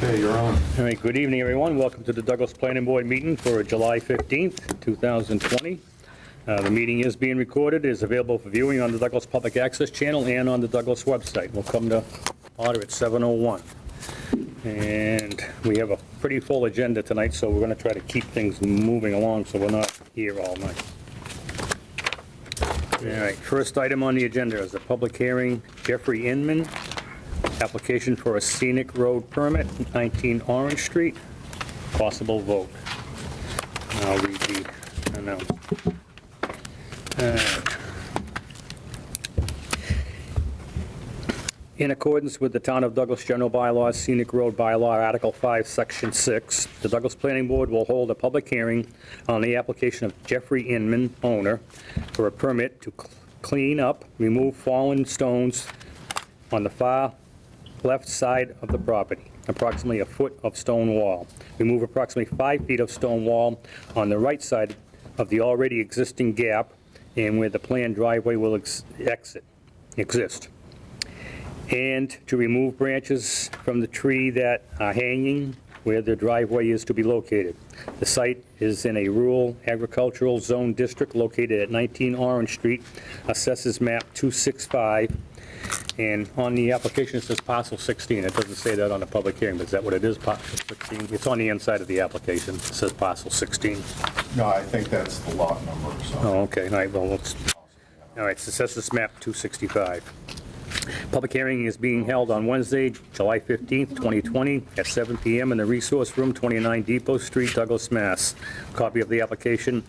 Okay, you're on. All right, good evening, everyone. Welcome to the Douglas Planning Board meeting for July 15th, 2020. The meeting is being recorded. It is available for viewing on the Douglas Public Access channel and on the Douglas website. We'll come to order at 7:01. And we have a pretty full agenda tonight, so we're going to try to keep things moving along so we're not here all night. All right, first item on the agenda is a public hearing, Jeffrey Inman, application for a scenic road permit, 19 Orange Street, possible vote. I'll read the announcement. In accordance with the Town of Douglas General Bylaws, Scenic Road Bylaw, Article 5, Section 6, the Douglas Planning Board will hold a public hearing on the application of Jeffrey Inman, owner, for a permit to clean up, remove fallen stones on the far left side of the property, approximately a foot of stone wall. Remove approximately 5 feet of stone wall on the right side of the already existing gap and where the planned driveway will exist. And to remove branches from the tree that are hanging where the driveway is to be located. The site is in a rural agricultural zone district located at 19 Orange Street, assesses map 265. And on the application, it says parcel 16. It doesn't say that on the public hearing, but is that what it is, parcel 16? It's on the inside of the application. It says parcel 16. No, I think that's the lot number, so. Oh, okay, all right, well, let's, all right, so assesses map 265. Public hearing is being held on Wednesday, July 15th, 2020, at 7 p.m. in the Resource Room, 29 Depot Street, Douglas, Mass. A copy of the application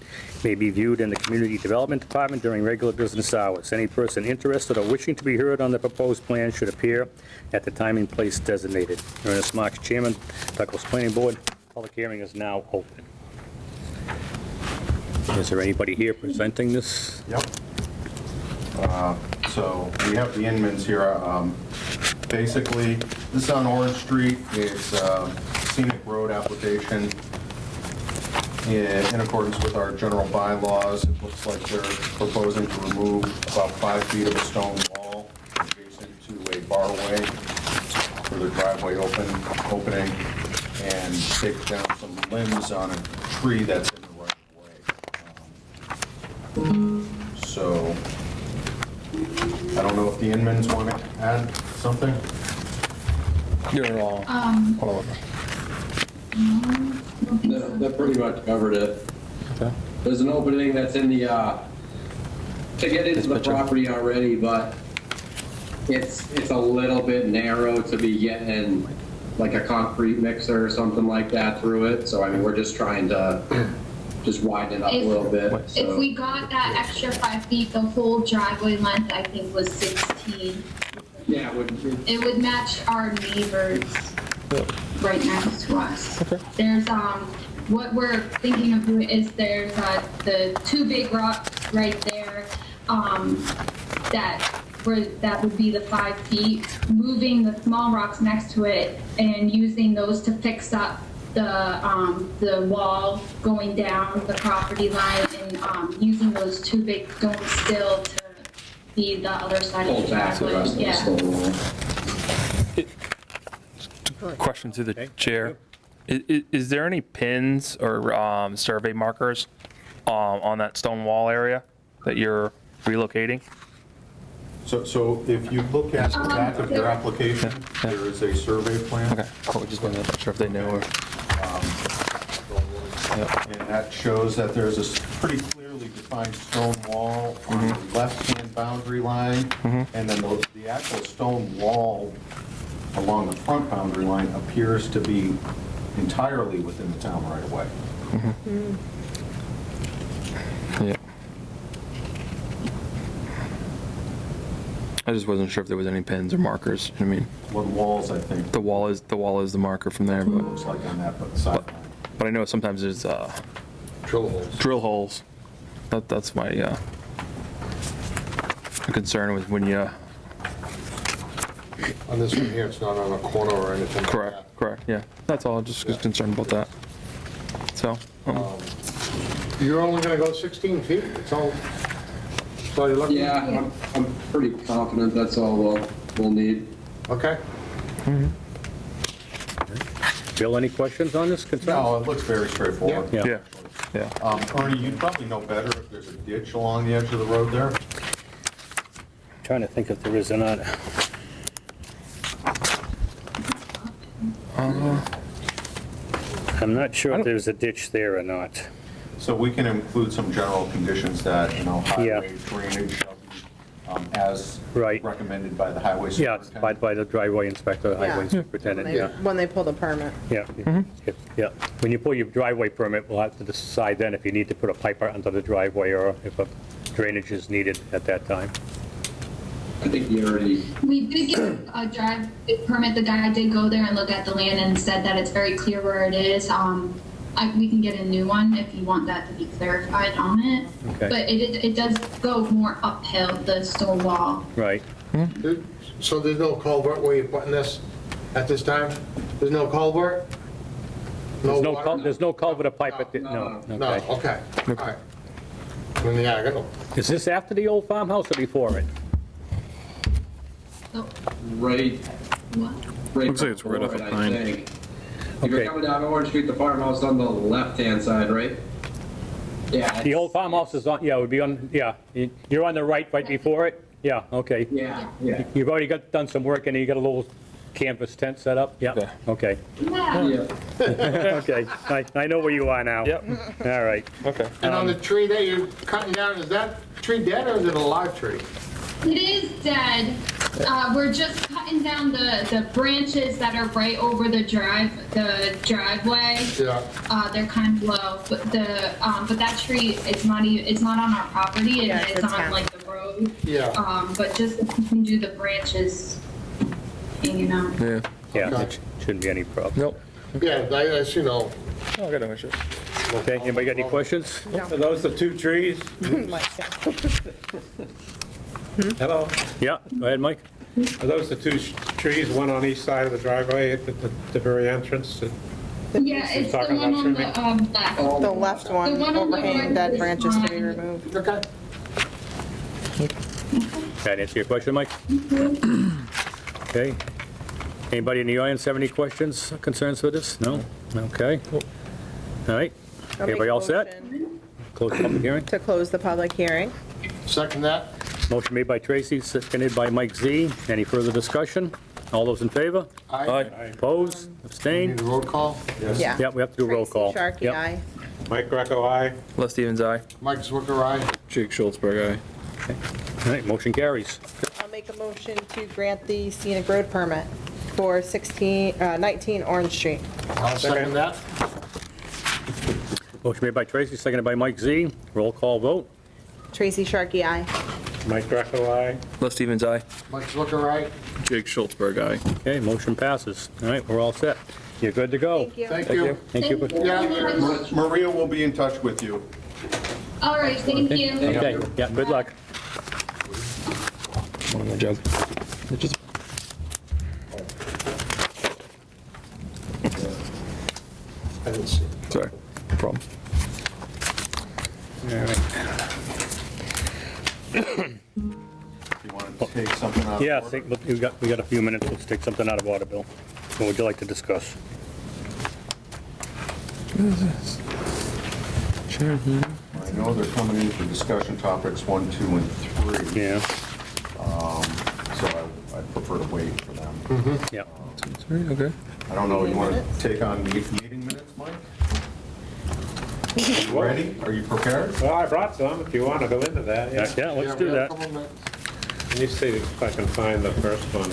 may be viewed in the Community Development Department during regular business hours. Any person interested or wishing to be heard on the proposed plan should appear at the time and place designated. Ernest Marks, Chairman, Douglas Planning Board. Public hearing is now open. Is there anybody here presenting this? Yep. So we have the Inmans here. Basically, this is on Orange Street. It's a scenic road application in accordance with our general bylaws. It looks like they're proposing to remove about 5 feet of a stone wall adjacent to a barway for the driveway opening and take down some limbs on a tree that's in the right of way. So I don't know if the Inmans want to add something? You're all over. That pretty much covered it. Okay. There's an opening that's in the, to get into the property already, but it's a little bit narrow to be getting like a concrete mixer or something like that through it. So I mean, we're just trying to just widen it up a little bit. If we got that extra 5 feet, the whole driveway length, I think, was 16. Yeah, It would match our neighbors right next to us. Okay. There's, what we're thinking of doing is there's the 2 big rocks right there, that would be the 5 feet. Moving the small rocks next to it and using those to fix up the wall going down the property line and using those 2 big stones still to be the other side of the driveway. Yeah. Question to the chair. Is there any pins or survey markers on that stone wall area that you're relocating? So if you look at the back of your application, there is a survey plan. Okay, cool, just wanted to make sure if they knew or. And that shows that there's a pretty clearly defined stone wall on the left-hand boundary line, and then the actual stone wall along the front boundary line appears to be entirely within the town right away. Yeah. I just wasn't sure if there was any pins or markers. I mean, Well, the walls, I think, the wall is the marker from there, but looks like on that side. I know sometimes there's Drill holes. drill holes. That's my concern with when you. On this one here, it's not on a corner or anything like that. Correct, yeah. That's all, just concerned about that. So, You're only gonna go 16 feet? It's all you're looking at? Yeah, I'm pretty confident that's all we'll need. Okay. Bill, any questions on this concern? No, it looks very straightforward. Yeah. Yeah. Ernie, you'd probably know better if there's a ditch along the edge of the road there. Trying to think if there is or not. I'm not sure if there's a ditch there or not. So we can include some general conditions that, highway drainage shall be as Right. recommended by the highway Yeah, superintendent. by the driveway inspector, highway Yeah. superintendent, yeah. When they pull the permit. Yeah, yeah. When you pull your driveway permit, we'll have to decide then if you need to put a pipe under the driveway or if a drainage is needed at that time. I think you already, We did get a drive permit. The guy did go there and look at the land and said that it's very clear where it is. We can get a new one if you want that to be clarified on it. Okay. But it does go more uphill, the stone wall. Right. So there's no culvert where you're putting this at this time? There's no culvert? Water? There's no culvert or pipe at the, No, no. No, Okay. okay, all right. Then, yeah, I got no, Is this after the old farmhouse or before it? So, right, what? right. Looks like it's right off of before it, Pyne. I think. If you're Okay. coming down Orange Street, the farmhouse on the left-hand side, right? Yeah. The old farmhouse is on, yeah, it would be on, yeah. You're on the right before it? Yeah, okay. Yeah, yeah. You've already done some work and you got a little canvas tent set up? Yeah, Yeah. okay. Yeah. Yeah. Okay, I know where you are now. Yep. All right. Okay. and on the tree that you're cutting down, is that tree dead or is it a live tree? It is dead. We're just cutting down the branches that are right over the driveway. Yeah. They're kind of low, but but that tree, it's not on our property, Yeah, it's it's on half. like the road. Yeah. But just if you can do the branches hanging out. Yeah. Yeah, Okay. it shouldn't be any problem. Nope. Yeah, you know, Oh, I got no issues. Okay, anybody got any questions? Are those the two trees? Hello? Yeah, go ahead, Mike. Are those the two trees, one on each side of the driveway at the very entrance? Yeah, it's the talking one on about the left. The left one, The one on the overhanging right dead is branches to be fine. removed. okay. That answer your question, Mike? Okay. Anybody in the audience have any questions, concerns with this? No? Okay. All right. I'll make Everybody a all set? motion Close the public hearing. To close the public hearing. Second that? Motion made by Tracy, seconded by Mike Z. Any further discussion? All those in favor? Aye. Opposed? Need Abstained? a roll call? Yeah. Yeah, we have to do a roll Tracy call. Sharkey, Yep. aye. Mike Greco, aye. Les Stevens, aye. Mike Zwicker, aye. Jake Schultzberg, aye. All right, motion carries. I'll make a motion to grant the scenic road permit for 19 Orange Street. I'll second that. Motion made by Tracy, seconded by Mike Z. Roll call vote. Tracy Sharkey, aye. Mike Greco, aye. Les Stevens, aye. Mike Zwicker, aye. Jake Schultzberg, aye. Okay, motion passes. All right, we're all set. You're good to go. Thank you. Thank you. Thank you. Yeah. Maria will be in touch with you. All right, thank you. Okay, yeah, good luck. One in the jug. It just- I didn't see. Sorry. No problem. All right. If you want to take something out. of Yeah, I order. think we got a few minutes. Let's take something out of order, Bill. What would you like to discuss? I know they're coming in for discussion topics 1, 2, and 3. Yeah, So I prefer to wait for them. yeah. Okay. I don't know, you want to take on meeting minutes, Mike? You ready? Are you prepared? Well, I brought some if you want to go into that, yeah. Yeah, let's Yeah, do we have a that. couple minutes. Let me see if I can find the first one.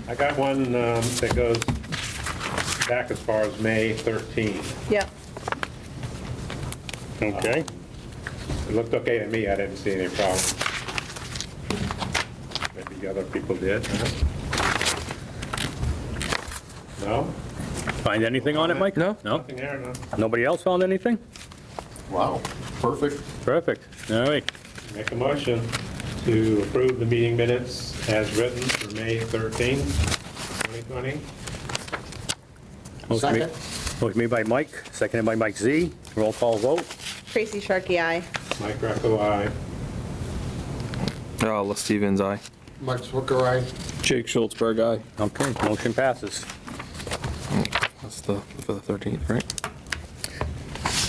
I got one that goes back as far as May 13th. Yep. Okay. It looked okay to me, I didn't see any problem. Maybe other people did. No? Find anything on it, Mike? No. No? Nothing there, no. Nobody else found anything? Wow, perfect. Perfect. All right. Make a motion to approve the meeting minutes as written for May 13th, 2020. Motion made- Second. Motion made by Mike, seconded by Mike Z. Roll call vote. Tracy Sharkey, aye. Mike Greco, aye. Les Stevens, aye. Mike Swicker, aye. Jake Schultzberg, aye. Okay, motion passes. That's for the 13th, right?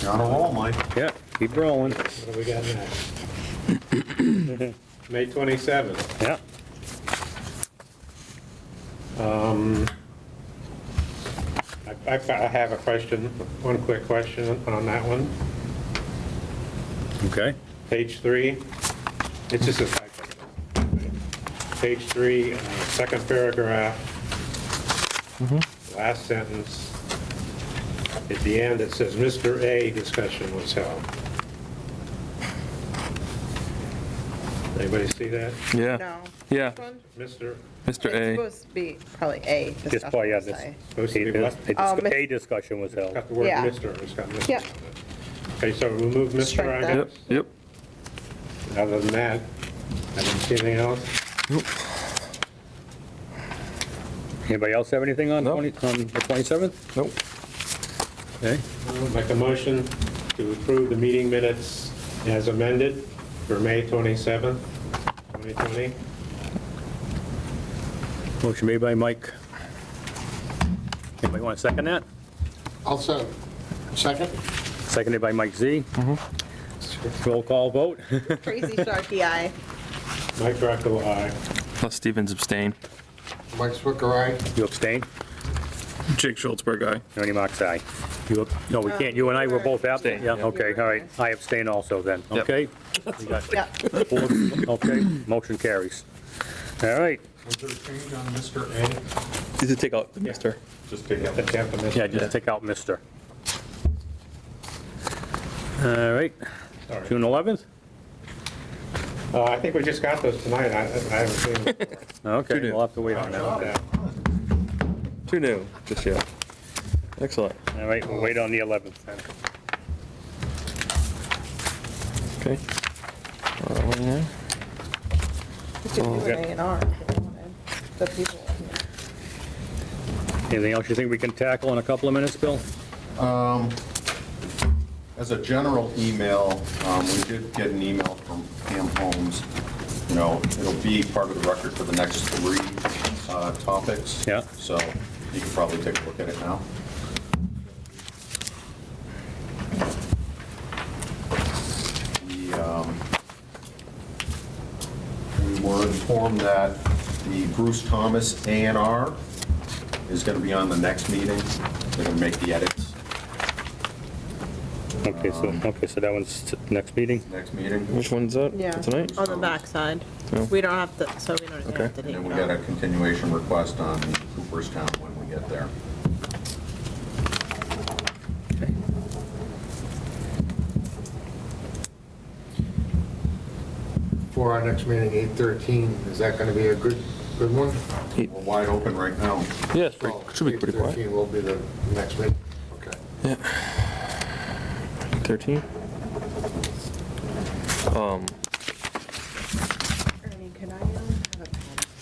You're on a roll, Mike. Yeah, keep rolling. What do we got next? May 27th. Yeah. I have a question, one quick question on that one. Okay. Page 3, it's just a typo. Page 3, second paragraph, last sentence. At the end, it says, Mr. A discussion was held. Anybody see that? Yeah. No. Yeah. Which one? Mr. Mr. It's A. supposed to be probably A. Just discussion, by, yeah, we'll say. Supposed to be what? a discussion was held. Got the word Yeah. Mr., it's got Mr. Yep. on it. Okay, so remove Mr., Strike I that. guess? Yep. Other than that, I didn't see anything else. Anybody else have anything on No. on the 27th? Nope. Okay. I'll make a motion to approve the meeting minutes as amended for May 27th, 2020. Motion made by Mike. Anybody want to second that? I'll second. Second? Seconded by Mike Z. Roll call vote. Crazy Sharky eye. Mike Greco, aye. Les Stevens abstain. Mike Swicker, aye. You abstain? Jake Schultzberg, aye. Ernie Mac's aye. No, we can't. You and I were both abstain. Yeah, yeah. okay, all right. I abstain also then, Yep. okay? We got Yeah. four. Okay, motion carries. All right. Was there a change on Mr. A? Did you take out the Mr.? Just take out That's the after Mr. Yeah, just take out Mr. All right, Sorry. June 11th? I think we just got those tonight. I haven't seen them. Okay, new. we'll have to wait on that. Yeah. Too new, just yet. Excellent. All right, we'll wait on the 11th then. Okay. Yeah. We could do an A&R if we wanted. The people. Anything else you think we can tackle in a couple of minutes, Bill? As a general email, we did get an email from Pam Holmes. You know, it'll be part of the record for the next 3 topics. Yeah. So you can probably take a look at it now. We were informed that the Bruce Thomas A&R is going to be on the next meeting. They're going to make the edits Okay, so that one's next meeting? next meeting. Which one's that? Yeah, For tonight? on the backside. No. We don't have to, so we don't even have to And take then we it got a out. continuation request on Cooperstown when we get there. For our next meeting, 8:13, is that going to be a good one? We're wide open right now. Yeah, should be pretty quiet. 8:13 will be the next meeting. Okay. Yeah. 13? Ernie, can I have a pen?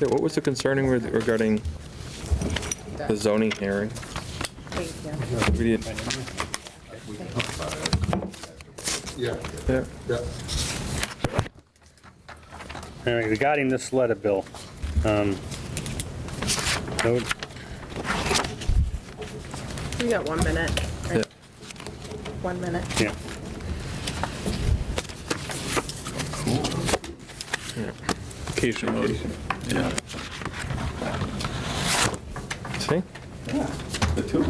Yeah, what was the concerning regarding the zoning hearing? Thank you. We didn't, Yeah, yeah. yeah. All right, regarding this letter, Bill, no- We got 1 minute. right? Yeah. 1 minute. yeah, Occasionally. Yeah. See? The 2 of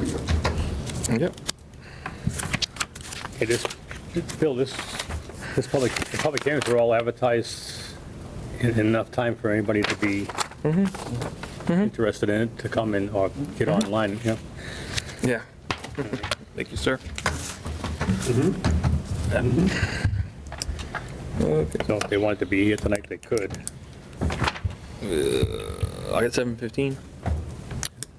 you. Yep. hey, Bill, the public hearings are all advertised in enough time for anybody to be interested in it, to come in or get online, yeah? Yeah. Thank you, sir. Okay. So if they wanted to be here tonight, they could. I got 7:15.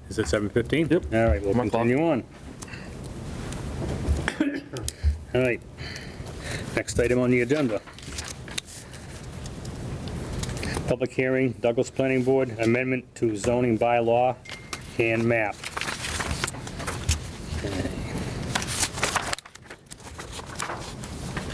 Is it 7:15? Yep. All right, we'll 1 o'clock. continue on. All right. Next item on the agenda. Public hearing, Douglas Planning Board, amendment to zoning bylaw and map.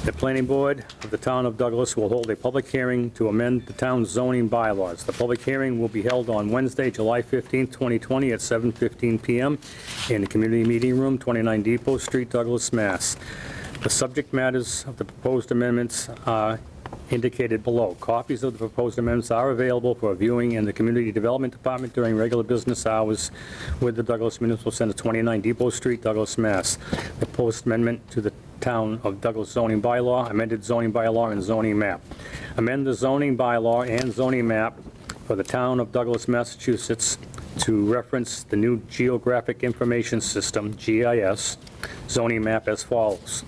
The planning board of the town of Douglas will hold a public hearing to amend the town's zoning bylaws. The public hearing will be held on Wednesday, July 15, 2020 at 7:15 PM in the community meeting room, 29 Depot Street, Douglas, Mass. The subject matters of the proposed amendments are indicated below. Copies of the proposed amendments are available for viewing in the Community Development Department during regular business hours with the Douglas Municipal Center, 29 Depot Street, Douglas, Mass. The proposed amendment to the Town of Douglas zoning bylaw, amended zoning bylaw and zoning map. Amend the zoning bylaw and zoning map for the Town of Douglas, Massachusetts to reference the new Geographic Information System, GIS, zoning map as follows.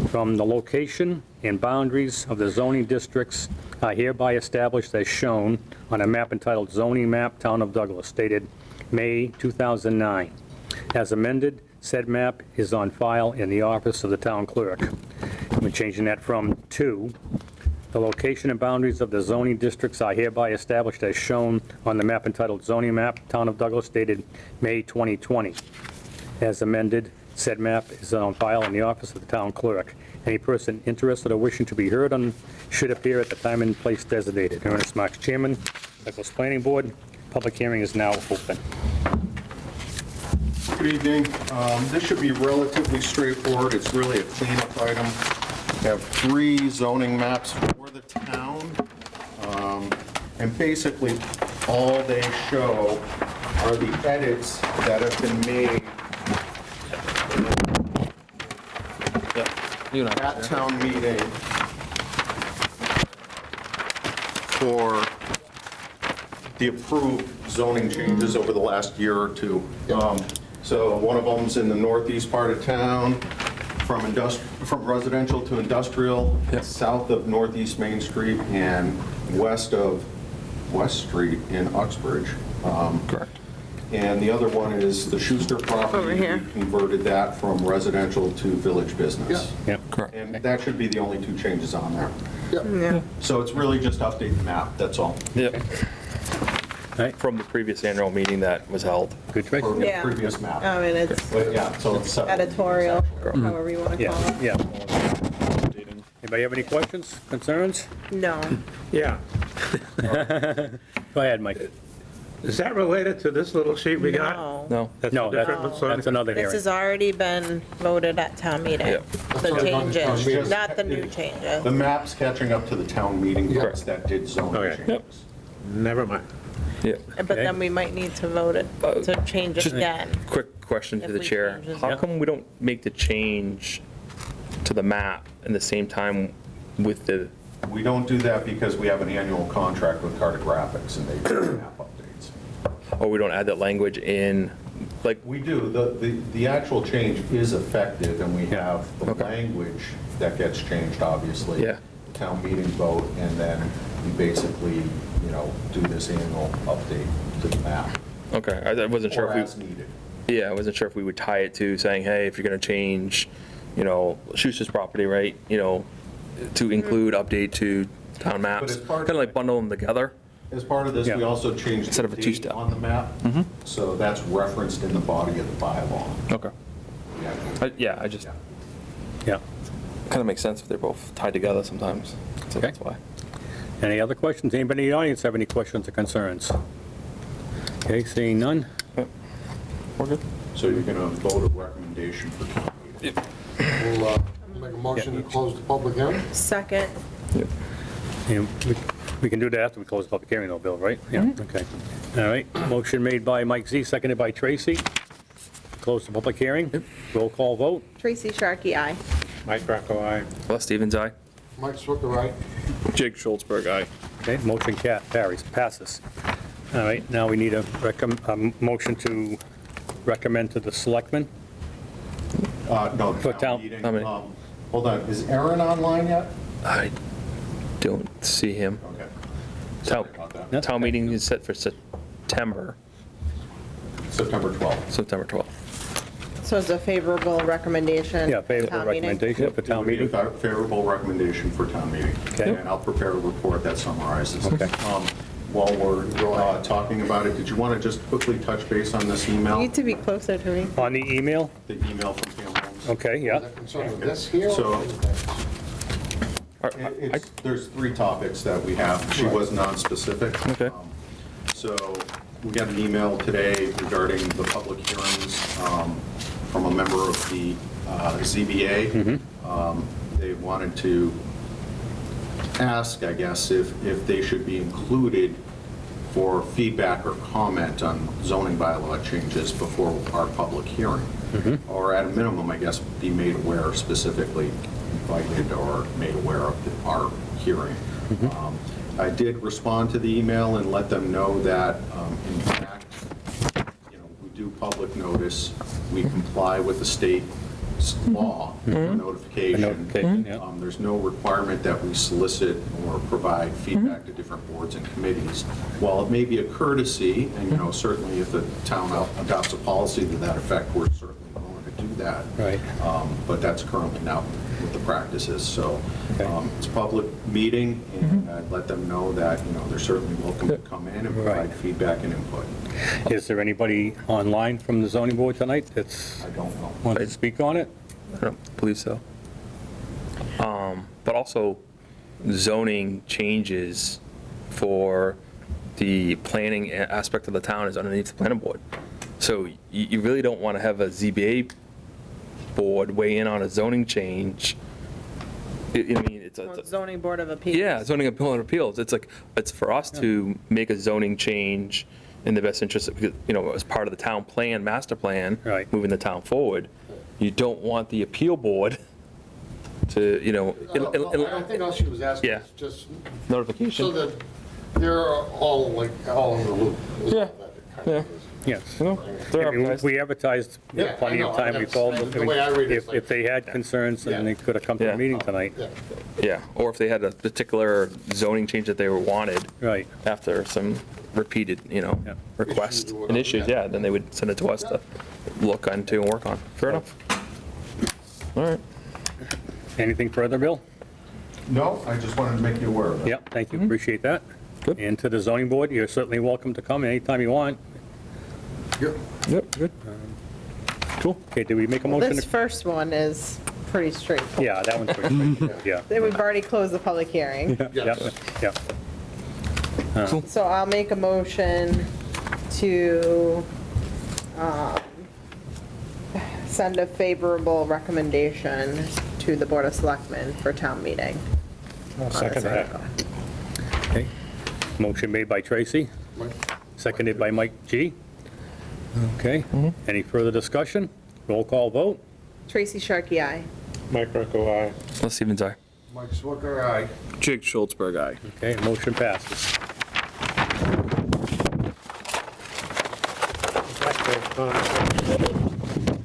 From the location and boundaries of the zoning districts are hereby established as shown on a map entitled Zoning Map, Town of Douglas, dated May 2009. As amended, said map is on file in the office of the town clerk. We're changing that from to. The location and boundaries of the zoning districts are hereby established as shown on the map entitled Zoning Map, Town of Douglas, dated May 2020. As amended, said map is on file in the office of the town clerk. Any person interested or wishing to be heard on should appear at the time and place designated. Ernest Marks, Chairman, Douglas Planning Board. Public hearing is now open. Good evening. This should be relatively straightforward. It's really a cleanup item. We have 3 zoning maps for the town. And basically, all they show are the edits that have been made at town meeting for the approved zoning changes over the last year or two. So one of them's in the northeast part of town, from residential to industrial, south of Northeast Main Street and west of West Street in Uxbridge. Correct. And the other one is the Schuster property. Over here. We converted that from residential to village business. Yep. Correct. And that should be the only 2 changes on there. Yeah. So it's really just update the map, that's all. Yep. Right. From the previous annual meeting that was held. Good choice. For the Yeah. previous map. I mean, it's But yeah, so it's separate. editorial, however you want to call Yeah, it. yeah. Anybody have any questions, concerns? No. Yeah. Go ahead, Mike. Is that related to this little sheet we got? No. No? That's No, different. that's another This hearing. has already been voted at town meeting. Yeah. The already gone to town changes, meeting. not the new changes. The map's catching up to the town meeting votes that did zoning Okay. changes. Never mind. Yeah. But then we might need to vote it, to change it Just- again. Quick question to If the we chair. change it. How Yeah. come we don't make the change to the map in the same time with the, We don't do that because we have an annual contract with Cartographics and they do map updates. or we don't add that language in, like, We do, the actual change is effective and we have the Okay. language that gets changed, obviously. Yeah. Town meeting vote, and then we basically, do this annual update to the map. okay, I wasn't sure Or if we. as needed. Yeah, I wasn't sure if we would tie it to saying, hey, if you're going to change, Schuster's property, right, to include update to town maps, as part kind of like bundle them together. As part of this, we Yeah. also changed Instead the of a date two-step. on the map. So that's referenced in the body of the bylaw. Okay. The actual- Yeah, I just, Yeah. kind of makes sense if they're both tied together sometimes, so Okay. that's why. Any other questions? Anybody in the audience have any questions or concerns? Okay, seeing none? We're good. So you're going to vote a recommendation for town meeting. We'll make a motion to close the public hearing. Second, And we can do that after we close the public hearing though, Bill, right? Yeah, okay. All right, motion made by Mike Z, seconded by Tracy. Close the public hearing. Roll call vote. Tracy Sharkey, aye. Mike Rocco, aye. Les Stevens, aye. Mike Swicker, right? Jake Schultzberg, aye. Okay, motion carries, passes. All right, now we need a motion to recommend to the selectmen. No, For town town- meeting. Town meeting. Hold on, is Aaron online yet? I don't see him. Okay. Town, Sorry about that. That's town okay. meeting is set for September September 12th. 12th. So it's a favorable recommendation. Yeah, favorable town meeting. recommendation for town It would be meeting. a favorable recommendation for town meeting. Okay. And I'll prepare a report that summarizes. Okay. While we're talking about it, did you want to just quickly touch base on this You email? need to be closer to me. On the email? The email from Pam Holmes? Okay, yeah. Is that concerned with this here? or So- anything? There's 3 topics that we have. She was non-specific. Okay. So we got an email today regarding the public hearings from a member of the ZBA. They wanted to ask, I guess, if they should be included for feedback or comment on zoning bylaw changes before our public hearing. Or at a minimum, I guess, be made aware, specifically invited or made aware of our hearing. I did respond to the email and let them know that, in fact, we do public notice, we comply with the state law for notification. Notification, yeah. There's no requirement that we solicit or provide feedback to different boards and committees. While it may be a courtesy, and certainly if the town adopts a policy to that effect, we're certainly willing to do that. Right. But that's currently not what the practice is. So Okay. it's a public meeting, and I'd let them know that, they're certainly welcome to come in and provide Right. feedback and input. Is there anybody online from the zoning board tonight that's I don't know. want to speak on it? I don't believe so. But also zoning changes for the planning aspect of the town is underneath the planning board. So you really don't want to have a ZBA board weigh in on a zoning change. I mean, it's a, Zoning Board of Appeals. yeah, zoning appeal and appeals. It's like, it's for us to make a zoning change in the best interest of, as part of the town plan, master plan. Right. Moving the town forward. You don't want the appeal board to, I think all she was asking Yeah. is just notification. so that they're all in the loop. is Yeah. what that kind of Yeah. is. Yes. They're I mean, advertised. we advertised Yeah, plenty I of know, time. We that's- told them, the way I read it, it's if they had concerns, then Yeah. they could have come to Yeah. the meeting tonight. Yeah. Yeah, or if they had a particular zoning change that they were wanted Right. after some repeated, requests Issues or and whatever, issues, yeah. yeah, then they would send it to us to look into and work on. Fair enough. All right. Anything further, Bill? No, I just wanted to make you aware of it. Yep, thank you, appreciate that. Good. And to the zoning board, you're certainly welcome to come anytime you want. Yep. Yep, good. Cool. Okay, did we make a motion? This first one is pretty straightforward. Yeah, that one's pretty straightforward, yeah. Then we've already closed the public hearing. Yep, yep. So I'll make a motion to send a favorable recommendation to the Board of Selectmen for town meeting. I'll on this second that. article. Okay. Motion made by Tracy, seconded by Mike G. Okay, any further discussion? Roll call vote? Tracy Sharkey, aye. Mike Rocco, aye. Les Stevens, aye. Mike Swicker, aye. Jake Schultzberg, aye. Okay, motion passes.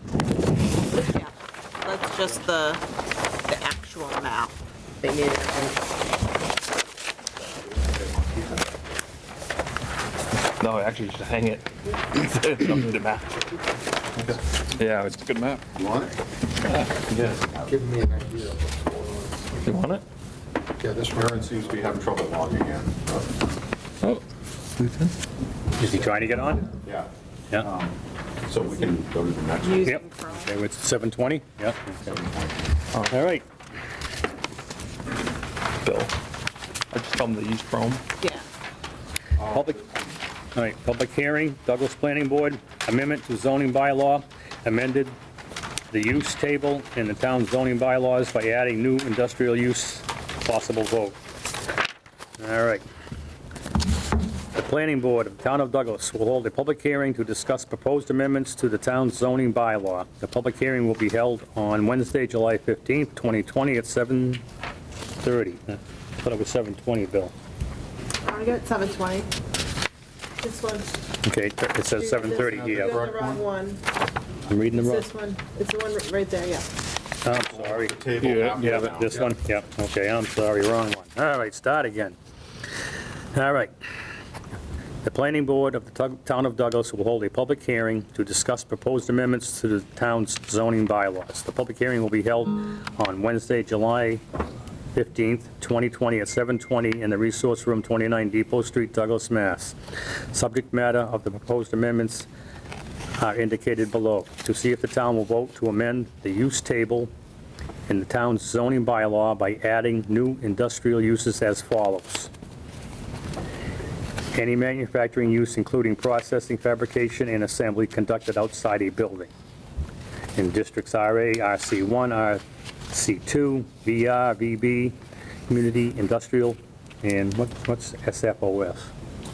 Yeah, that's just the actual map. They need it. No, actually, you should hang it. Something to match. Yeah, it's Good map. You want it? Give me an idea of what's going on. You want it? Yeah, this one. Aaron seems to be having trouble logging in. Oh. Is he trying to get on? Yeah. Yeah. So we can go to the next one. Yep. Okay, it's 7:20? Yep. Okay. All right. Bill. I just told them to use Chrome. Yeah. Public, all right, public hearing, Douglas Planning Board, amendment to zoning bylaw, amended the use table in the town zoning bylaws by adding new industrial use, possible vote. All right. The Planning Board of the Town of Douglas will hold a public hearing to discuss proposed amendments to the town's zoning bylaw. The public hearing will be held on Wednesday, July 15th, 2020 at 7:30. I thought it was 7:20, Bill. I got 7:20. This one. Okay, it says 7:30 You here. got the wrong one. I'm reading the It's wrong. this one. It's the one right there, yeah. I'm sorry. Table after Yeah, now. but this one, yeah, okay, I'm sorry, wrong one. All right, start again. All right. The Planning Board of the Town of Douglas will hold a public hearing to discuss proposed amendments to the town's zoning bylaws. The public hearing will be held on Wednesday, July 15th, 2020 at 7:20 in the Resource Room, 29 Depot Street, Douglas, Mass. Subject matter of the proposed amendments are indicated below. To see if the town will vote to amend the use table in the town's zoning bylaw by adding new industrial uses as follows. Any manufacturing use, including processing, fabrication, and assembly conducted outside a building. In districts RA, RC1, RC2, VR, VB, community, industrial, and what's SFOS?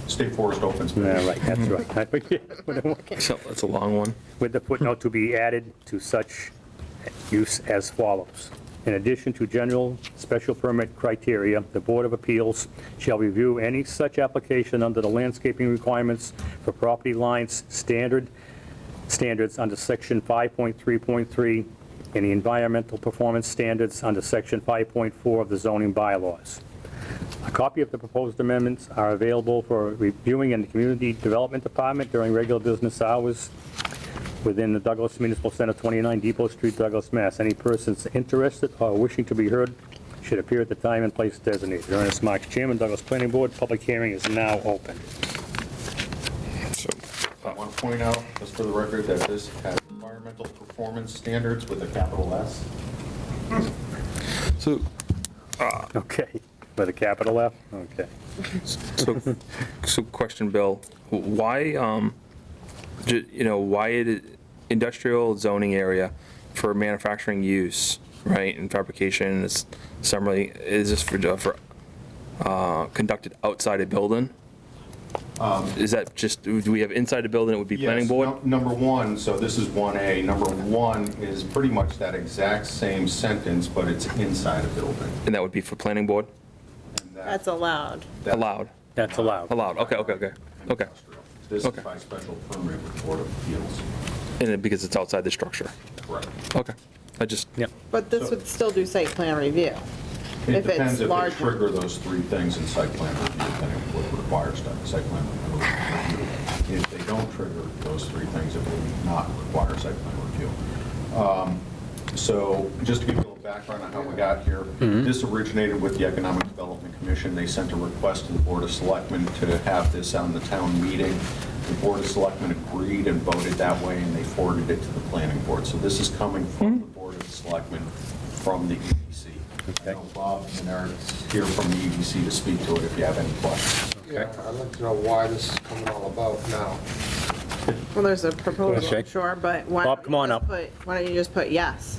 State Forest Open Space. Yeah, right, that's right. So that's a long one. With the footnote to be added to such use as follows. In addition to general special permit criteria, the Board of Appeals shall review any such application under the landscaping requirements for property lines standards under section 5.3.3 and the environmental performance standards under section 5.4 of the zoning bylaws. A copy of the proposed amendments are available for reviewing in the Community Development Department during regular business hours within the Douglas Municipal Center, 29 Depot Street, Douglas, Mass. Any persons interested or wishing to be heard should appear at the time and place designated. Ernest Marks, Chairman, Douglas Planning Board. Public hearing is now open. So, I want to point out, just for the record, that this has environmental performance standards with a capital S. so, Okay, with a capital F? Okay. so question, Bill, why, why it industrial zoning area for manufacturing use, right, and fabrication is this for conducted outside a building? Is that just, do we have inside the building, it would be planning Yes, board? Number one, so this is 1A. Number one is pretty much that exact same sentence, but it's inside a building. And that would be for planning board? And that- That's allowed. Allowed, That's allowed. allowed, okay. Industrial. This is Okay. by special permit with Board of Appeals. And then because it's outside the structure? Correct. Okay, I just, Yep. But this would still do site plan review. It If it's depends if they larger. trigger those three things in site plan review, then it would require site plan review. If they don't trigger those three things, it will not require site plan review. So just to give you a little background on how we got here, this originated with the Economic Development Commission. They sent a request to the Board of Selectmen to have this on the town meeting. The Board of Selectmen agreed and voted that way, and they forwarded it to the planning board. So this is coming from the Board of Selectmen from the EDC. I know Bob and Eric's here from the EDC to speak to it if you have any questions. Yeah, I'd like to know why this is coming all about now. Well, there's a proposal, Okay. sure, but why? Bob, come on up. Why don't you just put yes?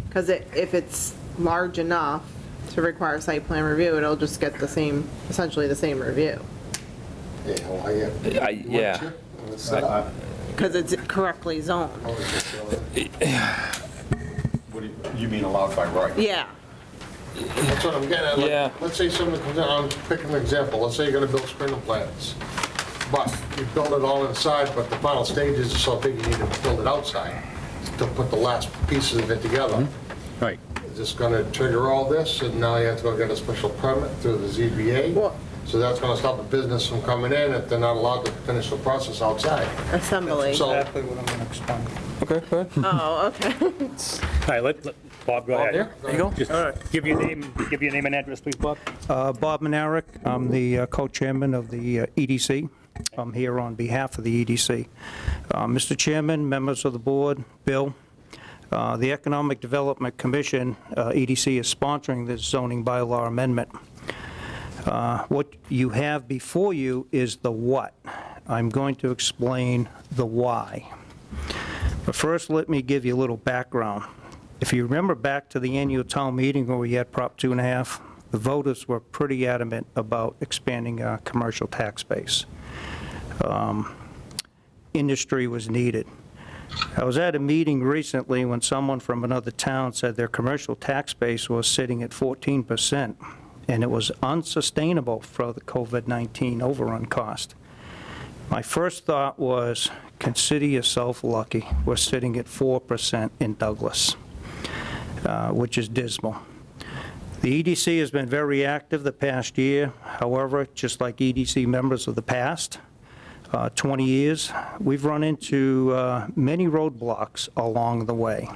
Because if it's large enough to require site plan review, it'll just get the same, essentially the same review. Yeah, why, yeah. yeah. Because it's correctly zoned. What do you mean allowed by right? Yeah. That's what I'm getting at. Like, Yeah. let's say somebody comes in, I'm picking an example, let's say you're gonna build sprinkler plants. But you build it all inside, but the final stages are so big you need to build it outside to put the last pieces of it together. Right. Is this gonna trigger all this, and now you have to go get a special permit through the ZBA? Well- So that's gonna stop the business from coming in if they're not allowed to finish the process outside. Assembly. So, Exactly what I'm going to explain. Okay, go ahead. Oh, okay. All right, let Bob go ahead. There you go. Just give your name and address, please, Bob. Bob Manarick, I'm the co-chairman of the EDC. I'm here on behalf of the EDC. Mr. Chairman, members of the board, Bill, the Economic Development Commission, EDC, is sponsoring this zoning bylaw amendment. What you have before you is the what. I'm going to explain the why. But first, let me give you a little background. If you remember back to the annual town meeting where we had Prop 2.5, the voters were pretty adamant about expanding our commercial tax base. Industry was needed. I was at a meeting recently when someone from another town said their commercial tax base was sitting at 14%, and it was unsustainable for the COVID-19 overrun cost. My first thought was, consider yourself lucky. We're sitting at 4% in Douglas, which is dismal. The EDC has been very active the past year. However, just like EDC members of the past, 20 years, we've run into many roadblocks along the way.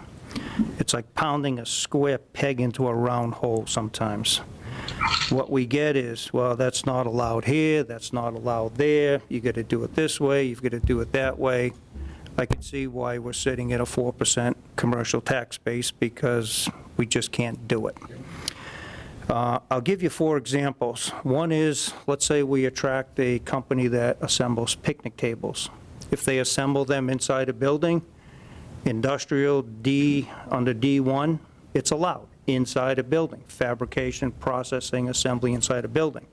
It's like pounding a square peg into a round hole sometimes. What we get is, well, that's not allowed here, that's not allowed there, you got to do it this way, you've got to do it that way. I can see why we're sitting at a 4% commercial tax base, because we just can't do it. I'll give you 4 examples. One is, let's say we attract a company that assembles picnic tables. If they assemble them inside a building, industrial D, under D1, it's allowed inside a building, fabrication, processing, assembly inside a building.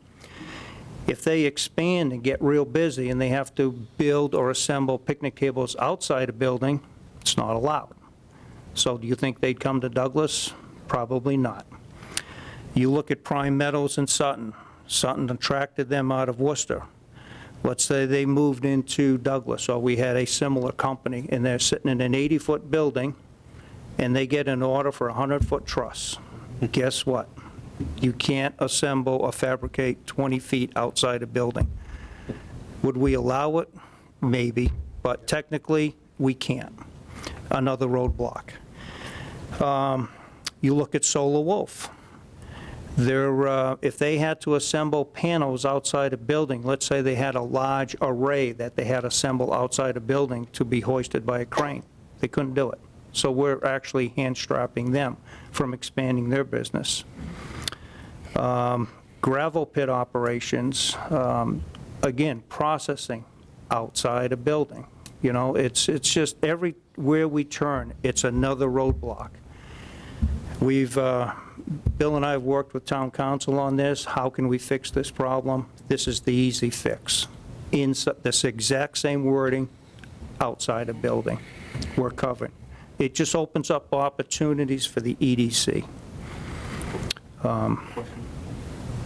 If they expand and get real busy and they have to build or assemble picnic tables outside a building, it's not allowed. So do you think they'd come to Douglas? Probably not. You look at Prime Metals in Sutton. Sutton attracted them out of Worcester. Let's say they moved into Douglas, or we had a similar company, and they're sitting in an 80-foot building, and they get an order for a 100-foot truss. Guess what? You can't assemble or fabricate 20 feet outside a building. Would we allow it? Maybe, but technically, we can't. Another roadblock. You look at Solar Wolf. If they had to assemble panels outside a building, let's say they had a large array that they had to assemble outside a building to be hoisted by a crane, they couldn't do it. So we're actually hand-strapping them from expanding their business. Gravel pit operations, again, processing outside a building. You know, it's just everywhere we turn, it's another roadblock. Bill and I have worked with town council on this. How can we fix this problem? This is the easy fix. In this exact same wording, outside a building, we're covered. It just opens up opportunities for the EDC.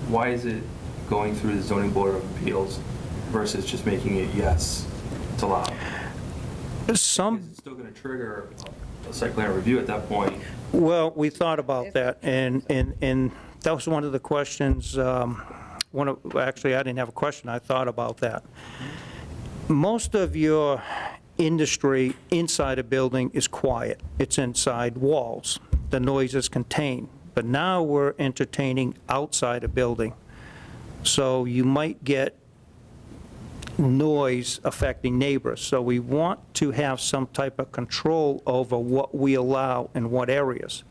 Why is it going through the zoning board of appeals versus just making it yes, it's allowed? It's still going to trigger a site plan review at that point. Well, we thought about that, and that was one of the questions, actually, I didn't have a question, I thought about that. Most of your industry inside a building is quiet. It's inside walls. The noise is contained. But now we're entertaining outside a building. So you might get noise affecting neighbors. So we want to have some type of control over what we allow in what areas.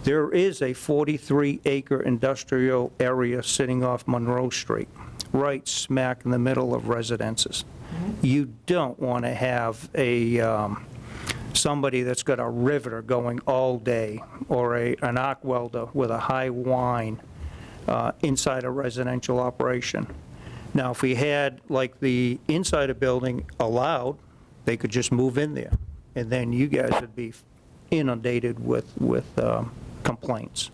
There is a 43-acre industrial area sitting off Monroe Street, right smack in the middle of residences. You don't want to have somebody that's got a riveter going all day, or an arc welder with a high whine inside a residential operation. Now, if we had, like, the inside a building allowed, they could just move in there, and then you guys would be inundated with complaints.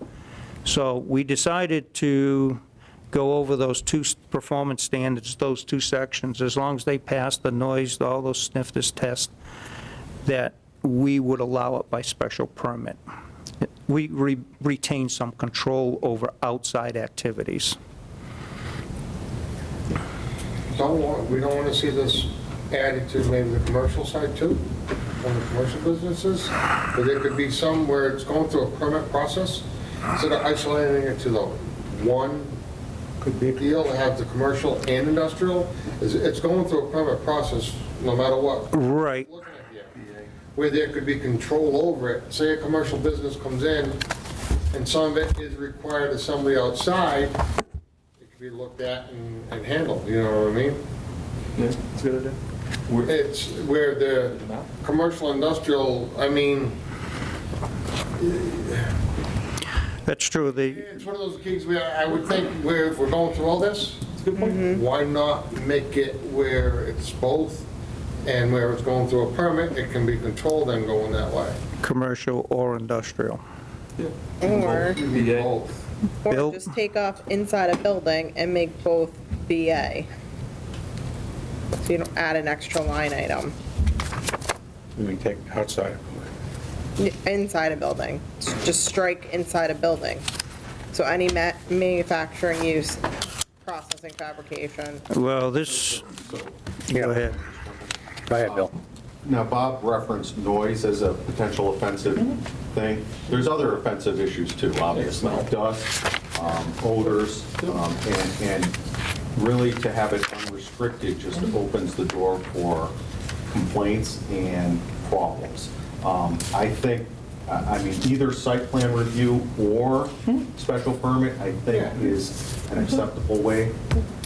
So we decided to go over those 2 performance standards, those 2 sections, as long as they pass the noise, all those sniffers tests, that we would allow it by special permit. We retain some control over outside activities. We don't want to see this added to maybe the commercial side too, on the commercial businesses, but there could be some where it's going through a permit process, instead of isolating it to the one deal that has the commercial and industrial, it's going through a permit process no matter what. Right. Looking at here, where there could be control over it. Say a commercial business comes in and some of it is required assembly outside, it could be looked at and handled, you know what I mean? Yeah, that's a good idea. It's where the commercial industrial, I mean, That's true. it's one of those gigs where I would think where if we're going through all this, why not make it where it's both, and where it's going through a permit, it can be controlled and going that way. Commercial or industrial. Or Both. Bill? just take off inside a building and make both BA. So you don't add an extra line item. You mean take outside? Inside a building, just strike inside a building. So any manufacturing use, processing, fabrication. Well, this, go ahead. Go ahead, Bill. Now, Bob referenced noise as a potential offensive thing. There's other offensive issues too, obviously. Dust, odors, and really to have it unrestricted just opens the door for complaints and problems. I think, I mean, either site plan review or special permit, I think is an acceptable way.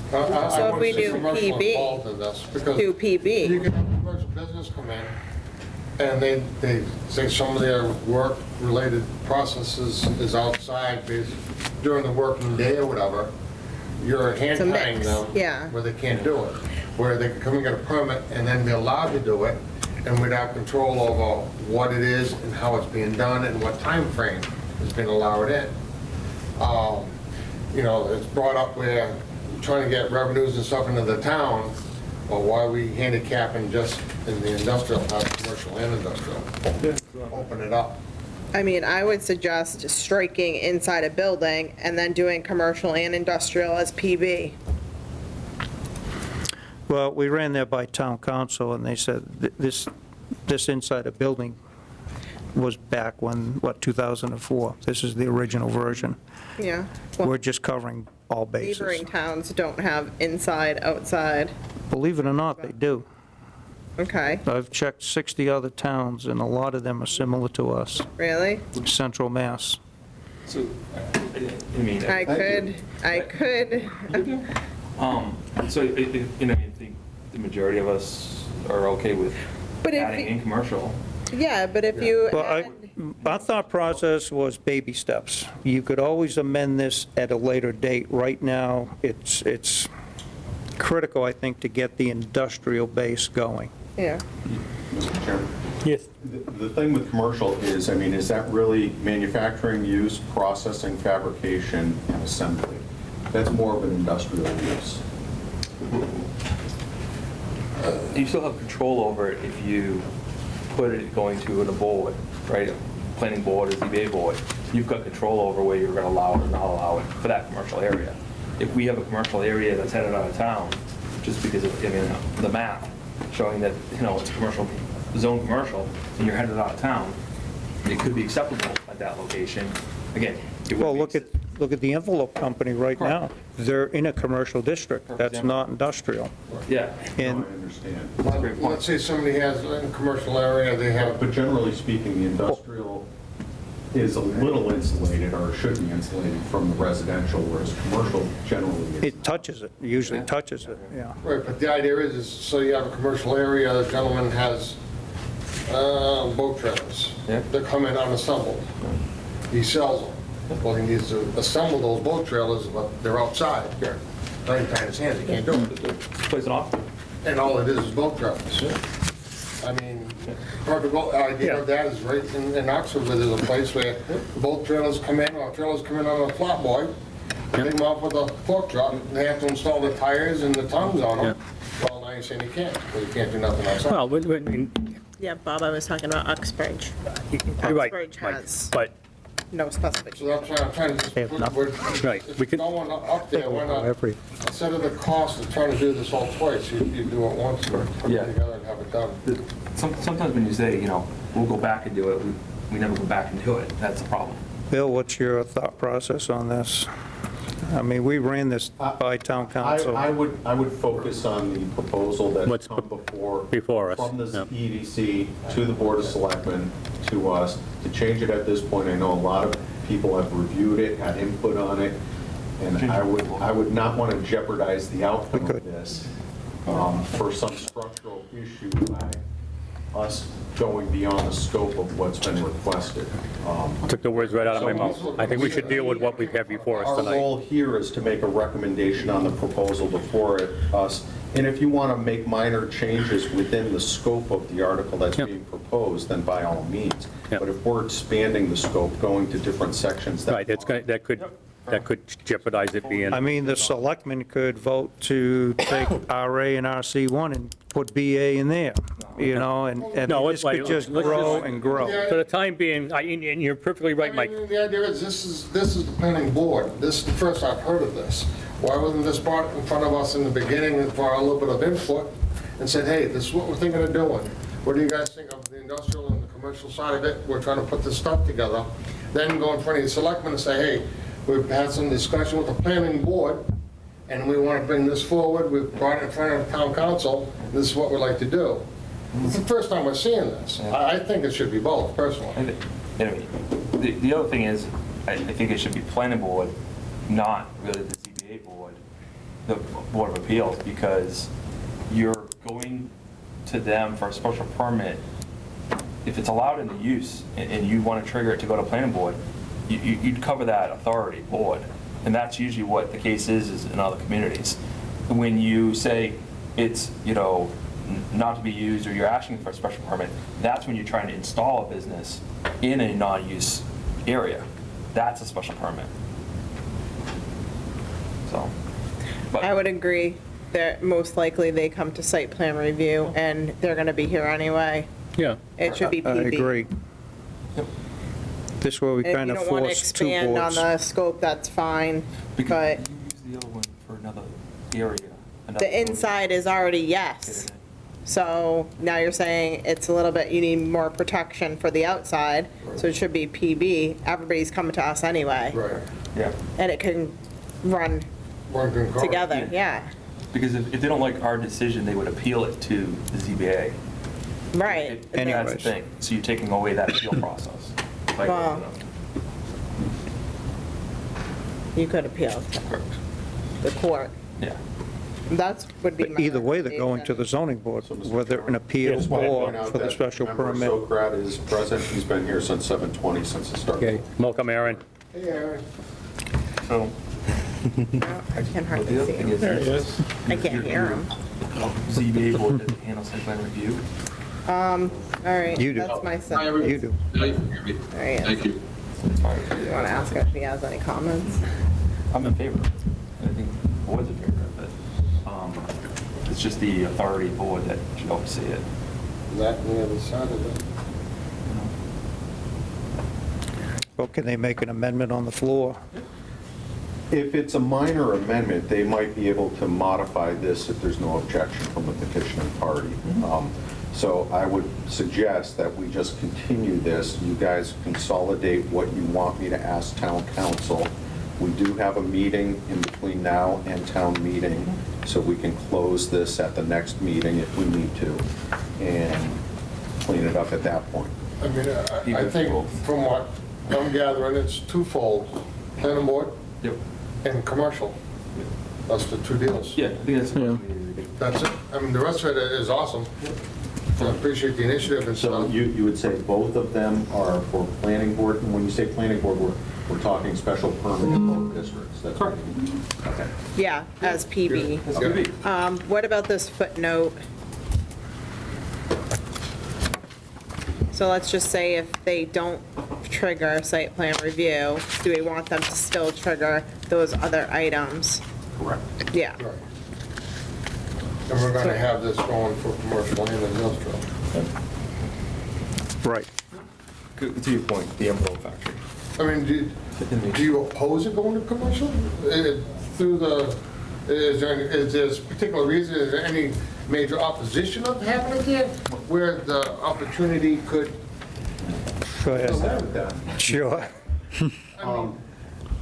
So if we do PB, Because do you PB. can have a commercial business come in, and they say some of their work-related processes is outside during the working day or whatever. You're hand a mix, tying them yeah. where they can't do it. Where they can come and get a permit and then be allowed to do it, and we'd have control over what it is and how it's being done and what time frame is being allowed in. You know, it's brought up where trying to get revenues and stuff into the town, well, why are we handicapping just in the industrial, not commercial and industrial? Open it up. I mean, I would suggest striking inside a building and then doing commercial and industrial as PB. Well, we ran that by town council, and they said this inside a building was back when, what, 2004? This is the original version. Yeah. We're Well, just covering all bases. neighboring towns don't have inside, outside. Believe it or not, they do. Okay, I've checked 60 other towns, and a lot of them are similar to us. really? Central Mass. So, I mean, I could. so, you know, I think the majority of us are okay with But if adding you- in commercial. Yeah, but if you Well, add, our thought process was baby steps. You could always amend this at a later date. Right now, it's critical, I think, to get the industrial base going. yeah, Mr. Chairman? Yes. The thing with commercial is, I mean, is that really manufacturing use, processing, fabrication, and assembly? That's more of an industrial use. You still have control over it if you put it going to a board, right? Planning board or ZBA board. You've got control over where you're going to allow it or not allow it for that commercial area. If we have a commercial area that's headed out of town, just because of, I mean, the map showing that, you know, it's commercial, zone commercial, and you're headed out of town, it could be acceptable at that location. Again, it would Well, be- look at the envelope company right now. They're in a commercial district. That's not industrial. Yeah. I And understand. That's a great point. Let's say somebody has in a commercial area, they have, But generally speaking, the industrial is a little insulated, or should be insulated from the residential, whereas commercial generally is. it touches it, usually touches it, yeah. right, but the idea is so you have a commercial area, the gentleman has boat trailers. Yeah. They come in unassembled. He sells them. Well, he needs to assemble those boat trailers, but they're outside. Not even tying his hands, he can't do it. Place it off. And all it is boat trailers. I mean, perfect idea of that is right in Oxford, where there's a place where boat trailers come in, or trailers come in on a flatboy, pick them up with a fork truck, they have to install the tires and the tongues on them. Well, now you're saying you can't, because you can't do nothing outside. Well, yeah, Bob, I was talking about Uxbridge. you're right, Uxbridge Mike, has but no So specification. that's why I'm trying to They have just, nothing. Right, if we you could- don't want up there, why not, Every, instead of the cost of trying to do this all twice, you do it once, and put Yeah. it together and have it done. Sometimes when you say, you know, we'll go back and do it, we never go back and do it. That's the problem. Bill, what's your thought process on this? I mean, we ran this by town council. I would focus on the proposal that's What's come before us, from the yeah. EDC to the Board of Selectmen, to us, to change it at this point. I know a lot of people have reviewed it, had input on it, and I would not want to jeopardize the outcome We could. of this for some structural issue by us going beyond the scope of what's been requested. took the words right out of my mouth. I think we should deal with what we have before us Our tonight. role here is to make a recommendation on the proposal before us, and if you want to make minor changes within the scope of the article that's Yep. being proposed, then by all means. Yep. But if we're expanding the scope, going to different sections, Right, that could jeopardize it being, I mean, the selectmen could vote to take RA and RC1 and put BA in there, you know, and No, this could just grow and grow. for the time being, and you're perfectly right, Mike. I mean, the idea is, this is the planning board. This is the first I've heard of this. Why wasn't this brought in front of us in the beginning for a little bit of input and said, hey, this is what we're thinking of doing. What do you guys think of the industrial and the commercial side of it? We're trying to put this stuff together. Then go in front of the selectmen and say, hey, we've had some discussion with the planning board, and we want to bring this forward. We've brought it in front of town council. This is what we'd like to do. It's the first time we're seeing this. I think it should be both, personally. The other thing is, I think it should be planning board, not really the ZBA board, the Board of Appeals, because you're going to them for a special permit. If it's allowed in the use and you want to trigger it to go to planning board, you'd cover that authority board. And that's usually what the case is in other communities. When you say it's, not to be used, or you're asking for a special permit, that's when you're trying to install a business in a non-use area. That's a special permit. So, I would agree that most likely they come to site plan review, and they're going to be here anyway. Yeah. It should be I PB. agree. This way we And kind if of you don't want to force two expand on boards. the scope, that's fine, because but you use the other one for another area. another the inside is already yes. So now you're saying it's a little bit, you need more protection for the outside, so it should be PB. Everybody's coming to us anyway. Right. Yeah, And it can run One concurrent. together, yeah. because if they don't like our decision, they would appeal it to the ZBA. Right. That's the Anyways. thing. So you're taking away that appeal process. Like, Well- You could appeal to correct. the court. Yeah. That's would be my But either way, they're going to the zoning board, whether an appeal Just want to or point out for the that special member permit. Sokrat is present. He's been here since 7:20, since the start. Okay, welcome, Aaron. Hey, Aaron. So No, I can the hardly other see thing him. is, There he is. I can't hear him. ZBA board doesn't handle site plan review. All right, You do. that's my Hi, son. everyone. You do. Now you can hear me. There he is. Thank you. You want to ask if he has any comments? I'm in favor. I think the board's in favor of it. It's just the authority board that should oversee it. That and the other side of it. Well, can they make an amendment on the floor? If it's a minor amendment, they might be able to modify this if there's no objection from the petitioning party. So I would suggest that we just continue this. You guys consolidate what you want me to ask town council. We do have a meeting in between now and town meeting, so we can close this at the next meeting if we need to, and clean it up at that point. I mean, I think from what I'm gathering, it's twofold, planning board Yep. and commercial. That's the two deals. Yeah, I think that's. That's it. I mean, the rest of it is awesome. I appreciate the initiative and So stuff. you would say both of them are for planning board, and when you say planning board, we're talking special permit in both districts? That's correct. Okay. Yeah, as PB. That's gonna be. What about this footnote? So let's just say if they don't trigger site plan review, do we want them to still trigger those other items? Correct. Yeah. Right. And we're gonna have this going for commercial and industrial. Right. To your point, the Emerald Factory. I mean, do you oppose it going to commercial? Through the, is there a particular reason, is there any major opposition of having it there? Where the opportunity could, Go ahead. With that. Sure.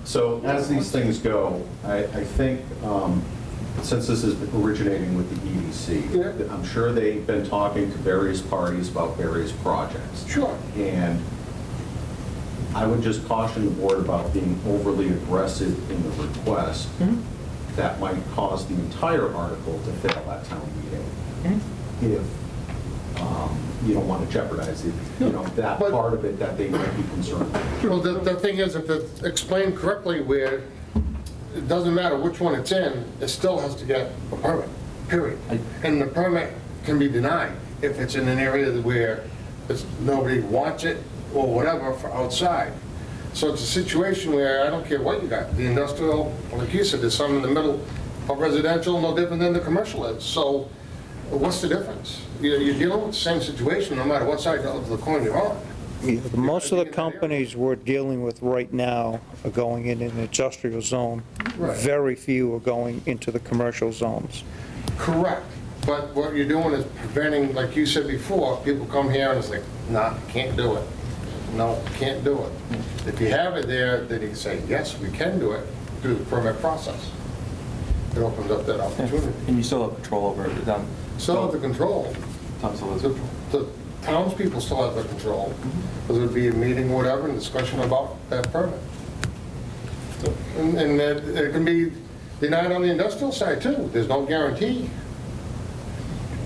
So as these things go, I think, since this is originating with the EDC, Yeah. I'm sure they've been talking to various parties about various projects. sure. And I would just caution the board about being overly aggressive in the request. That might cause the entire article to fail at town meeting. If you don't want to jeopardize it, that But- part of it that they might be concerned with. Well, the thing is, if it's explained correctly where it doesn't matter which one it's in, it still has to get a permit, period. And the permit can be denied if it's in an area where nobody wants it or whatever for outside. So it's a situation where I don't care what you got, the industrial, like you said, there's some in the middle of residential, no different than the commercial is. So what's the difference? You're dealing with the same situation no matter what side of the coin you're on. Yeah, most of the companies we're dealing with right now are going in an industrial zone. Right. Very few are going into the commercial zones. Correct, but what you're doing is preventing, like you said before, people come here and it's like, nah, can't do it. No, can't do it. If you have it there, then you can say, yes, we can do it through the permit process. It opens up that opportunity. And you still have control over it. Still have the control. Council is it? The townspeople still have the control, because there'd be a meeting, whatever, and discussion about that permit. And it can be denied on the industrial side too, there's no guarantee.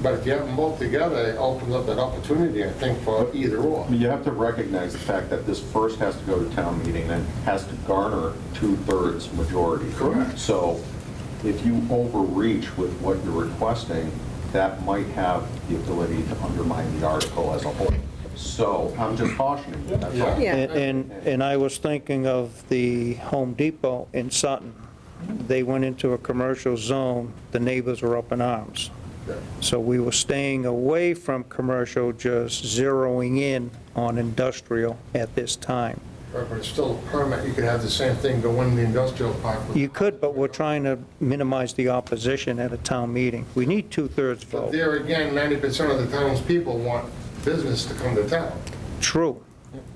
But if you have them both together, it opens up that opportunity, I think, for either or. You have to recognize the fact that this first has to go to town meeting, then has to garner 2/3 majority. Correct. So if you overreach with what you're requesting, that might have the ability to undermine the article as a whole. So I'm just cautioning you, that's all. Yeah. And I was thinking of the Home Depot in Sutton. They went into a commercial zone, the neighbors were up in arms. So we were staying away from commercial, just zeroing in on industrial at this time. But it's still a permit, you could have the same thing go in the industrial park. with- You could, but we're trying to minimize the opposition at a town meeting. We need 2/3 But vote. there again, 90% of the townspeople want business to come to town. True,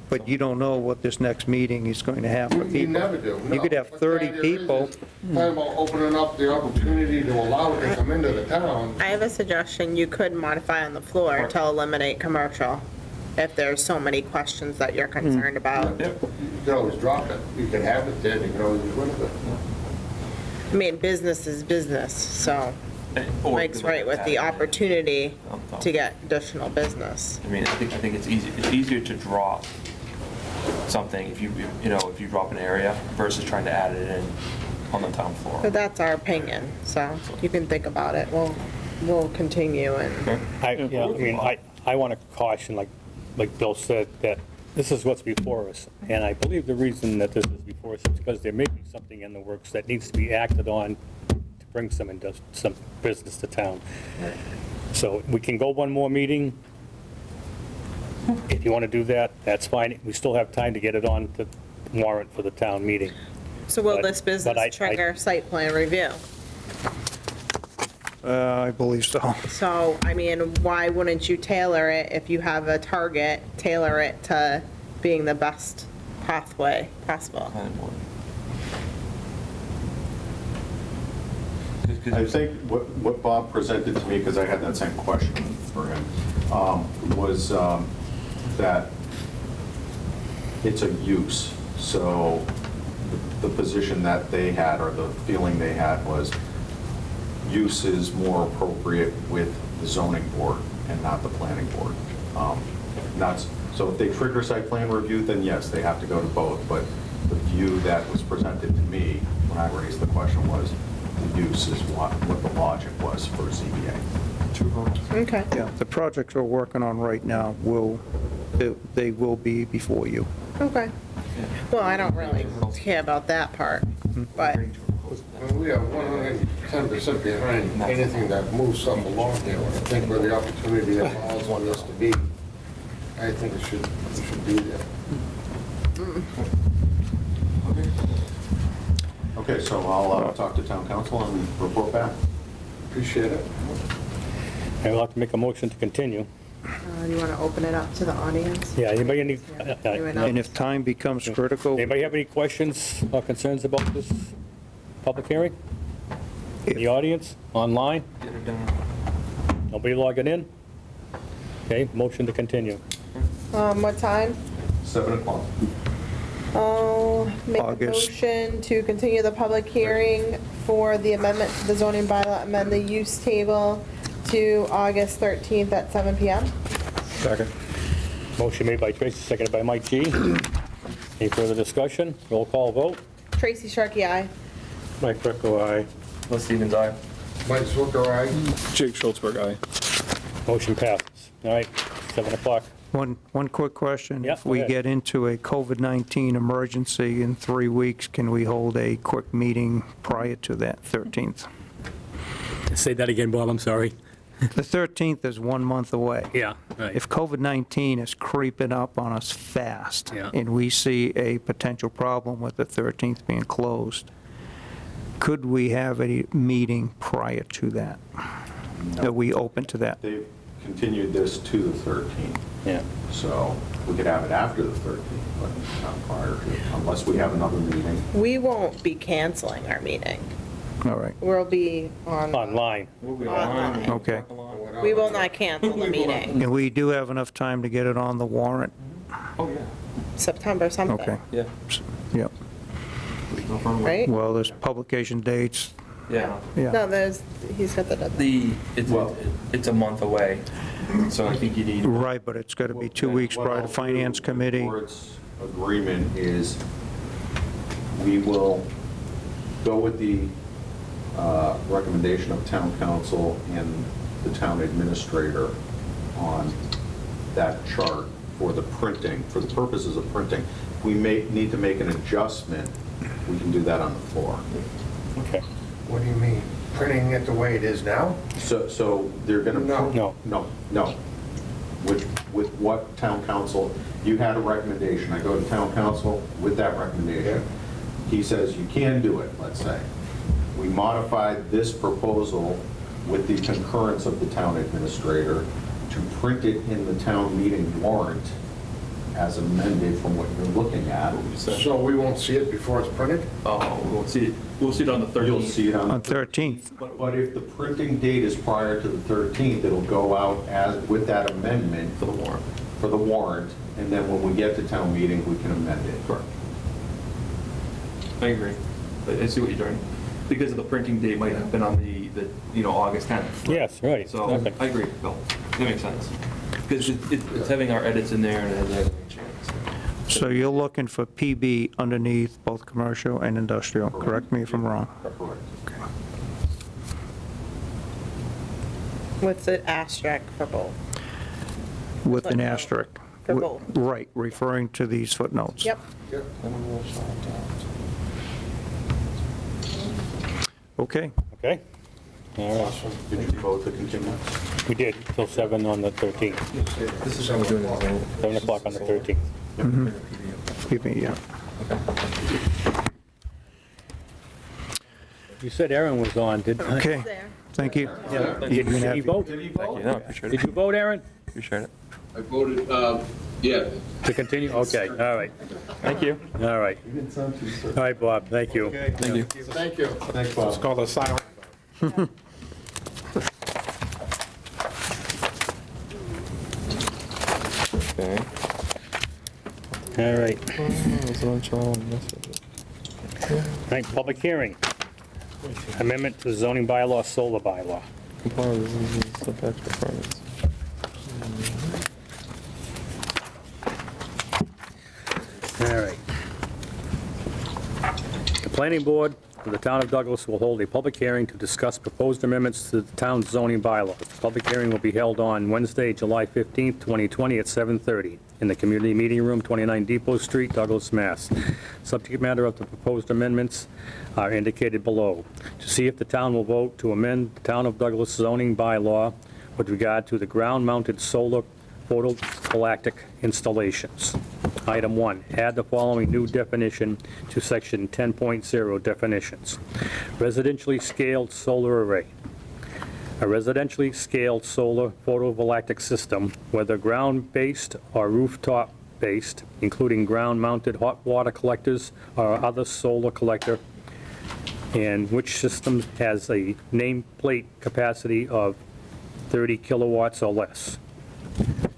but you don't know what this next meeting is going to have for You people. never do, no. You could have But 30 the idea is people. Talking about opening up the opportunity to allow it to come into the town. I have a suggestion, you could modify on the floor to eliminate commercial, if there's so many questions that you're concerned about. You can always drop it, you can have it there, you can always get rid of it. I mean, business is business, so Or Mike's do like right with that. the opportunity to get additional business. I mean, I think it's easier to drop something if you drop an area versus trying to add it in on the town floor. But that's our opinion, so you can think about it. We'll continue and, I want to caution, like Bill said, that this is what's before us. And I believe the reason that this is before us is because there may be something in the works that needs to be acted on to bring some business to town. So we can go one more meeting. If you want to do that, that's fine. We still have time to get it on the warrant for the town meeting. so will But- this but I- business trigger site plan review? I believe so. So, I mean, why wouldn't you tailor it, if you have a target, tailor it to being the best pathway possible? Planning board. I think what Bob presented to me, because I had that same question for him, was that it's a use. So the position that they had, or the feeling they had, was use is more appropriate with the zoning board and not the planning board. So if they trigger site plan review, then yes, they have to go to both. But the view that was presented to me when I raised the question was the use is what the logic was for ZBA. Okay. Yeah, the projects we're working on right now they will be before you. Okay. Well, I don't really care about that part, but, And we are 110% behind anything that moves something along here. I think where the opportunity allows one us to be, I think it should be there. Okay, so I'll talk to town council and report back. Appreciate it. I'd like to make a motion to continue. you want to open it up to the audience? Yeah, anybody And if time becomes critical, anybody have any questions or concerns about this public hearing? In the audience, online? Get it done. Nobody logging in? Okay, motion to continue. What time? 7 o'clock. I'll make a August. motion to continue the public hearing for the amendment to the zoning bylaw, amend the use table to August 13th at 7 PM. Second. Motion made by Tracy, seconded by Mike G. Any further discussion? Roll call vote. Tracy Sharkey, aye. Mike Greco, aye. Les Stevens, aye. Mike Zwicker, aye. Jake Schultzberg, aye. Motion passes. All right, 7 o'clock. one quick question. Yeah, If we go ahead. get into a COVID-19 emergency in 3 weeks, can we hold a quick meeting prior to that 13th? Say that again, Bob, I'm sorry. The 13th is 1 month away. Yeah, right. If COVID-19 is creeping up on us fast, Yeah. and we see a potential problem with the 13th being closed, could we have a meeting prior to that? Are we open to that? They've continued this to the 13th, Yeah. so we could have it after the 13th, but not prior to, unless we have another meeting. We won't be canceling our meeting. All right, We'll be on. Online. Online. okay. Without We will not cancel the meeting. And we do have enough time to get it on the warrant? Oh, yeah. September something, Okay, Yeah. yep. No problem. right? Well, there's publication dates, Yeah. yeah. No, he's got the deadline. It's a month away, so I think you need. Right, but it's got to be 2 weeks prior to Finance Committee. Board's agreement is we will go with the recommendation of town council and the town administrator on that chart for the printing, for the purposes of printing. We may need to make an adjustment, we can do that on the floor. Okay. What do you mean? Printing it the way it is now? So they're gonna. No. No. With what town council, you had a recommendation, I go to town council with that recommendation. He says you can do it, let's say. We modified this proposal with the concurrence of the town administrator to print it in the town meeting warrant as amended from what you're looking at. So we won't see it before it's printed? Oh, we'll see it. We'll see it on the 13th. You'll see it On on the 13th. But if the printing date is prior to the 13th, it'll go out as, with that amendment. For the warrant. For the warrant, and then when we get to town meeting, we can amend it. Correct. I agree. I see what you're doing. Because of the printing date might have been on the August 10th. Yes, right. So exactly. I agree, Bill. That makes sense. Because it's having our edits in there and it has everything changed. So you're looking for PB underneath both commercial and industrial, correct me if I'm wrong. Correct. What's the asterisk for both? With an asterisk. For both. Right, referring to these footnotes. Yep. Okay, Okay. All right. Did you vote to continue? We did, till 7 on the 13th. This is how we're doing it. 7 o'clock on the 13th. excuse me, yeah. You said Aaron was on, did I? Okay, thank you. Did You can he have- vote? Thank you. No, I appreciate Did it. you vote, Aaron? Appreciate it. I voted, yes. To continue? Okay, all right. Thank you. All right. All right, Bob, thank you. Thank you. Thank you. Thanks, It's Bob. called a silent. Okay. All right. All right, public hearing. Amendment to zoning bylaw, solar bylaw. Comply with the setbacks requirements. All right. The planning board of the town of Douglas will hold a public hearing to discuss proposed amendments to the town's zoning bylaws. The public hearing will be held on Wednesday, July 15th, 2020 at 7:30 in the Community Meeting Room, 29 Depot Street, Douglas, Mass. Subject matter of the proposed amendments are indicated below. To see if the town will vote to amend the town of Douglas zoning bylaw with regard to the ground-mounted solar photovoltaic installations. Item 1, add the following new definition to section 10.0 definitions. Residentially scaled solar array. A residentially scaled solar photovoltaic system, whether ground-based or rooftop-based, including ground-mounted hot water collectors or other solar collector, and which system has a nameplate capacity of 30 kilowatts or less.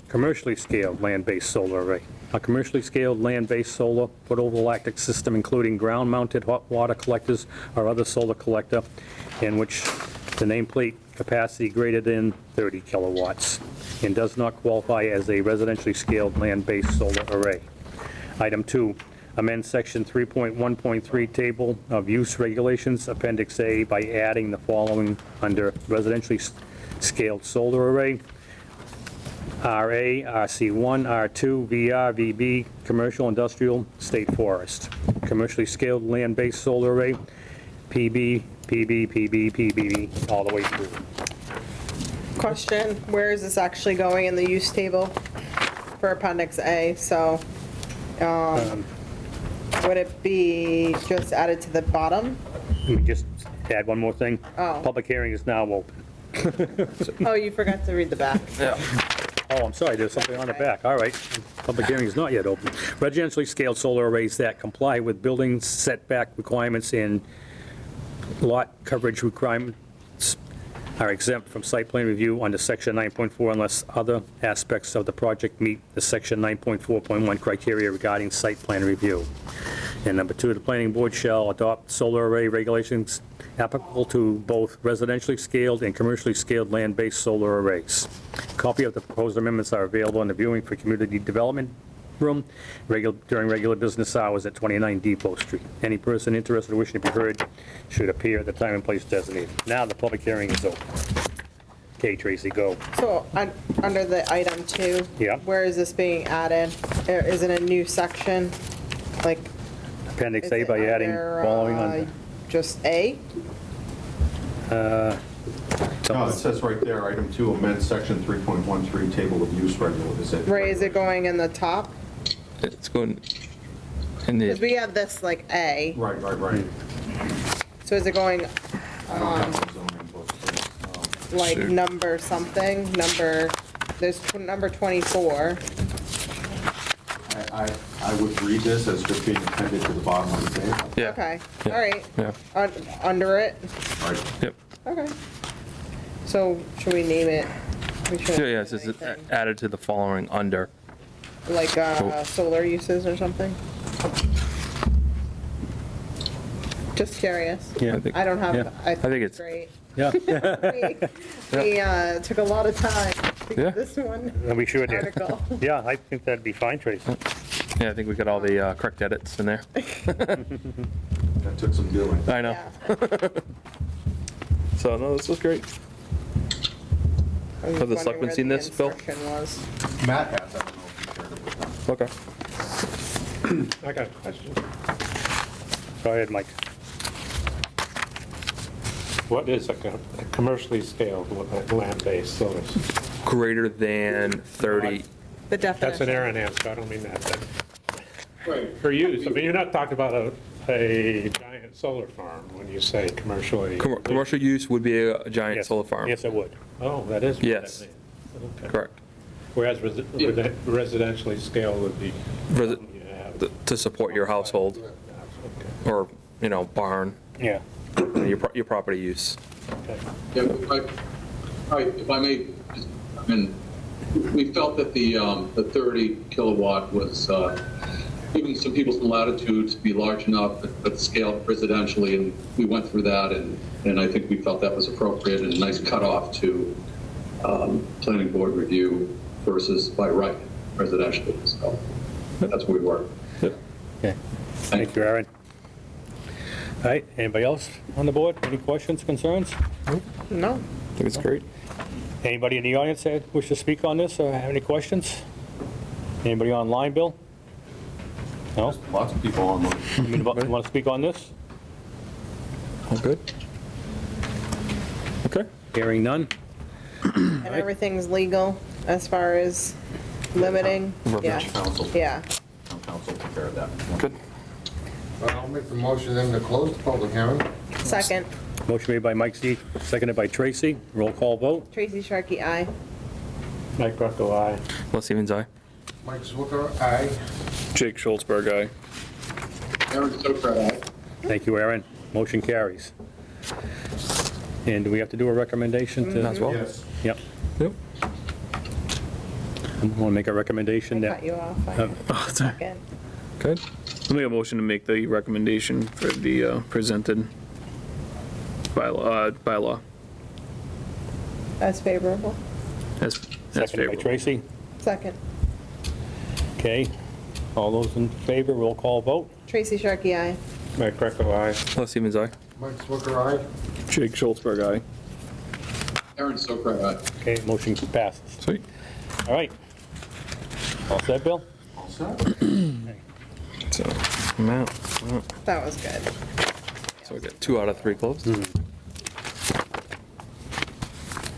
Commercially scaled land-based solar array. A commercially scaled land-based solar photovoltaic system including ground-mounted hot water collectors or other solar collector in which the nameplate capacity greater than 30 kilowatts and does not qualify as a residentially scaled land-based solar array. Item 2, amend section 3.1.3 table of use regulations, appendix A, by adding the following under residentially scaled solar array. RA, RC1, R2, VR, VB, commercial, industrial, state forest. Commercially scaled land-based solar array, PB, PB, PB, PB, all the way through. Question, where is this actually going in the use table for appendix A? So, would it be just added to the bottom? Let me just add one more thing. Oh. Public hearing is now open. Oh, you forgot to read the back. Oh, I'm sorry, there's something on the back, all right. Public hearing is not yet open. Residentially scaled solar arrays that comply with building setback requirements and lot coverage requirements are exempt from site plan review under section 9.4 unless other aspects of the project meet the section 9.4.1 criteria regarding site plan review. And number 2, the planning board shall adopt solar array regulations applicable to both residentially scaled and commercially scaled land-based solar arrays. Copy of the proposed amendments are available in the viewing for community development room during regular business hours at 29 Depot Street. Any person interested or wishing to be heard should appear at the time and place designated. Now the public hearing is open. Okay, Tracy, go. So, under the item 2? Yeah. Where is this being added? Is it a new section? Like, Appendix is A it by adding under, following on. just A? No, it says right there, item 2, amend section 3.13, table of use regulations. Right, is it going in the top? It's going in Because the, we have this like A, Right. so is it going I don't have the zoning book, but, like Shoot. number something, there's number 24. I would read this as just being appended to the bottom of the table. yeah. Okay, Yeah. all right. Yeah. Under it, Right. Yep. okay. So should we name it? We shouldn't Yeah, yeah, name it says anything. added to the following under. Like So- solar uses or something? Just curious. Yeah. I don't have, Yeah. I think think it's- it's great. Yeah, We took a lot of time to Yeah. get this one and we sure did. article. Yeah, I think that'd be fine, Tracy. Yeah, I think we got all the correct edits in there. That took some doing. I know. Yeah. So, no, this was great. I was Have the wondering selectmen where seen the this, Bill? instruction was. Matt has, I don't know if you shared it with them. Okay. I got a question. Go ahead, Mike. What is a commercially scaled land-based solar? Greater than 30, The That's an definition. errant answer, I don't mean that. But for use, I mean, you're not talking about a giant solar farm when you say commercially. commercial use would be a giant Yes. solar farm. Yes, it would. Oh, that is what that Yes. means. Okay. Correct. Whereas residentially scaled would be. Resi- you have- To support your household Okay. or, barn, Yeah. your property use. Yeah, if I may, and we felt that the 30 kilowatt was giving some people some latitude to be large enough, but scaled residentially, and we went through that, and I think we felt that was appropriate and a nice cutoff to planning board review versus by right residentially. So that's where we were. Okay. Thank you, Aaron. All right, anybody else on the board? Any questions, concerns? No. I think it's great. Anybody in the audience that wish to speak on this or have any questions? Anybody online, Bill? No? Lots of people on the. You want to speak on this? All good? Okay. Hearing none? And everything's legal as far as limiting? Yeah. Council. Yeah. Town council took care of that. Good. I'll make the motion then to close the public hearing. Second, Motion made by Mike Z, seconded by Tracy. Roll call vote. Tracy Sharkey, aye. Mike Greco, aye. Les Stevens, aye. Mike Zwicker, aye. Jake Schultzberg, aye. Aaron Sokrat, aye. Thank you, Aaron. Motion carries. And do we have to do a recommendation to? As well. Yes. Yep. Yep. Want to make a recommendation I that? cut you off. Oh, sorry. Second. Good. I'll make a motion to make the recommendation for the presented bylaw That's favorable. as Seconded by favorable. Tracy. Second, Okay. All those in favor, roll call vote. Tracy Sharkey, aye. Mike Greco, aye. Les Stevens, aye. Mike Zwicker, aye. Jake Schultzberg, aye. Aaron Sokrat, aye. Okay, motion passes. Sweet. All right. All set, Bill? All set? So, amount. That was good. So we got 2 out of 3 closed.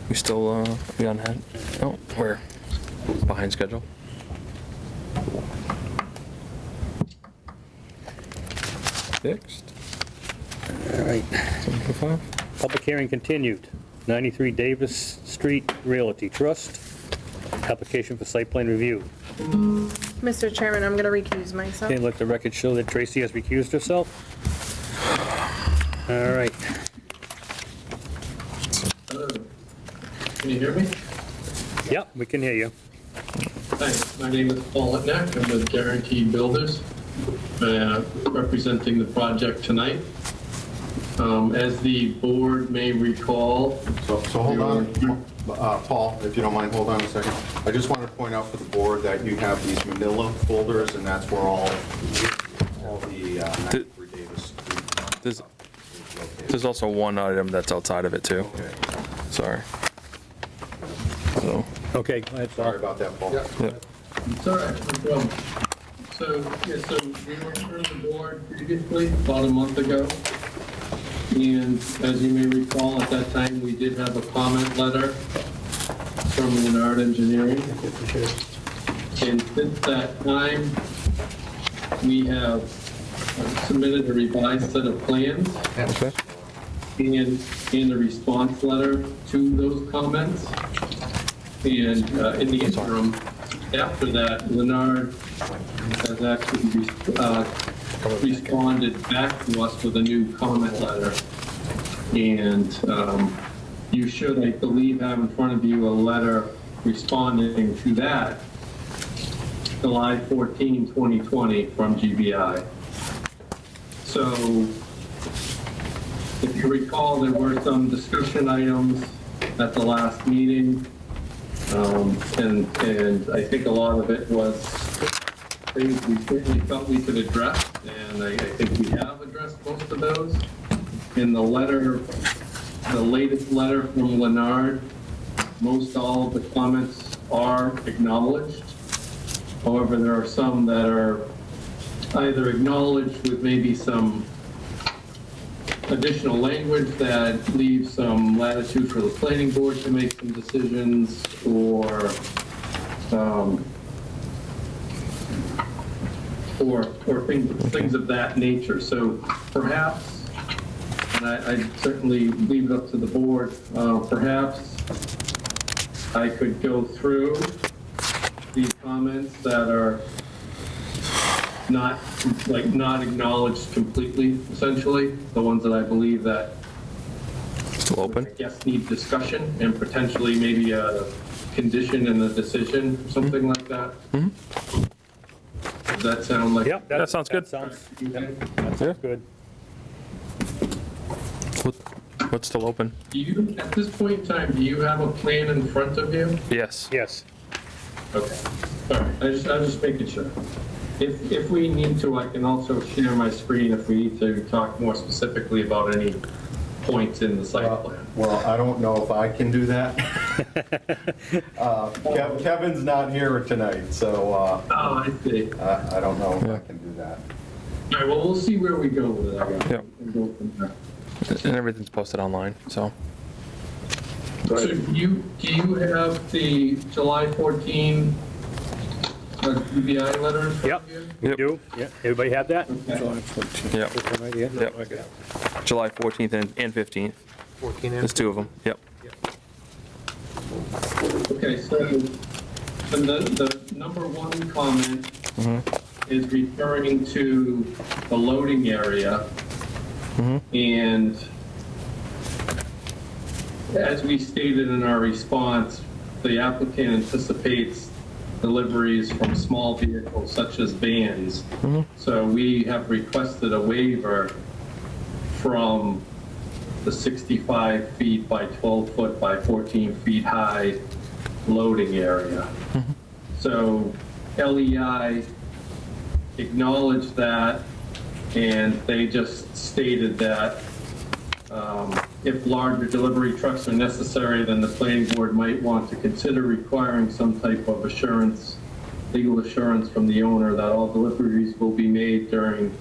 We still, we on hand? Oh, we're behind schedule. Fixed. All right. 7:05. Public hearing continued. 93 Davis Street Realty Trust. Application for site plan review. Mr. Chairman, I'm going to recuse myself. Okay, let the record show that Tracy has recused herself. All right. Can you hear me? Yep, we can hear you. Thanks. My name is Paul Letnack. I'm with Guaranteed Builders, representing the project tonight. As the board may recall. So hold on, Paul, if you don't mind, hold on a second. I just wanted to point out for the board that you have these manila folders, and that's where all the 93 Davis Street. There's also one item that's outside of it too. Okay. Sorry. So, Okay, go ahead, Paul. Sorry about that, Paul. It's all right, no problem. So we were in the board previously, about a month ago. And as you may recall, at that time, we did have a comment letter from Leonard Engineering. And since that time, we have submitted a revised set of plans okay. and a response letter to those comments. And in the interim, after that, Leonard has actually responded back to us with a new comment letter. And you should, I believe, have in front of you a letter responding to that, July 14, 2020, from GBI. So if you recall, there were some discussion items at the last meeting. And I think a lot of it was things we certainly felt we could address, and I think we have addressed most of those. In the letter, the latest letter from Leonard, most all of the comments are acknowledged. However, there are some that are either acknowledged with maybe some additional language that leaves some latitude for the planning board to make some decisions, or things of that nature. So perhaps, and I certainly leave it up to the board, perhaps I could go through these comments that are not acknowledged completely, essentially, the ones that I believe that Still open? I guess need discussion and potentially maybe a condition in the decision, something like that. Does that sound like? Yep, That sounds good. That sounds good. What's still open? Do you, at this point in time, do you have a plan in front of you? Yes. Yes. Okay, all right, I'm just making sure. If we need to, I can also share my screen if we need to talk more specifically about any points in the site plan. Well, I don't know if I can do that. Kevin's not here tonight, so Oh, I see. I don't know if I can do that. All right, well, we'll see where we go with it. I guess. Yep. We'll go from there. And everything's posted online, so. So do you have the July 14 UBI letter in front Yep, of you? we Yep. do. Yeah, everybody have that? Yep. This one right here? Yep. Okay. July 14th and 15th. 14 There's two of them. Yep. Okay, so the number one comment is referring to the loading area. And as we stated in our response, the applicant anticipates deliveries from small vehicles such as vans. So we have requested a waiver from the 65 feet by 12 foot by 14 feet high loading area. So LEI acknowledged that, and they just stated that if larger delivery trucks are necessary, then the planning board might want to consider requiring some type of assurance, legal assurance from the owner that all deliveries will be made during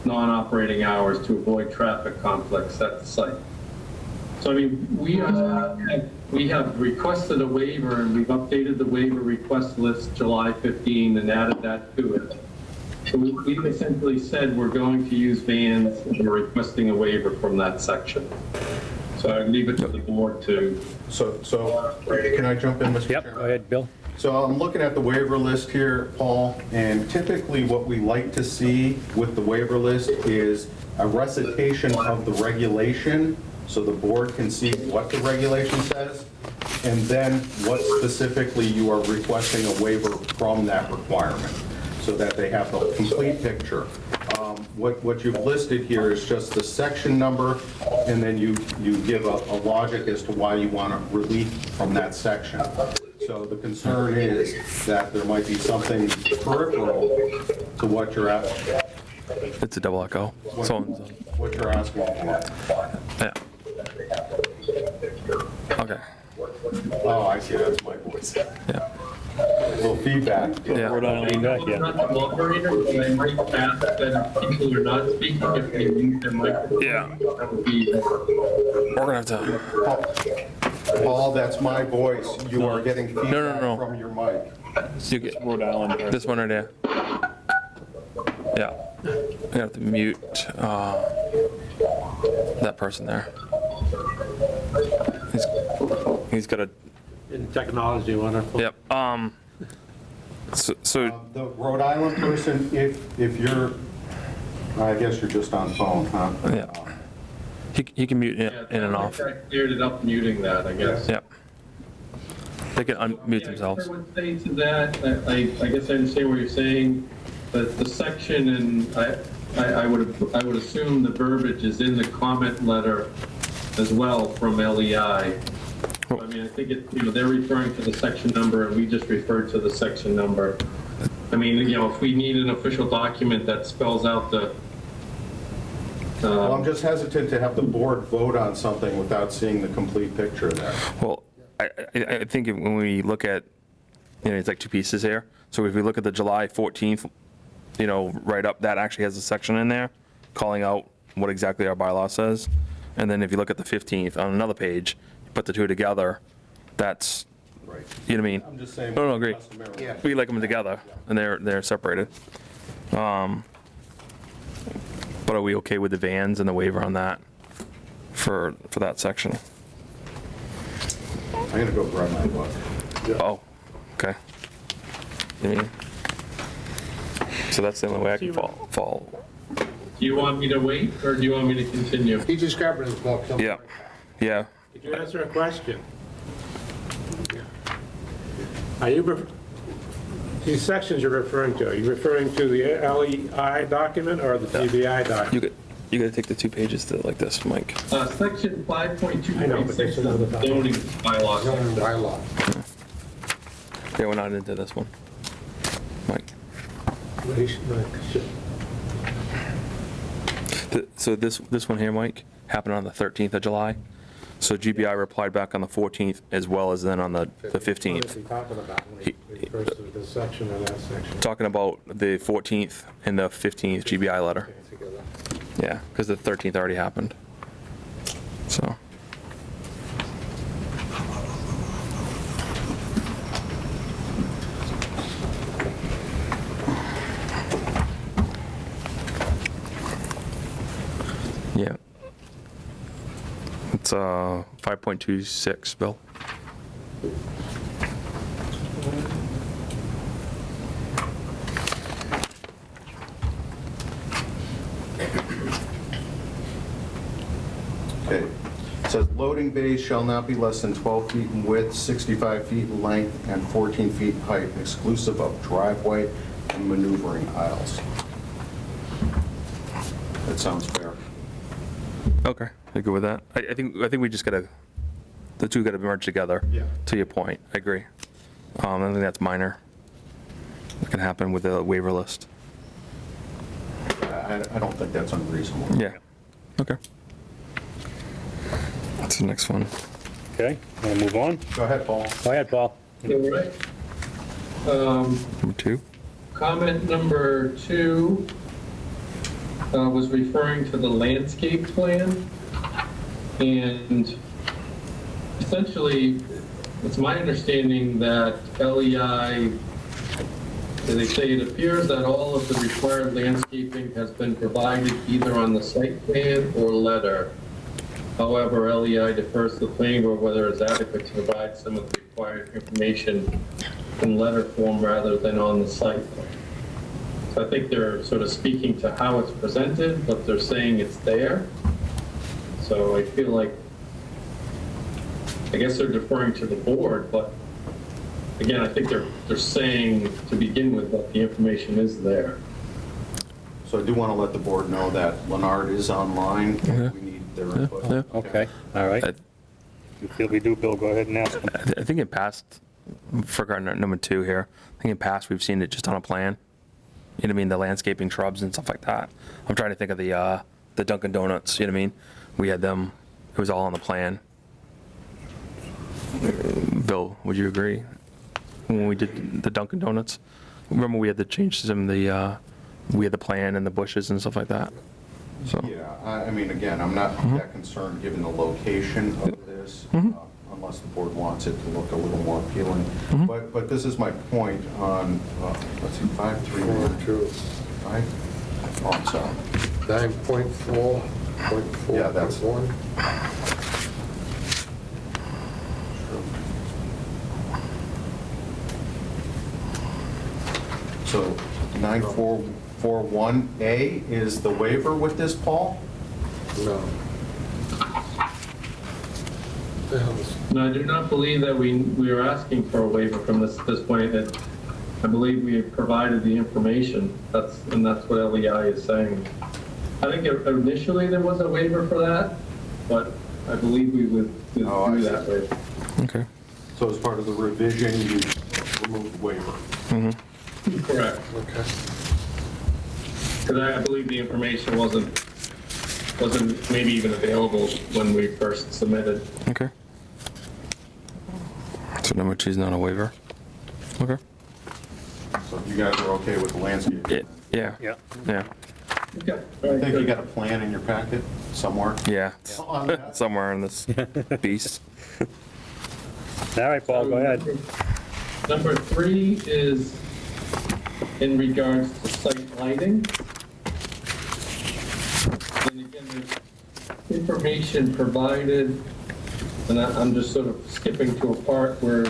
non-operating hours to avoid traffic conflicts at the site. So I mean, we have requested a waiver, and we've updated the waiver request list July 15 and added that to it. So we've essentially said we're going to use vans, and we're requesting a waiver from that section. So I leave it to the board to. So can I jump in, Mr. Yep, Chairman? go ahead, Bill. So I'm looking at the waiver list here, Paul, and typically what we like to see with the waiver list is a recitation of the regulation, so the board can see what the regulation says. and then what specifically you are requesting a waiver from that requirement, so that they have the complete picture. What you've listed here is just the section number, and then you give a logic as to why you want relief from that section. So the concern is that there might be something peripheral to what you're asking. It's a double echo. What you're asking for. Yeah. Okay. Oh, I see, that's my voice. Yeah. A little feedback. Yeah. Rhode Island feedback, I'm yeah. not the moderator, but I might ask that if people are not speaking, if they mute their microphone. Yeah. That would be. We're gonna have to. Paul, that's my voice. You are getting feedback No. from your mic. You get Rhode Island. this one right there. Yeah. I have to mute that person there. He's got a. In technology, wonderful. Yep. So The Rhode Island person, if you're, I guess you're just on phone, huh? yeah. He can mute in and off. I cleared it up muting that, I guess. Yep. They can unmute themselves. I would say to that, I guess I understand what you're saying, but the section, and I would assume the verbiage is in the comment letter as well from LEI. I mean, I think they're referring to the section number, and we just referred to the section number. I mean, if we need an official document that spells out the. Well, I'm just hesitant to have the board vote on something without seeing the complete picture there. Well, I think when we look at, it's like two pieces here. So if we look at the July 14th, write up, that actually has a section in there calling out what exactly our bylaw says. And then if you look at the 15th on another page, you put the two together, that's, Right. you know what I mean? I'm just saying. No, agree. customarily. We like them together, and they're separated. But are we okay with the vans and the waiver on that for that section? I'm gonna go grab my book. Oh, okay. You mean? So that's the only way I can fall. Do you want me to wait, or do you want me to continue? He just grabbed his book. Yeah. Did you answer a question? These sections you're referring to, are you referring to the LEI document or the TBI document? You gotta take the 2 pages to like this, Mike. Section I know, but they 5.2.6 should know the of the zoning bylaws. Zoning bylaw. Yeah, we're not into this one. Mike. So this one here, Mike, happened on the 13th of July. So GBI replied back on the 14th as well as then on the 15th. What is he talking about when he refers to this section or that section? Talking about the 14th and the 15th GBI letter. Together. Yeah, because the 13th already happened. So. Yeah. It's 5.26, Bill. Okay. It says loading bays shall not be less than 12 feet in width, 65 feet in length, and 14 feet in height, exclusive of driveway and maneuvering aisles. That sounds fair. Okay, I go with that. I think we just gotta, the two gotta merge together. Yeah. To your point, I agree. I think that's minor. That can happen with the waiver list. I don't think that's unreasonable. Yeah. Okay. That's the next one. Okay, we'll move on. Go ahead, Paul. Go ahead, Paul. All right. Number 2. Comment number 2 was referring to the landscape plan. And essentially, it's my understanding that LEI, as they say, it appears that all of the required landscaping has been provided either on the site plan or letter. However, LEI defers to the planning board whether it's adequate to provide some of the required information in letter form rather than on the site plan. So I think they're sort of speaking to how it's presented, but they're saying it's there. So I feel like I guess they're deferring to the board, but again, I think they're saying to begin with that the information is there. So I do want to let the board know that Leonard is online. We need their input. Yeah. Okay, all right. I- You feel we do, Bill, go ahead and ask him. I think in past, for garden number 2 here, I think in past we've seen it just on a plan. You know what I mean, the landscaping shrubs and stuff like that. I'm trying to think of the Dunkin' Donuts, you know what I mean? We had them, it was all on the plan. Bill, would you agree? When we did the Dunkin' Donuts? Remember we had the changes in the, we had the plan and the bushes and stuff like that? So, Yeah, I mean, again, I'm not that concerned given the location of this, unless the board wants it to look a little more appealing. But this is my point on, let's see, 539. Right? Oh, I'm sorry. 9.4.4. Yeah, that's- 1. So 9441A is the waiver with this, Paul? No. The hell is- No, I do not believe that we are asking for a waiver from this point. That I believe we have provided the information. That's what LEI is saying. I think initially there was a waiver for that, but I believe we would do Oh, I see. that waiver. okay. So as part of the revision, you removed the waiver. Correct. Okay. Because I believe the information wasn't maybe even available when we first submitted. Okay. So number 2 is not a waiver? Okay. So you guys are okay with the landscape? Yeah. Yeah. Yeah. Okay. I think you got a plan in your packet somewhere. Yeah. On that. Somewhere in this beast. All right, Paul, go ahead. Number 3 is in regards to site lighting. And again, there's information provided, and I'm just sort of skipping to a part where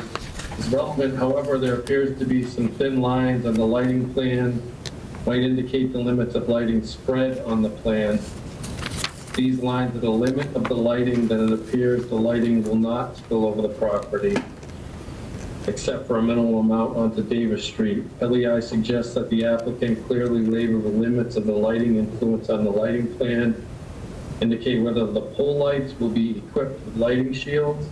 it's relevant. However, there appears to be some thin lines on the lighting plan, might indicate the limits of lighting spread on the plan. These lines are the limit of the lighting, then it appears the lighting will not spill over the property, except for a minimal amount onto Davis Street. LEI suggests that the applicant clearly label the limits of the lighting influence on the lighting plan, indicate whether the pole lights will be equipped with lighting shields,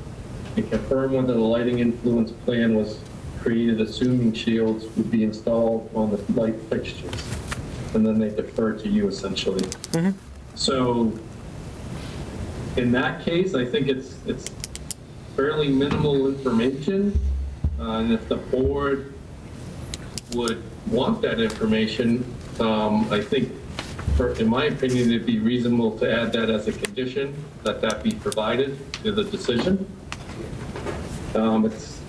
and confirm whether the lighting influence plan was created assuming shields would be installed on the light fixtures. And then they defer to you essentially. So in that case, I think it's fairly minimal information. And if the board would want that information, I think, in my opinion, it'd be reasonable to add that as a condition, that be provided to the decision. It's,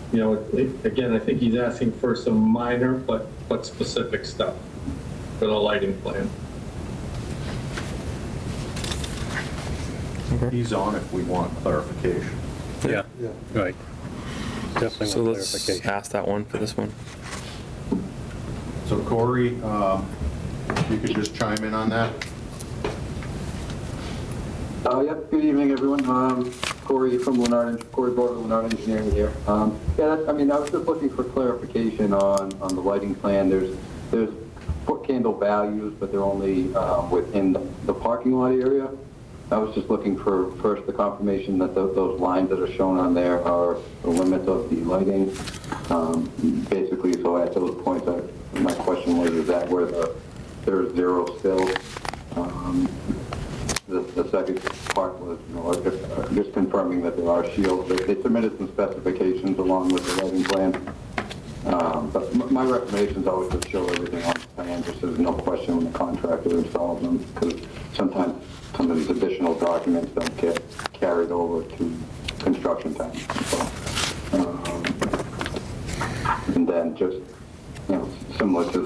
again, I think he's asking for some minor but specific stuff for the lighting plan. He's on if we want clarification. Yeah, right. Definitely So want let's clarification. ask that one for this one. So Corey, you could just chime in on that? Yep, good evening, everyone. Corey from Corey Border, Leonard Engineering here. I was just looking for clarification on the lighting plan. There's foot candle values, but they're only within the parking lot area. I was just looking for, first, the confirmation that those lines that are shown on there are the limits of the lighting. Basically, so at those points, my question was, is that where there's zero spill? The second part was, just confirming that there are shields. They submitted some specifications along with the lighting plan. But my recommendation is always to show everything on the plan, just so there's no question when the contractor installs them, because sometimes some of these additional documents don't get carried over to construction time. So, and then just, similar to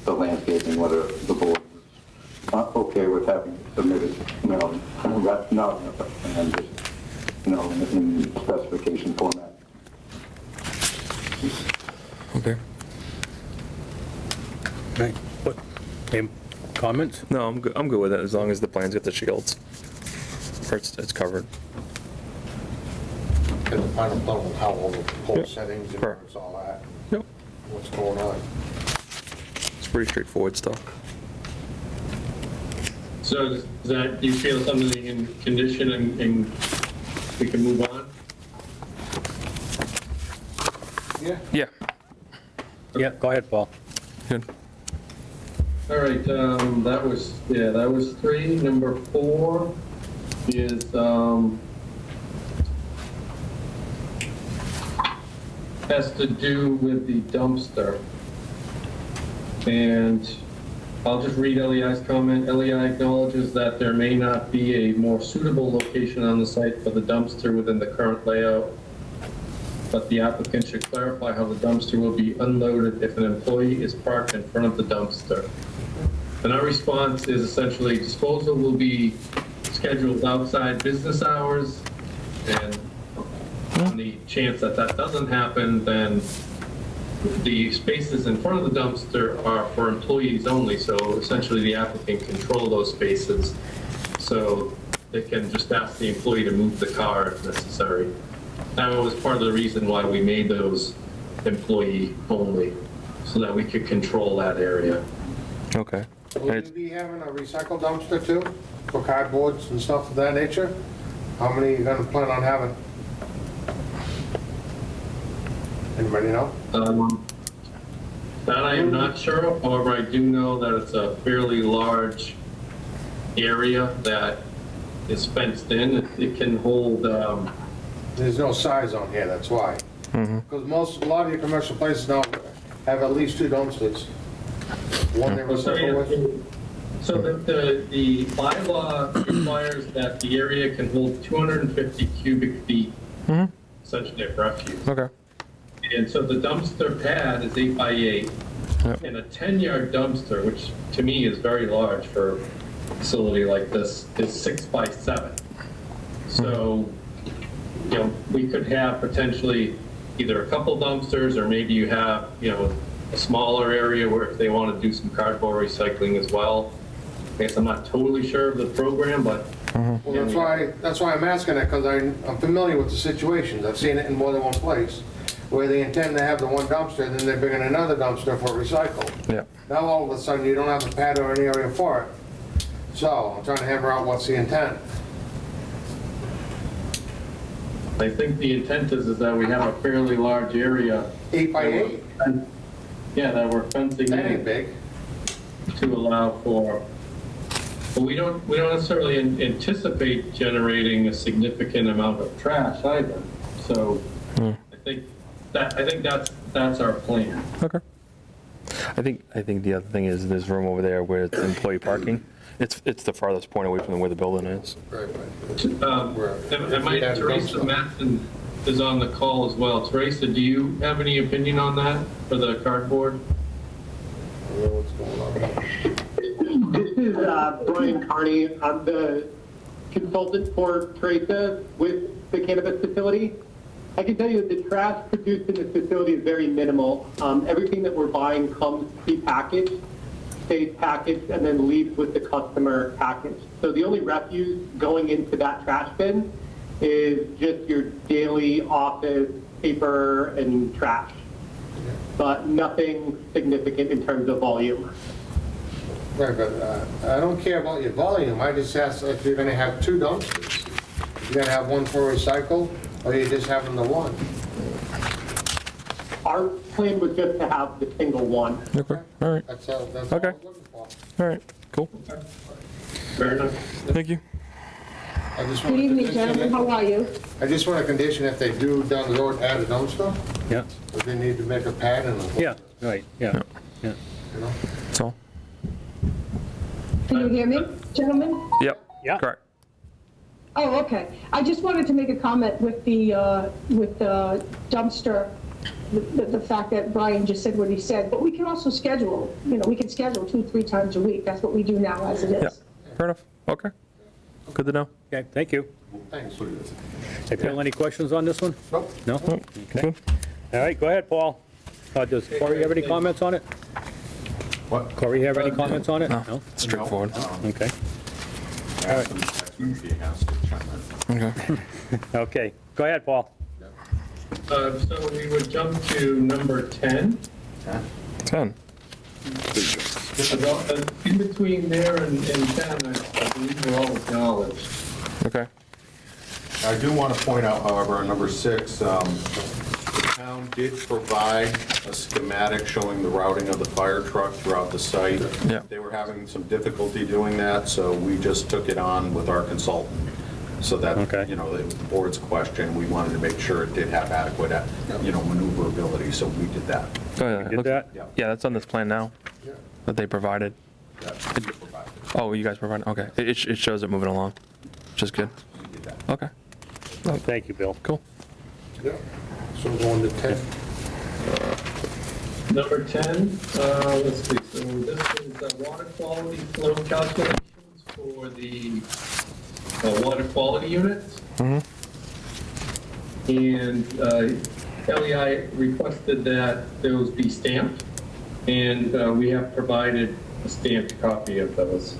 the landscaping, whether the board is okay with having it submitted, that's not enough, and just, in specification format. Okay. Right. What, any comments? No, I'm good with it as long as the plans get the shields. Or it's covered. And the final plan will have all the pole settings and Correct. all that, Yep. what's going on. It's pretty straightforward stuff. So is that, do you feel something in condition and we can move on? Yeah. Yeah. Yeah, go ahead, Paul. Good. All right, that was 3. Number 4 is, has to do with the dumpster. And I'll just read LEI's comment. LEI acknowledges that there may not be a more suitable location on the site for the dumpster within the current layout, but the applicant should clarify how the dumpster will be unloaded if an employee is parked in front of the dumpster. And our response is essentially disposal will be scheduled outside business hours, and on the chance that that doesn't happen, then the spaces in front of the dumpster are for employees only, so essentially the applicant can control those spaces, so they can just ask the employee to move the car if necessary. That was part of the reason why we made those employee only, so that we could control that area. Okay. Will you be having a recycle dumpster too, for cardboards and stuff of that nature? How many are you gonna plan on having? Anybody know? That I am not sure of, however, I do know that it's a fairly large area that is fenced in. It can hold, There's no size on here, that's why. Because a lot of your commercial places now have at least 2 dumpsters. One they recycle with. so the bylaw requires that the area can hold 250 cubic feet, essentially of refuse. Okay. And so the dumpster pad is 8 by 8, Yep. and a 10-yard dumpster, which to me is very large for a facility like this, is 6 by 7. So, you know, we could have potentially either a couple dumpsters, or maybe you have, you know, a smaller area where if they want to do some cardboard recycling as well. I guess I'm not totally sure of the program, but. Well, that's why I'm asking it, because I'm familiar with the situations. I've seen it in more than one place, where they intend to have the one dumpster, and then they bring in another dumpster for recycle. Yeah. Now all of a sudden, you don't have the pad or any area for it. So I'm trying to hammer out what's the intent. I think the intent is that we have a fairly large area. 8 by 8? Yeah, that we're fencing That ain't in big. to allow for, but we don't necessarily anticipate generating a significant amount of trash either. So I think that's our plan. Okay. I think the other thing is there's room over there where it's employee parking. It's the farthest point away from where the building is. Right. Teresa Matson is on the call as well. Teresa, do you have any opinion on that for the cardboard? I don't know what's going on. This is Brian Carney. I'm the consultant for Teresa with the cannabis facility. I can tell you that the trash produced in the facility is very minimal. Everything that we're buying comes pre-packaged, stays packaged, and then leaves with the customer packaged. So the only refuse going into that trash bin is just your daily office paper and trash, but nothing significant in terms of volume. Right, but I don't care about your volume. I just asked if you're going to have 2 dumpsters. You're going to have one for recycle, or you're just having the one? Our plan was just to have the single one. Okay. All right. That's all I was Okay. looking for. All right. Cool. Fair enough. Thank you. I just Good want to evening, condition gentlemen, it. how are you? I just want to condition if they do down the road add a dumpster, Yeah, if they need to make a pad and a, yeah, right, yeah, yeah. you know? That's all. Can you hear me, gentlemen? Yep. Yeah. Correct. Oh, okay. I just wanted to make a comment with the dumpster, the fact that Brian just said what he said, but we can also schedule, we can schedule 2-3 times a week. That's what we do now as it Yeah. is. Fair enough. Okay. Good to know. Okay, thank you. Thanks. Hey, Phil, any questions on this one? Nope. No? Okay. Good. All right, go ahead, Paul. Does Corey have any comments on it? What? Corey have any comments on it? No. Straightforward. Okay, Ask them if that's going to be announced to Chapman. Okay. okay. Go ahead, Paul. Yeah, So we would jump to number 10. 10. In between there and 10, I believe we're all acknowledged. Okay. I do want to point out, however, on number 6, the town did provide a schematic showing the routing of the fire truck throughout the site. Yeah. They were having some difficulty doing that, so we just took it on with our consultant. So that, Okay. you know, the board's question, we wanted to make sure it did have adequate, you know, maneuverability, so we did that. Oh, yeah. Did that? Yeah, that's on this plan now that they provided. Yeah, we provided it. Oh, you guys provided, okay. It shows it moving along, which is good. We did that. Okay, Thank you, Bill. cool. Yeah. So we're going to 10. Number 10, let's see, so this is the water quality flow calculations for the water quality units. And LEI requested that those be stamped, and we have provided a stamped copy of those.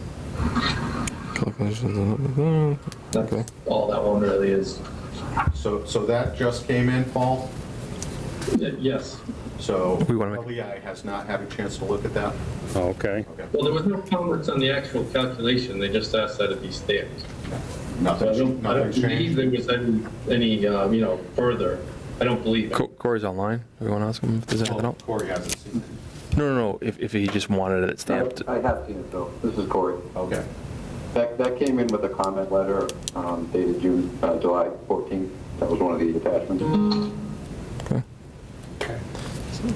That's all that one really is. So that just came in, Paul? Yes. So We wanna make- LEI has not had a chance to look at that? Okay. Well, there was no comments on the actual calculation, they just asked that it be stamped. So I Nothing's don't nothing's believe changed? there was any, you know, further. I don't believe it. Corey's online. Do we want to ask him if there's anything else? Corey hasn't seen it. No. If he just wanted it stamped. I have seen it though. This is Corey. Okay. That came in with a comment letter dated July 14th. That was one of the attachments.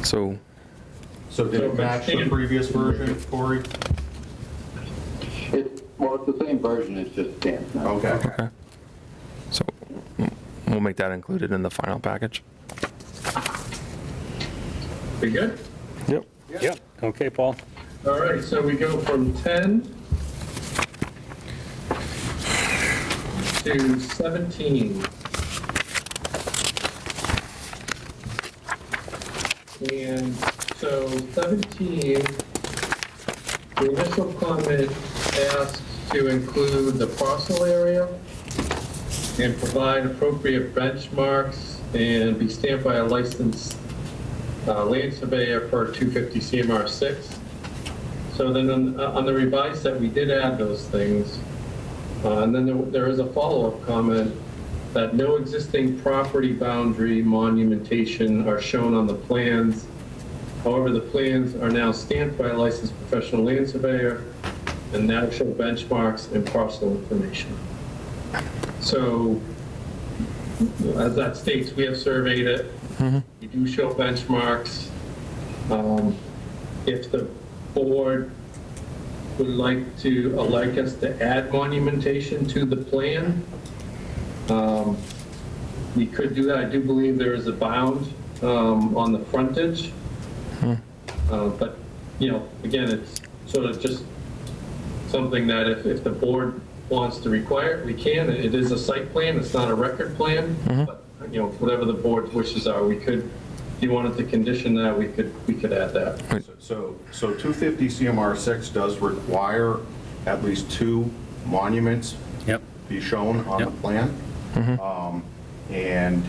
So, So did it match the previous version, Corey? Well, it's the same version, it's just stamped now. Okay. okay. So we'll make that included in the final package. We good? Yep. Yeah, okay, Paul. All right, so we go from 10 to 17. And so 17, the initial comment asked to include the parcel area and provide appropriate benchmarks and be stamped by a licensed land surveyor per 250 CMR 6. So then on the revised set, we did add those things. And then there is a follow-up comment that no existing property boundary monumentation are shown on the plans. However, the plans are now stamped by a licensed professional land surveyor and now show benchmarks and parcel information. So as that states, we have surveyed it. We do show benchmarks. If the board would like us to add monumentation to the plan, we could do that. I do believe there is a bound on the frontage. But, you know, again, it's sort of just something that if the board wants to require it, we can. It is a site plan, it's not a record plan. But, you know, whatever the board's wishes are, we could, if you wanted to condition that, we could add that. So 250 CMR 6 does require at least 2 monuments be shown on the plan. And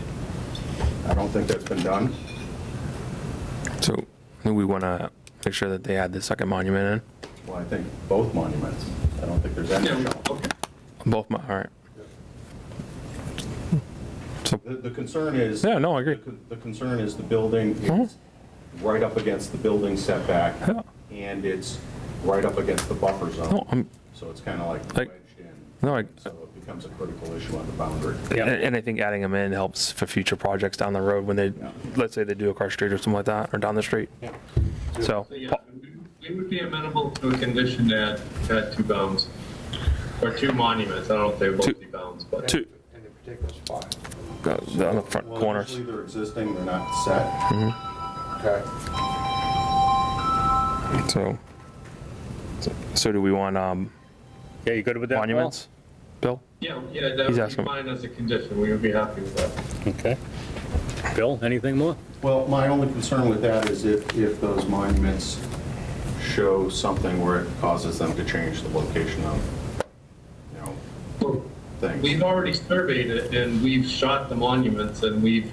I don't think that's been done. So we want to make sure that they add the second monument Well, I think both monuments. I don't think there's any shown. Okay. in. Both, all right. So, The concern is. Yeah, no, I agree. The concern is the building is right up against the building setback, Yeah. and it's right up against the buffer zone. No, So it's kind of like Like- wedged in. no, So it becomes a critical issue on the boundary. and I think adding them in helps for future projects down the road when they, let's say they do across the street or something like that, or down the street. So, So, yeah, we would be amenable to a condition that had 2 bounds, or 2 monuments. I don't know if they would both be bounds, but. two, In a particular spot. on the front Well, corners. usually they're existing, they're not set. Okay. So do we want Yeah, you good with that, Paul? monuments, Bill? Yeah, that He's would be asking. fine as a condition. We would be happy with that. Okay. Bill, anything more? Well, my only concern with that is if those monuments show something where it causes them to change the location of, you know, things. We've already surveyed it, and we've shot the monuments, and we've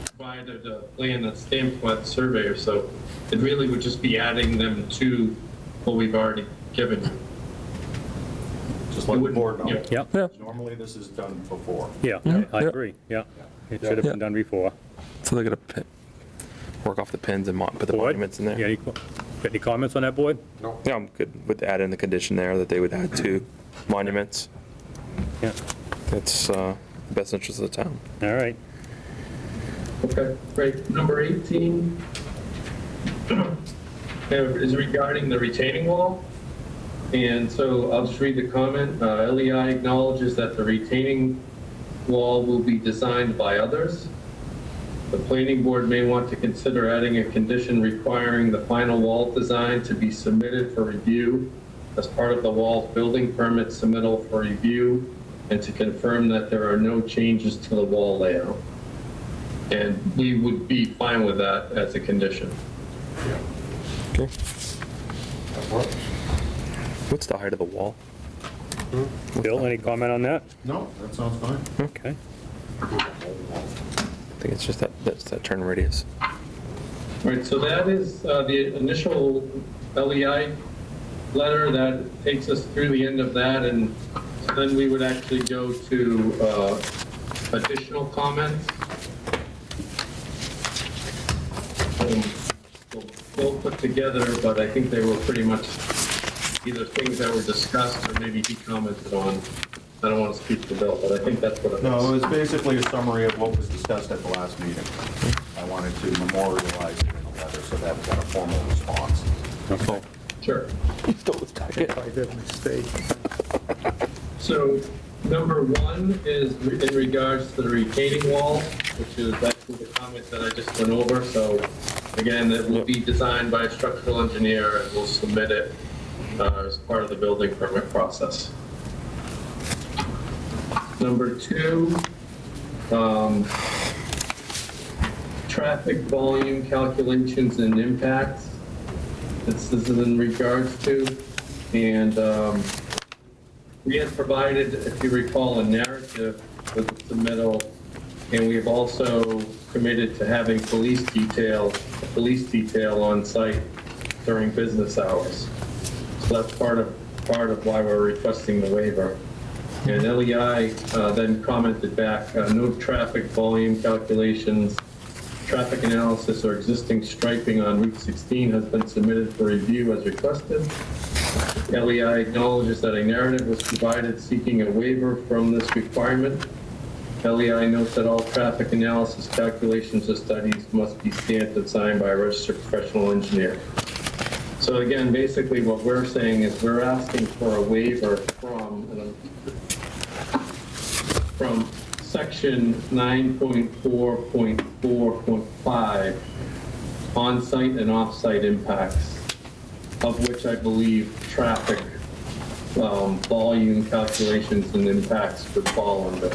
provided provided a plan that's stamped by the surveyor, so it really would just be adding them to what we've already given you. Just let the board know. Yeah, Normally, this is done before. yeah, I agree, yeah. It should have been done before. So they're gonna work off the pins and put the Board? monuments in there. Yeah, got any comments on that, board? Yeah, I'm good with adding the condition there that they would add 2 monuments. Yeah, It's best interest of the town. all right. Okay, great. Number 18 is regarding the retaining wall. And so I'll just read the comment. LEI acknowledges that the retaining wall will be designed by others. The planning board may want to consider adding a condition requiring the final wall design to be submitted for review as part of the wall's building permit submittal for review, and to confirm that there are no changes to the wall layout. And we would be fine with that as a condition. Okay. That works. What's the height of the wall? Bill, any comment on that? No, that sounds fine. Okay. I think it's just that's that turn radius. All right, so that is the initial LEI letter that takes us through the end of that, and then we would actually go to additional comments. We'll put together, but I think they were pretty much either things that were discussed or maybe he commented on. I don't want to speak for Bill, but I think that's what it was. No, it was basically a summary of what was discussed at the last meeting. I wanted to memorialize it in a letter so that we got a formal response. Okay. Sure. If I did a mistake. So number 1 is in regards to the retaining wall, which is actually the comment that I just went over. So again, it will be designed by a structural engineer and we'll submit it as part of the building permit process. Number 2, traffic volume calculations and impacts. This is in regards to, and we had provided, if you recall, a narrative with the submittal, and we've also committed to having a police detail on site during business hours. So that's part of why we're requesting the waiver. And LEI then commented back, no traffic volume calculations, traffic analysis or existing striping on Route 16 has been submitted for review as requested. LEI acknowledges that a narrative was provided seeking a waiver from this requirement. LEI notes that all traffic analysis calculations or studies must be stamped and signed by a registered professional engineer. So again, basically what we're saying is we're asking for a waiver from section 9.4.4.5 on-site and off-site impacts, of which I believe traffic volume calculations and impacts would fall under.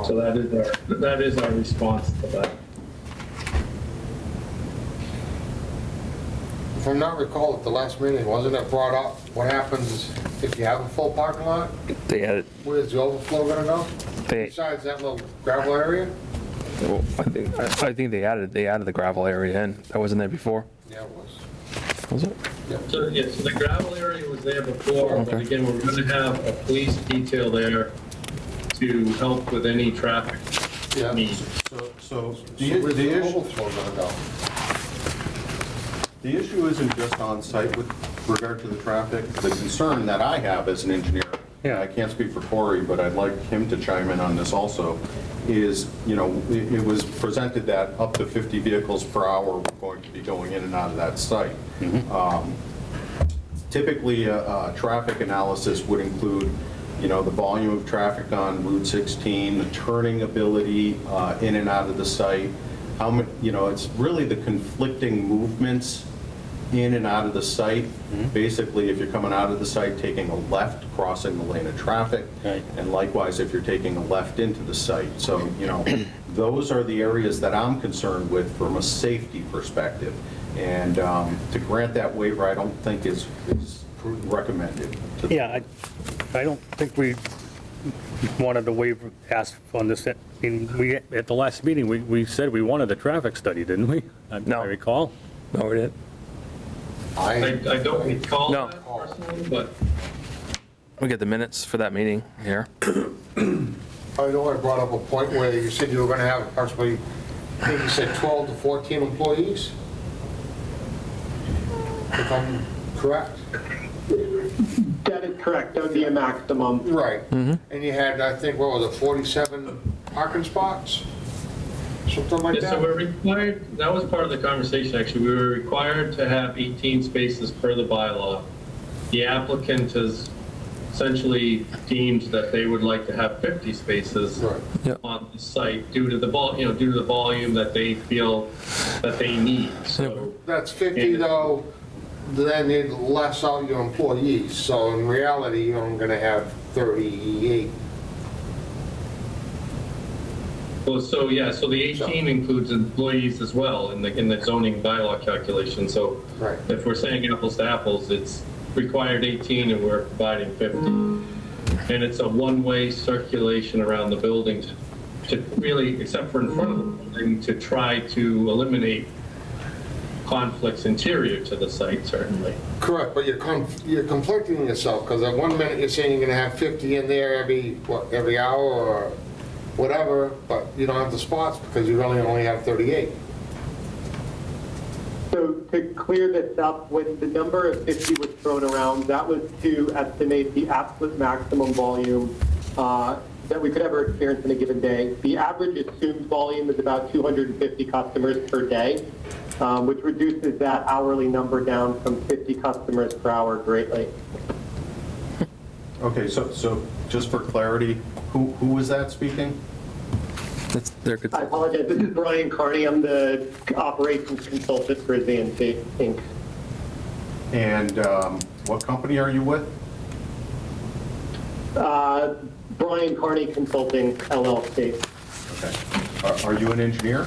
So that is our response to that. If I'm not recall, at the last meeting, wasn't it brought up, what happens if you have a full parking lot? They added. Where's the overflow gonna go? Besides that little gravel area? Well, I think they added the gravel area in. That wasn't there before. Yeah, it was. Was it? So the gravel area was there before, but again, we're going to have a police detail there to help with any traffic needs. So Where's the overflow gonna go? the issue isn't just on site with regard to the traffic. The concern that I have as an engineer, I can't speak for Corey, but I'd like him to chime in on this also, is, you know, it was presented that up to 50 vehicles per hour were going to be going in and out of that site. Typically, a traffic analysis would include, you know, the volume of traffic on Route 16, the turning ability in and out of the site, how much, you know, it's really the conflicting movements in and out of the site. Basically, if you're coming out of the site, taking a left, crossing the lane of traffic, Right. and likewise if you're taking a left into the site. So, those are the areas that I'm concerned with from a safety perspective. And to grant that waiver, I don't think is recommended. Yeah, I don't think we wanted to waive, ask on this. I mean, at the last meeting, we said we wanted a traffic study, didn't we? No. I recall. No, we didn't. I don't recall No. that personally, but We get the minutes for that meeting here. I know I brought up a point where you said you were gonna have approximately, I think you said 12 to 14 employees? If I'm correct? That is correct, that would be a maximum. Right. And you had, I think, what was it, 47 parking spots? Something like yeah, so that? we're required, that was part of the conversation, actually. We were required to have 18 spaces per the bylaw. The applicant has essentially deemed that they would like to have 50 spaces Right. Yep. on the site due to the due to the volume that they feel that they need. So That's 50 though, then you less out your employees, so in reality, you're only gonna have 38. well, so the 18 includes employees as well in the zoning bylaw calculation. So Right. if we're saying apples to apples, it's required 18 and we're providing 50. And it's a one-way circulation around the building to really, except for in front of the building, to try to eliminate conflicts interior to the site, certainly. Correct, but you're conflicting yourself, because at one minute you're saying you're gonna have 50 in there every hour or whatever, but you don't have the spots because you really only have 38. So to clear this up, when the number of 50 was thrown around, that was to estimate the absolute maximum volume that we could ever experience in a given day. The average assumed volume is about 250 customers per day, which reduces that hourly number down from 50 customers per hour greatly. Okay, so just for clarity, who was that speaking? That's their good. I apologize, this is Brian Carney, I'm the operations consultant for ZNC Inc. And what company are you with? Brian Carney Consulting LLC. Okay. Are you an engineer?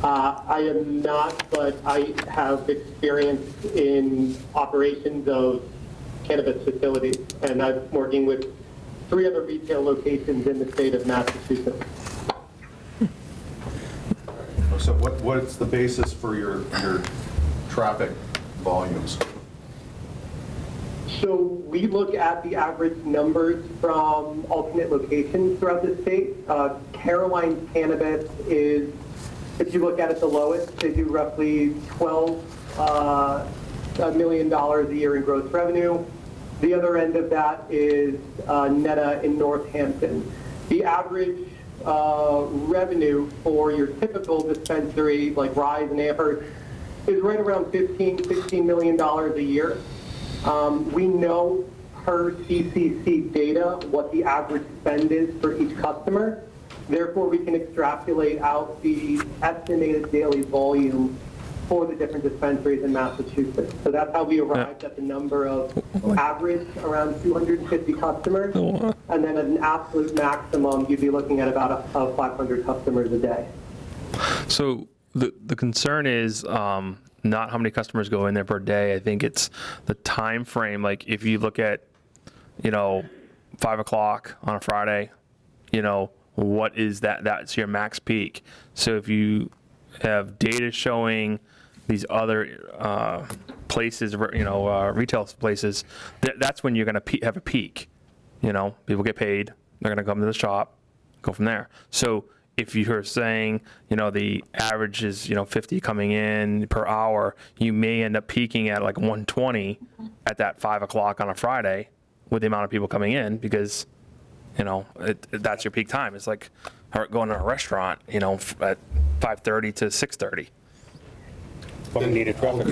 I am not, but I have experience in operations of cannabis facilities, and I'm working with 3 other retail locations in the state of Massachusetts. So what's the basis for your traffic volumes? So we look at the average numbers from alternate locations throughout the state. Caroline's Cannabis is, if you look at it, the lowest. They do roughly $12 million a year in gross revenue. The other end of that is Netta in Northampton. The average revenue for your typical dispensary like Rise and Amherst is right around $16 million a year. We know per CCC data what the average spend is for each customer. Therefore, we can extrapolate out the estimated daily volume for the different dispensaries in Massachusetts. So that's how we arrived at the number of average around 250 customers. And then at an absolute maximum, you'd be looking at about 500 customers a day. So the concern is not how many customers go in there per day. I think it's the time frame. Like if you look at, 5 o'clock on a Friday, what is that? That's your max peak. So if you have data showing these other places, retail places, that's when you're going to have a peak. People get paid, they're going to come to the shop, go from there. So if you're saying, the average is, 50 coming in per hour, you may end up peaking at like 120 at that 5 o'clock on a Friday with the amount of people coming in because, that's your peak time. It's like going to a restaurant, at 5:30 to 6:30.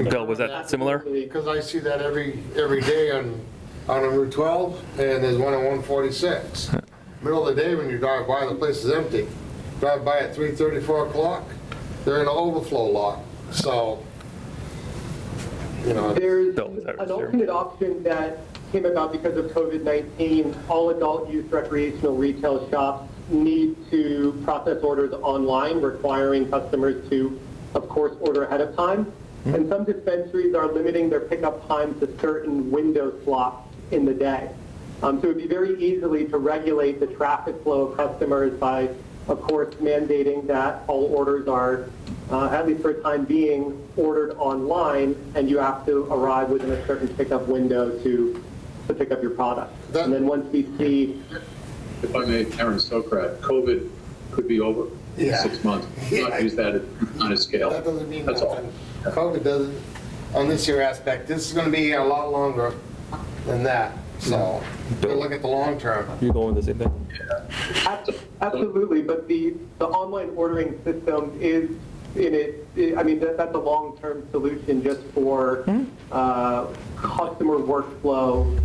Bill, was that similar? Because I see that every day on Route 12, and there's one on 146. Middle of the day when you drive by, the place is empty. Drive by at 3:30, 4 o'clock, they're in an overflow lot. So you know, There's Bill, is that an reserved? alternate option that came about because of COVID-19. All adult use recreational retail shops need to process orders online, requiring customers to, of course, order ahead of time. And some dispensaries are limiting their pickup time to certain window slots in the day. So it would be very easily to regulate the traffic flow of customers by, of course, mandating that all orders are, at least for a time being, ordered online, and you have to arrive within a certain pickup window to pick up your product. And then once we see... If I may, Aaron Sokrat, COVID could be over in 6 months. Not use that on a scale. that doesn't mean That's all. nothing. COVID doesn't, on this year aspect, this is gonna be a lot longer than that, so we'll look at the long term. You going with the same thing? Absolutely, but the online ordering system is I mean, that's a long-term solution just for customer workflow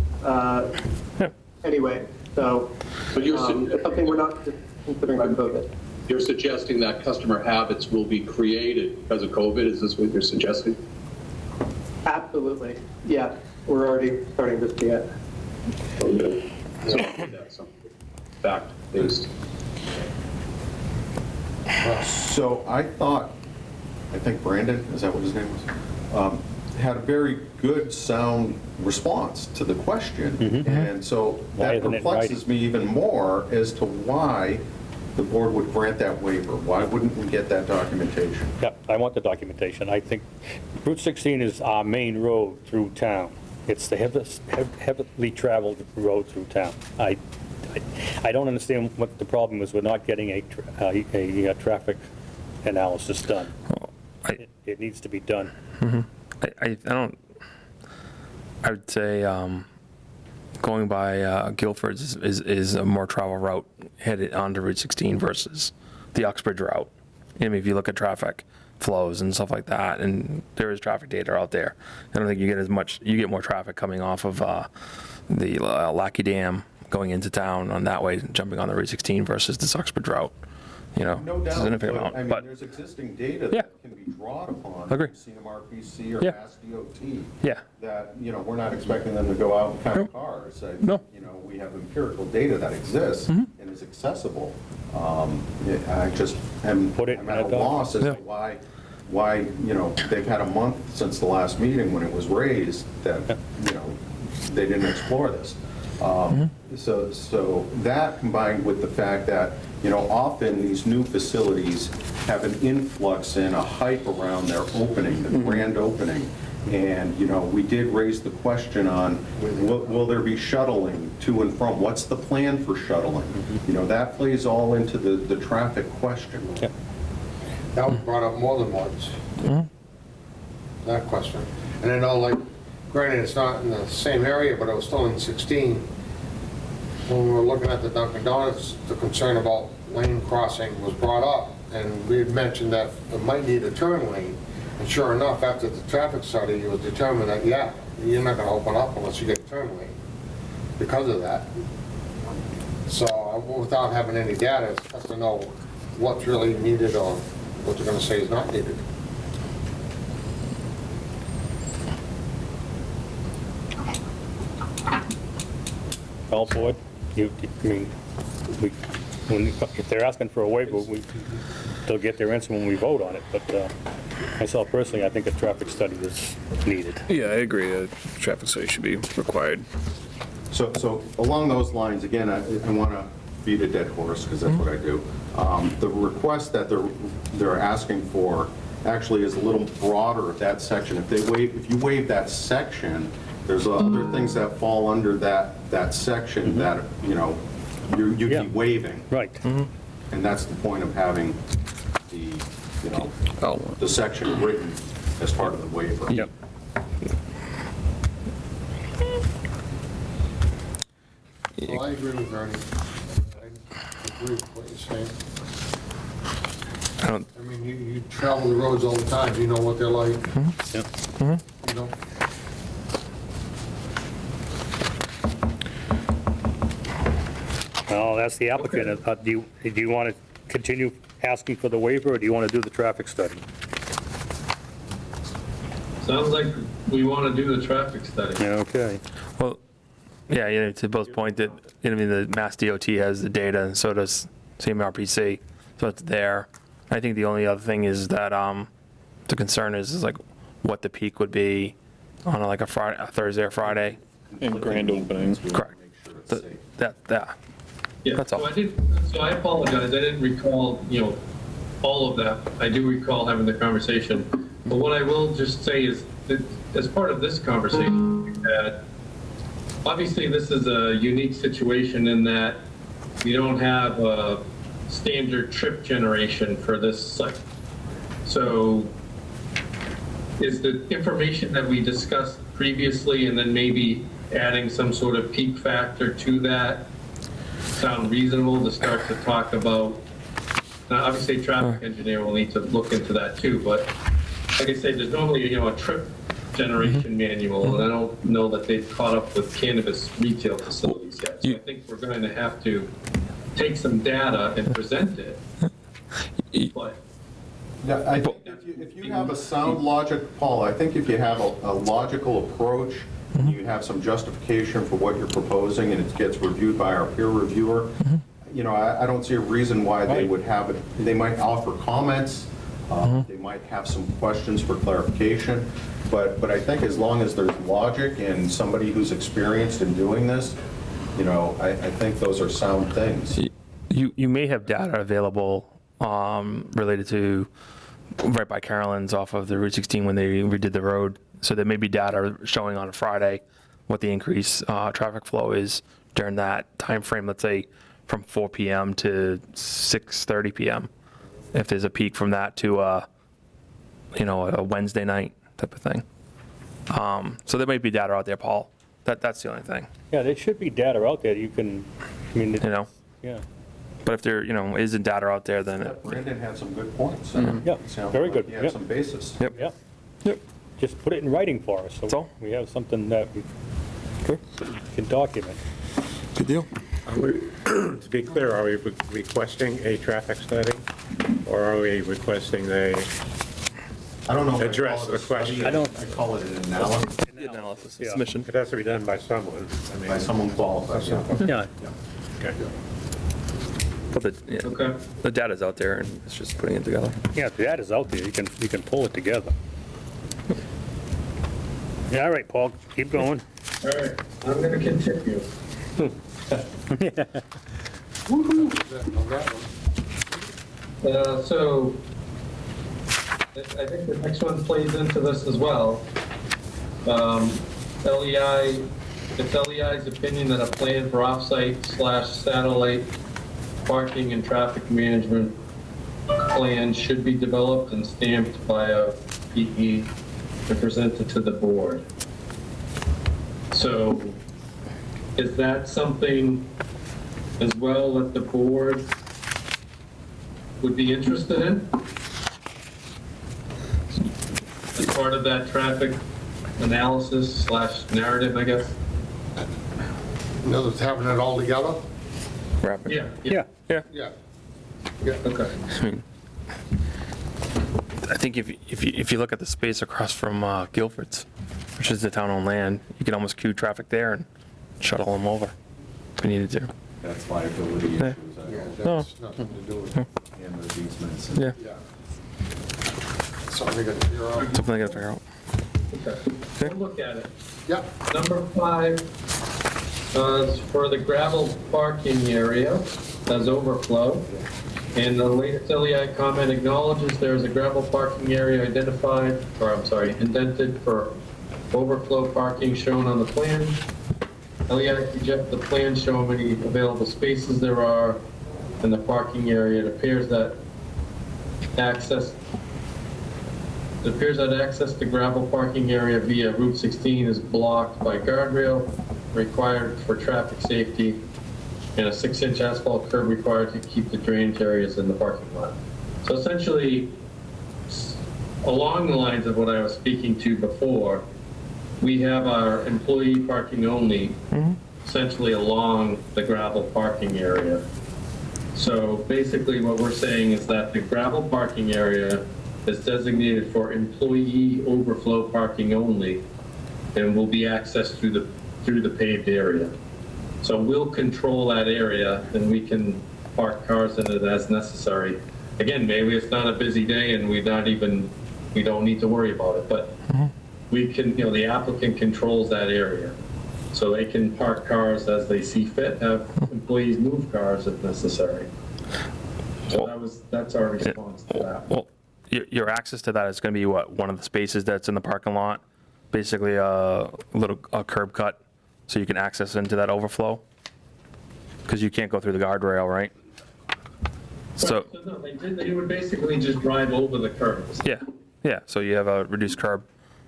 anyway. So But you're it's something we're not just considering for COVID. You're suggesting that customer habits will be created because of COVID? Is this what you're suggesting? Absolutely, yeah. We're already starting to see it. Okay. So that's something fact-based. So I think Brandon, is that what his name was? Had a very good, sound response to the question. And so Why that isn't it perplexes me even more as to why the board would grant that waiver. Why wouldn't we get that documentation? Yep, I want the documentation. I think Route 16 is our main road through town. It's the heavily traveled road through town. I don't understand what the problem is with not getting a traffic analysis done. It needs to be done. I would say going by Guilford's is a more travel route headed onto Route 16 versus the Uxbridge route. I mean, if you look at traffic flows and stuff like that, and there is traffic data out there, I don't think you get as much, you get more traffic coming off of the Lackey Dam going into town on that way, jumping on the Route 16 versus the Uxbridge route. You know, No doubt, significant but, amount, I mean, but there's existing data Yeah. that can be drawn upon. Agree. CMRPC or Yeah. Mass DOT. Yeah. That, you know, we're not expecting them to go out and count cars. No. You know, we have empirical data that exists Mm-hmm. and is accessible. I just am Put it I'm in at a a loss as Yeah. to why, you know, they've had a month since the last meeting when it was raised that, you know, they didn't explore this. So that combined with the fact that, you know, often these new facilities have an influx and a hype around their opening, the grand opening. And, you know, we did raise the question on, will there be shuttling to and from? What's the plan for shuttling? You know, that plays all into the traffic question. That was brought up more than once, that question. And I know, like, granted, it's not in the same area, but it was still in 16. When we were looking at the Dunkin' Donuts, the concern about lane crossing was brought up, and we had mentioned that it might need a turn lane. And sure enough, after the traffic study, it was determined that, yeah, you're not gonna open up unless you get a turn lane because of that. So without having any data, it's tough to know what's really needed or what they're gonna say is not needed. All board, I mean, if they're asking for a waiver, they'll get their answer when we vote on it, but myself personally, I think a traffic study is needed. Yeah, I agree. A traffic study should be required. So along those lines, again, I want to beat a dead horse, because that's what I do. The request that they're asking for actually is a little broader of that section. If you waive that section, there's other things that fall under that section that, you know, you'd be waiving. Right. And that's the point of having the, you know, the section written as part of the waiver. Yep. Well, I agree with Ernie. I agree with what you're saying. I mean, you travel the roads all the time, you know what they're like. Yep. You know? Well, that's the applicant. Do you want to continue asking for the waiver, or do you want to do the traffic study? Sounds like we want to do the traffic study. Okay. Well, yeah, to both point that, I mean, the Mass DOT has the data, and so does CMRPC, so it's there. I think the only other thing is that the concern is like what the peak would be on like a Thursday or Friday. And grand opening. Correct. That. Yeah, That's all. so I apologize, I didn't recall, all of that. I do recall having the conversation. But what I will just say is that as part of this conversation we've had, obviously this is a unique situation in that we don't have a standard trip generation for this site. So is the information that we discussed previously and then maybe adding some sort of peak factor to that sound reasonable to start to talk about? Now, obviously, traffic engineer will need to look into that too, but like I said, there's normally, a trip generation manual, and I don't know that they've caught up with cannabis retail facilities yet. So I think we're going to have to take some data and present it. But Yeah, I think if you have a sound logic, Paul, I think if you have a logical approach, you have some justification for what you're proposing, and it gets reviewed by our peer reviewer, I don't see a reason why they would have it. They might offer comments, they might have some questions for clarification, but I think as long as there's logic and somebody who's experienced in doing this, I think those are sound things. You may have data available related to right by Carolyn's off of the Route 16 when they redid the road. So there may be data showing on a Friday what the increased traffic flow is during that time frame, let's say from 4 p.m. to 6:30 p.m. If there's a peak from that to a Wednesday night type of thing. So there might be data out there, Paul. That's the only thing. Yeah, there should be data out there. You can, yeah. But if there, isn't data out there, then Brandon had some good points. Yeah, very good. He had some basis. Yep. Yeah. Just put it in writing for us, so we have something that we can document. Good deal. To be clear, are we requesting a traffic study, or are we requesting they I don't know if I address call it the a study. question? I call it an analysis. Analysis, Yeah. submission. It has to be done by someone. By someone qualified. Yeah. Okay. But the data's out there, and it's just putting it together. Yeah, if the data's out there, you can pull it together. Yeah, all right, Paul, keep going. all right, I'm going to continue. So I think the next one plays into this as well. It's LEI's opinion that a plan for off-site/satellite parking and traffic management plan should be developed and stamped by a PE and presented to the board. So is that something as well that the board would be interested in? As part of that traffic analysis/narrative, I guess? In other words, having it all together? Rapid. Yeah. Yeah. Okay. I mean, I think if you look at the space across from Guilford's, which is the town-owned land, you could almost queue traffic there and shuttle them over if we needed to. That's liability Yeah. issues. That's nothing to do with it. And the easements. Yeah, Yeah. Something we got to figure out. something I gotta figure out. Okay. We'll look at it. Yeah. Number 5 is for the gravel parking area as overflow. And the latest LEI comment acknowledges there is a gravel parking area indented for overflow parking shown on the plan. LEI suggests the plan show how many available spaces there are in the parking area. It appears that access to gravel parking area via Route 16 is blocked by guardrail required for traffic safety and a 6-inch asphalt curb required to keep the drainage areas in the parking lot. So essentially, along the lines of what I was speaking to before, we have our employee parking only essentially along the gravel parking area. So basically what we're saying is that the gravel parking area is designated for employee overflow parking only and will be accessed through the paved area. So we'll control that area, and we can park cars in it as necessary. Again, maybe it's not a busy day and we don't need to worry about it, but we can, the applicant controls that area. So they can park cars as they see fit, have employees move cars if necessary. So that's our response to that. Well, your access to that is going to be what, one of the spaces that's in the parking lot? Basically a curb cut, so you can access into that overflow? Because you can't go through the guardrail, right? So No, they would basically just drive over the curbs. yeah, so you have a reduced curb,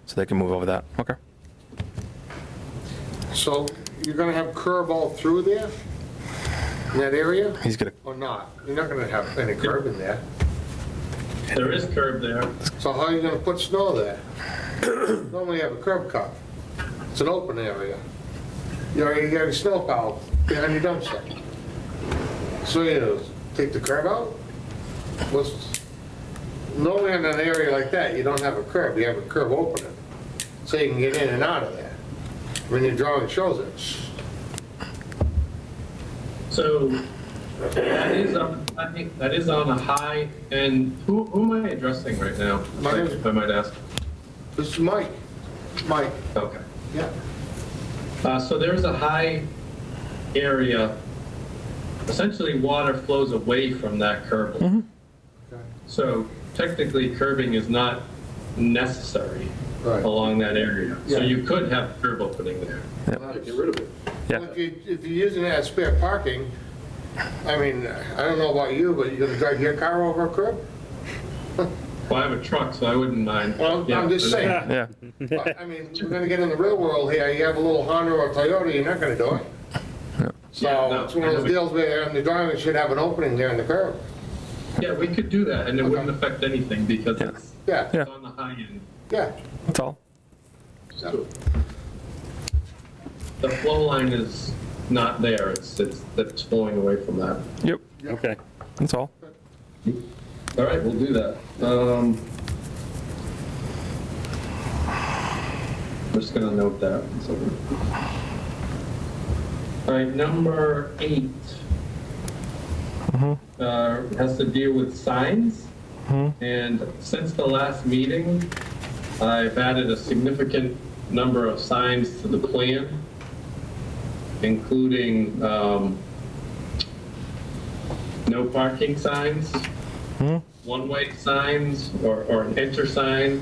so they can move over that. Okay. So you're gonna have curb all through there? In that area? He's gonna. Or not? You're not gonna have any curb in there. There is curb there. So how are you gonna put snow there? Normally you have a curb cut. It's an open area. You already got a snow pile behind your dumpster. So take the curb out? Normally in an area like that, you don't have a curb, you have a curb opening. So you can get in and out of there. When your drawing shows it. So that is I think that is on a high, and who am I addressing right now? If I might ask. This is Mike. Mike. Okay. Yeah. So there's a high area, essentially water flows away from that curb. So technically curbing is not necessary along that area. So you could have curb opening there. Get rid of it. Yeah. Well, if you're using it as spare parking, I mean, I don't know about you, but you're gonna drive your car over a curb? Well, I have a truck, so I wouldn't mind. Well, I'm just saying. Yeah. I mean, we're gonna get in the real world here, you have a little Honda or Toyota, you're not gonna do it. So it's one of those deals where the driver should have an opening there in the curb. Yeah, we could do that, and it wouldn't affect anything because it's on the high end. Yeah. That's all. The flow line is not there, it's flowing away from that. Yep. Okay. That's all. All right, we'll do that. I'm just gonna note that. All right, number 8 has to deal with signs. And since the last meeting, I've added a significant number of signs to the plan, including no parking signs, one-way signs, or an enter sign,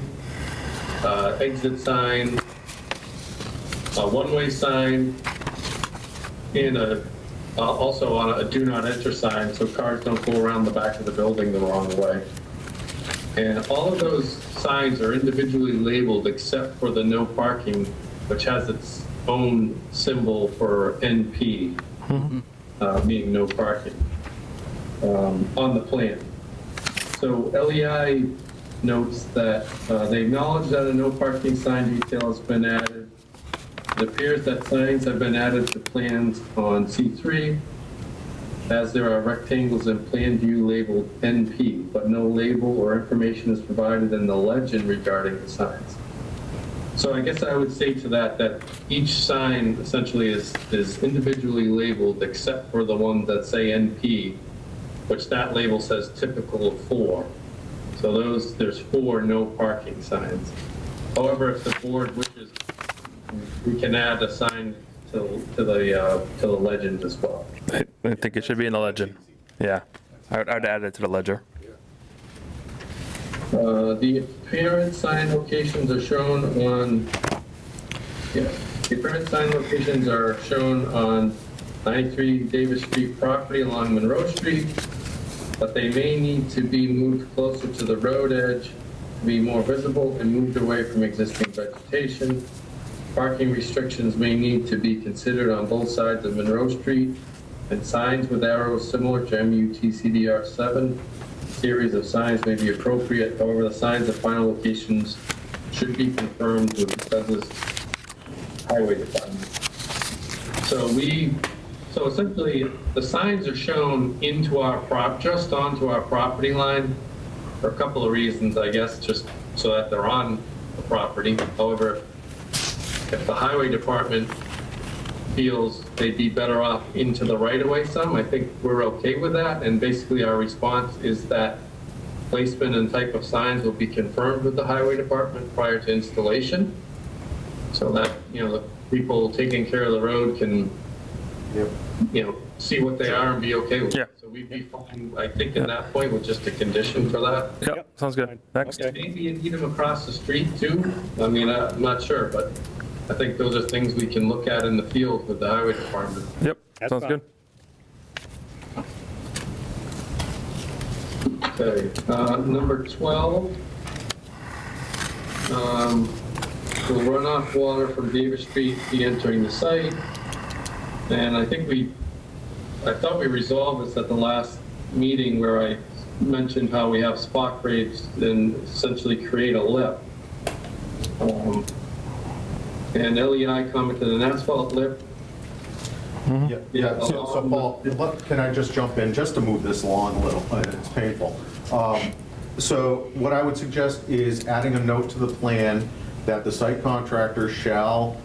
exit sign, a one-way sign, and also on a do not enter sign, so cars don't go around the back of the building the wrong way. And all of those signs are individually labeled except for the no parking, which has its own symbol for NP, meaning no parking, on the plan. So LEI notes that they acknowledge that a no parking sign detail has been added. It appears that signs have been added to plans on C3, as there are rectangles in plan view labeled NP, but no label or information is provided in the legend regarding the signs. So I guess I would say to that each sign essentially is individually labeled except for the ones that say NP, which that label says typical of 4. So there's 4 no parking signs. However, if the board wishes, we can add a sign to the legend as well. I think it should be in the legend. Yeah, I'd add it to the ledger. The apparent sign locations are shown on. The apparent sign locations are shown on 93 Davis Street property along Monroe Street, but they may need to be moved closer to the road edge to be more visible and moved away from existing vegetation. Parking restrictions may need to be considered on both sides of Monroe Street, and signs with arrows similar to MUTCDR 7 series of signs may be appropriate. However, the signs of final locations should be confirmed with the Douglas Highway Department. So essentially, the signs are shown into our just onto our property line for a couple of reasons, I guess, just so that they're on the property. However, if the highway department feels they'd be better off into the right-of-way some, I think we're okay with that. And basically our response is that placement and type of signs will be confirmed with the highway department prior to installation. So that, the people taking care of the road can, see what they are and be okay with it. Yeah. So we'd be fine, I think, in that point with just a condition for that. Yep, sounds good. Next. Maybe you need them across the street too. I mean, I'm not sure, but I think those are things we can look at in the field with the highway department. Yep, That's sounds fine. good. Okay, number 12. Will runoff water from Davis Street be entering the site? And I thought we resolved this at the last meeting where I mentioned how we have spot grades and essentially create a lip. And Ellie and I commented an asphalt lip. Yeah, so Paul, can I just jump in, just to move this along a little, it's painful. So what I would suggest is adding a note to the plan that the site contractor shall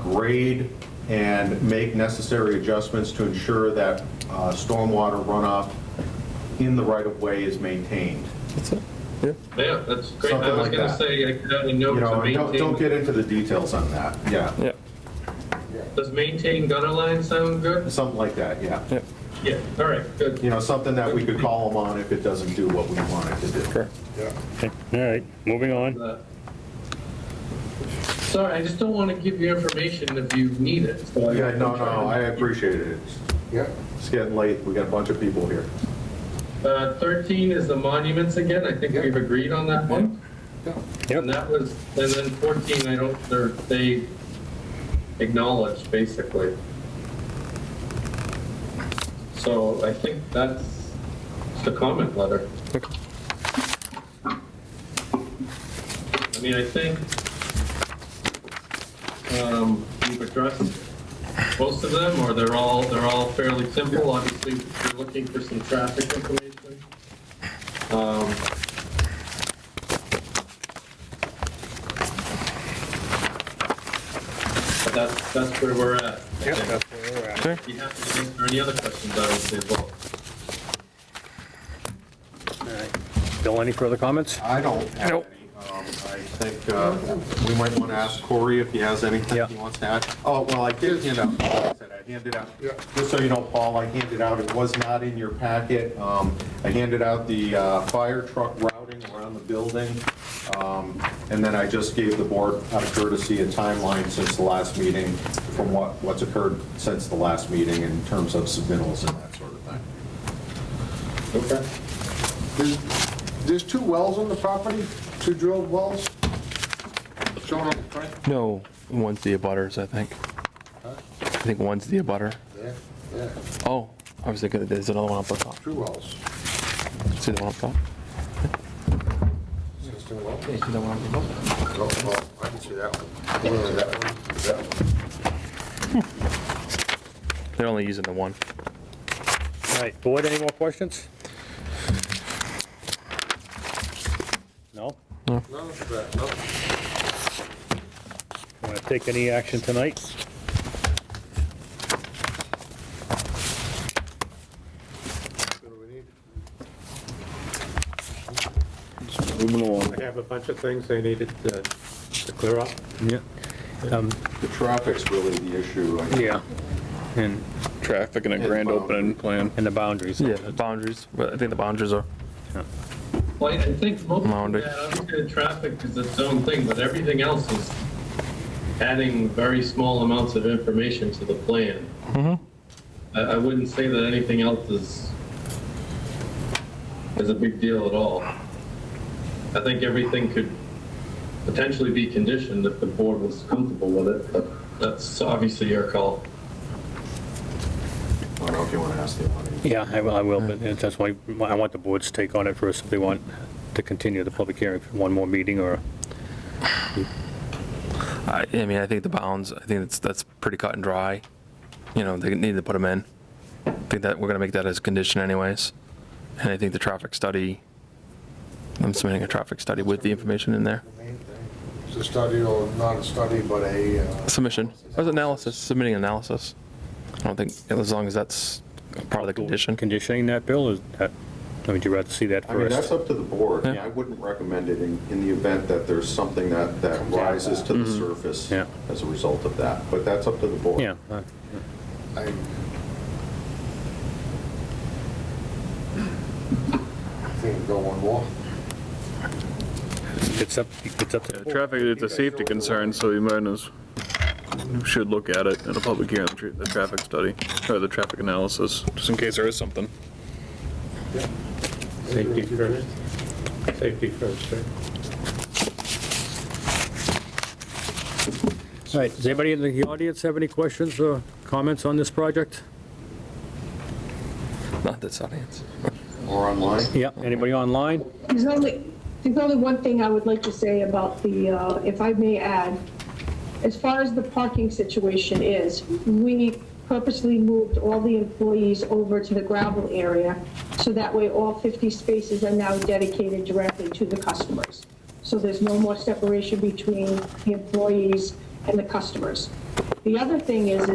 grade and make necessary adjustments to ensure that stormwater runoff in the right-of-way is maintained. That's it. Yeah. Yeah, that's great. Something I was like going to that. say, I could add a note You to know, and maintain. don't get into the details on that, yeah. Yeah. Does maintain gutter line sound good? Something like that, yeah. Yeah. Yeah, all right, good. You know, something that we could call them on if it doesn't do what we want it to do. Sure. Okay, all right, moving on. Sorry, I just don't want to give you information if you need it. So Yeah, no, I appreciate it. It's getting late, we got a bunch of people here. 13 is the monuments again. I think we've agreed on that one. And that was, and then 14, they acknowledged basically. So I think that's the comment letter. I mean, I think we've addressed most of them, or they're all fairly simple. Obviously, we're looking for some traffic information. But that's where we're at. Yep, that's where we're at. If you have to answer any other questions, I would say well. All right. Bill, any further comments? I don't have any. I think we might want to ask Corey if he has anything he wants to add. Oh, well, I did hand out, like I said, I handed out, just so you know, Paul, I handed out, it was not in your packet. I handed out the fire truck routing around the building. And then I just gave the board, out of courtesy, a timeline since the last meeting from what's occurred since the last meeting in terms of submittals and that sort of thing. Okay. There's 2 wells on the property, 2 drilled wells? Shown on the plan? No, one's the abutters, I think. I think one's the abutter. Yeah. Oh, I was thinking that there's another one up the top. 2 wells. See the one up top? Yeah, see that one up the top? Oh, well, I can see that one. That one. They're only using the one. All right, board, any more questions? No? No, that, no. Want to take any action tonight? What do we need? Moving along. I have a bunch of things they needed to clear up. Yeah. The traffic's really the issue. I think. Yeah, and Traffic and a grand opening plan. the boundaries. Yeah, the boundaries, but I think the boundaries are, Well, I think most of Mounting. that, obviously the traffic is its own thing, but everything else is adding very small amounts of information to the plan. I wouldn't say that anything else is a big deal at all. I think everything could potentially be conditioned if the board was comfortable with it, but that's obviously your call. I don't know if you want to ask the audience. Yeah, I will, but that's why I want the board's take on it first, if they want to continue the public hearing for one more meeting, or, I mean, I think the bounds, I think that's pretty cut and dry. You know, they need to put them in. I think that we're going to make that as a condition anyways. And I think the traffic study, I'm submitting a traffic study with the information in there. It's a study or not a study, but a, Submission, or analysis, submitting analysis. I don't think, as long as that's part of the condition. Conditioning that, Bill, is that, or would you rather see that I mean, that's first? up to the board. Yeah. I wouldn't recommend it in the event that there's something that rises to the surface Yeah. as a result of that, but that's up to the board. Yeah, I think go one more. it's up to the board. Traffic, it's a safety concern, so you might as, you should look at it in a public hearing, the traffic study, or the traffic analysis, just in case there is something. Safety first. Safety first, right? All right, does anybody in the audience have any questions or comments on this project? Not this audience. Or online? Yeah, anybody online? There's only one thing I would like to say about the, if I may add, as far as the parking situation is, we purposely moved all the employees over to the gravel area, so that way all 50 spaces are now dedicated directly to the customers. So there's no more separation between the employees and the customers. The other thing is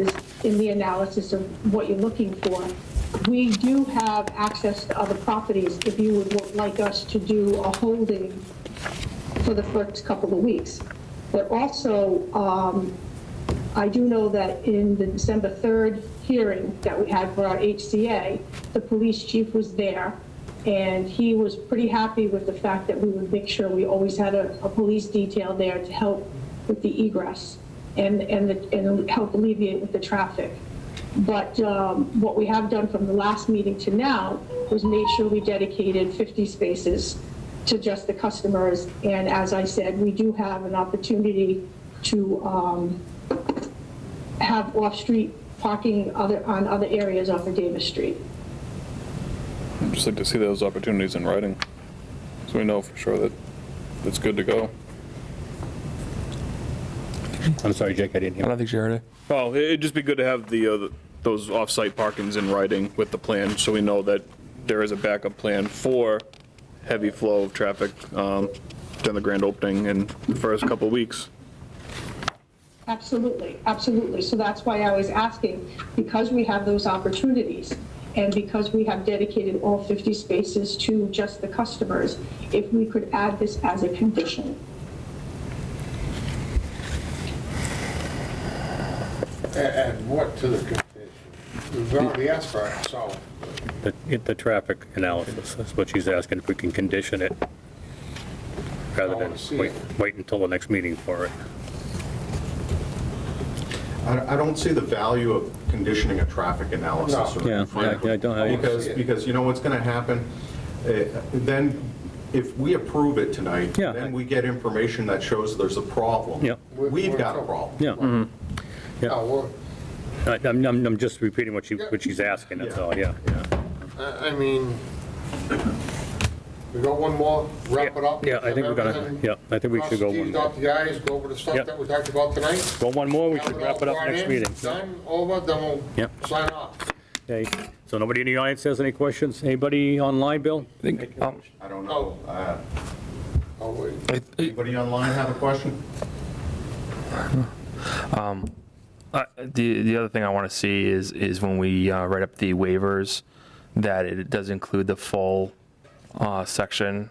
in the analysis of what you're looking for, we do have access to other properties if you would like us to do a holding for the first couple of weeks. But also, I do know that in the December 3rd hearing that we had for our HCA, the police chief was there, and he was pretty happy with the fact that we would make sure we always had a police detail there to help with the egress and help alleviate with the traffic. But what we have done from the last meeting to now was made sure we dedicated 50 spaces to just the customers. And as I said, we do have an opportunity to have off-street parking on other areas off of Davis Street. I'd just like to see those opportunities in writing, so we know for sure that it's good to go. I'm sorry, Jake, I didn't I hear. don't think you heard it. Oh, it'd just be good to have those off-site parkings in writing with the plan, so we know that there is a backup plan for heavy flow of traffic during the grand opening in the first couple of weeks. Absolutely, absolutely. So that's why I was asking, because we have those opportunities and because we have dedicated all 50 spaces to just the customers, if we could add this as a condition. And what to the condition? We've already asked for it, so. The traffic analysis, that's what she's asking, if we can condition it, rather I than wanna see wait it. until the next meeting for it. I don't see the value of conditioning a traffic analysis. No. Yeah, frankly. I don't. Because you know what's going to happen? Then, if we approve it tonight, Yeah. then we get information that shows there's a problem. Yeah. We've got a problem. Yeah, No, I'm just repeating what she's asking, that's all, yeah. I mean, we got one more, wrap it up. Yeah, I think we're gonna, yeah, I think we should go one more. Dot the i's, go over the stuff Yep. that we talked about tonight. Go one more, we should wrap it up Brought next in, meeting. Done, over, then we'll Yep. sign off. Okay, so nobody in the audience has any questions? Anybody online, Bill? I don't know. Oh, wait. Anybody online have a question? The other thing I want to see is when we write up the waivers, that it does include the full section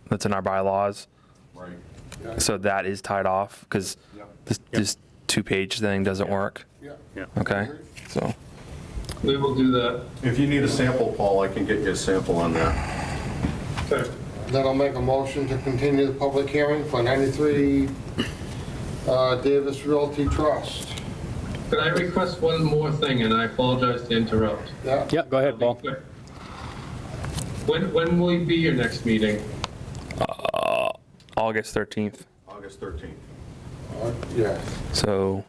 that's in our bylaws. Right. So that is tied off, because this two-page thing doesn't work. Yeah. Okay, so. We will do that. If you need a sample, Paul, I can get you a sample on that. Okay. Then I'll make a motion to continue the public hearing for 93 Davis Realty Trust. Could I request one more thing, and I apologize to interrupt? Yeah, Yeah, go ahead, Paul. When will be your next meeting? August 13th. August 13th. yeah. So,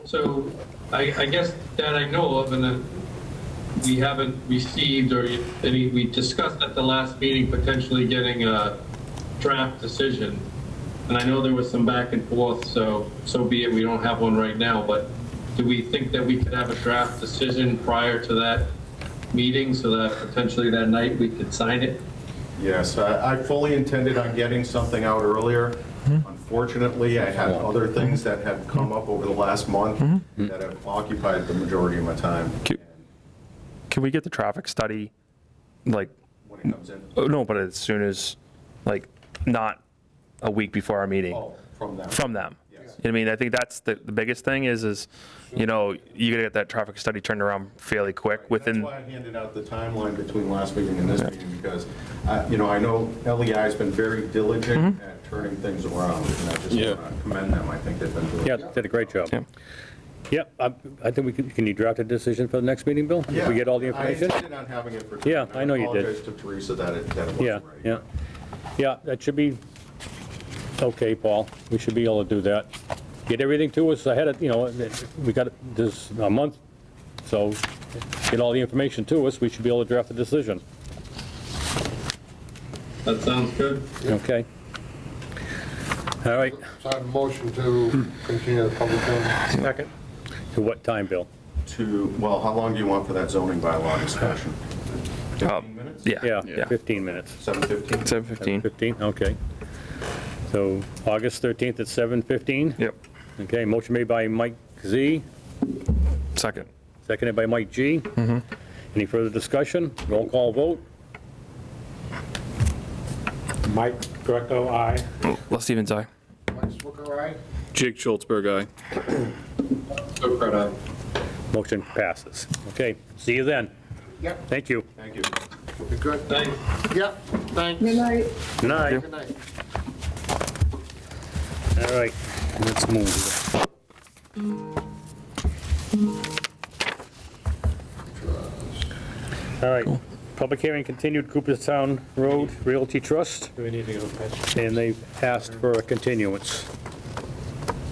So I guess that I know of, and that we haven't received or we discussed at the last meeting potentially getting a draft decision. And I know there was some back and forth, so be it, we don't have one right now, but do we think that we could have a draft decision prior to that meeting so that potentially that night we could sign it? Yes, I fully intended on getting something out earlier. Unfortunately, I had other things that had come up over the last month that have occupied the majority of my time. Can we get the traffic study, like, When it comes in, oh, no, but as soon as, like, not a week before our meeting? from them. From them. Yes. I mean, I think that's the biggest thing is, you know, you gotta get that traffic study turned around fairly quick within. That's why I handed out the timeline between last meeting and this meeting, because, you know, I know LEI's been very diligent at turning things around, and I just want to commend them. I think they've been doing. Yeah, did a great job. Yeah, I think can you draft a decision for the next meeting, Bill? If we get all the information? I intended on having it for tonight. Yeah, I know you did. apologize to Teresa that it wasn't Yeah, ready. yeah. Yeah, that should be okay, Paul. We should be able to do that. Get everything to us ahead of, you know, we got this a month, so get all the information to us. We should be able to draft a decision. That sounds good. Okay. All right. So I have a motion to continue the public hearing. Second. To what time, Bill? Well, how long do you want for that zoning bylaw discussion? 15 minutes? Yeah, 15 minutes. 7:15? 7:15. 15, okay. So August 13th at 7:15? Yep. Okay, motion made by Mike Z, Second. seconded by Mike G. Any further discussion? Roll call vote? Mike Greco, aye. Les Stevens, aye. Mike Swicker, aye? Jake Schultzberg, aye. So Fred, aye. Motion passes. Okay, see you then. Yep. Thank you. Thank you. Be good. Thanks. Yep, thanks. Good night. Good night. Good night. All right, let's move. All right, public hearing continued, Cooperstown Road Realty Trust, Do we need to go fetch? and they've asked for a continuance.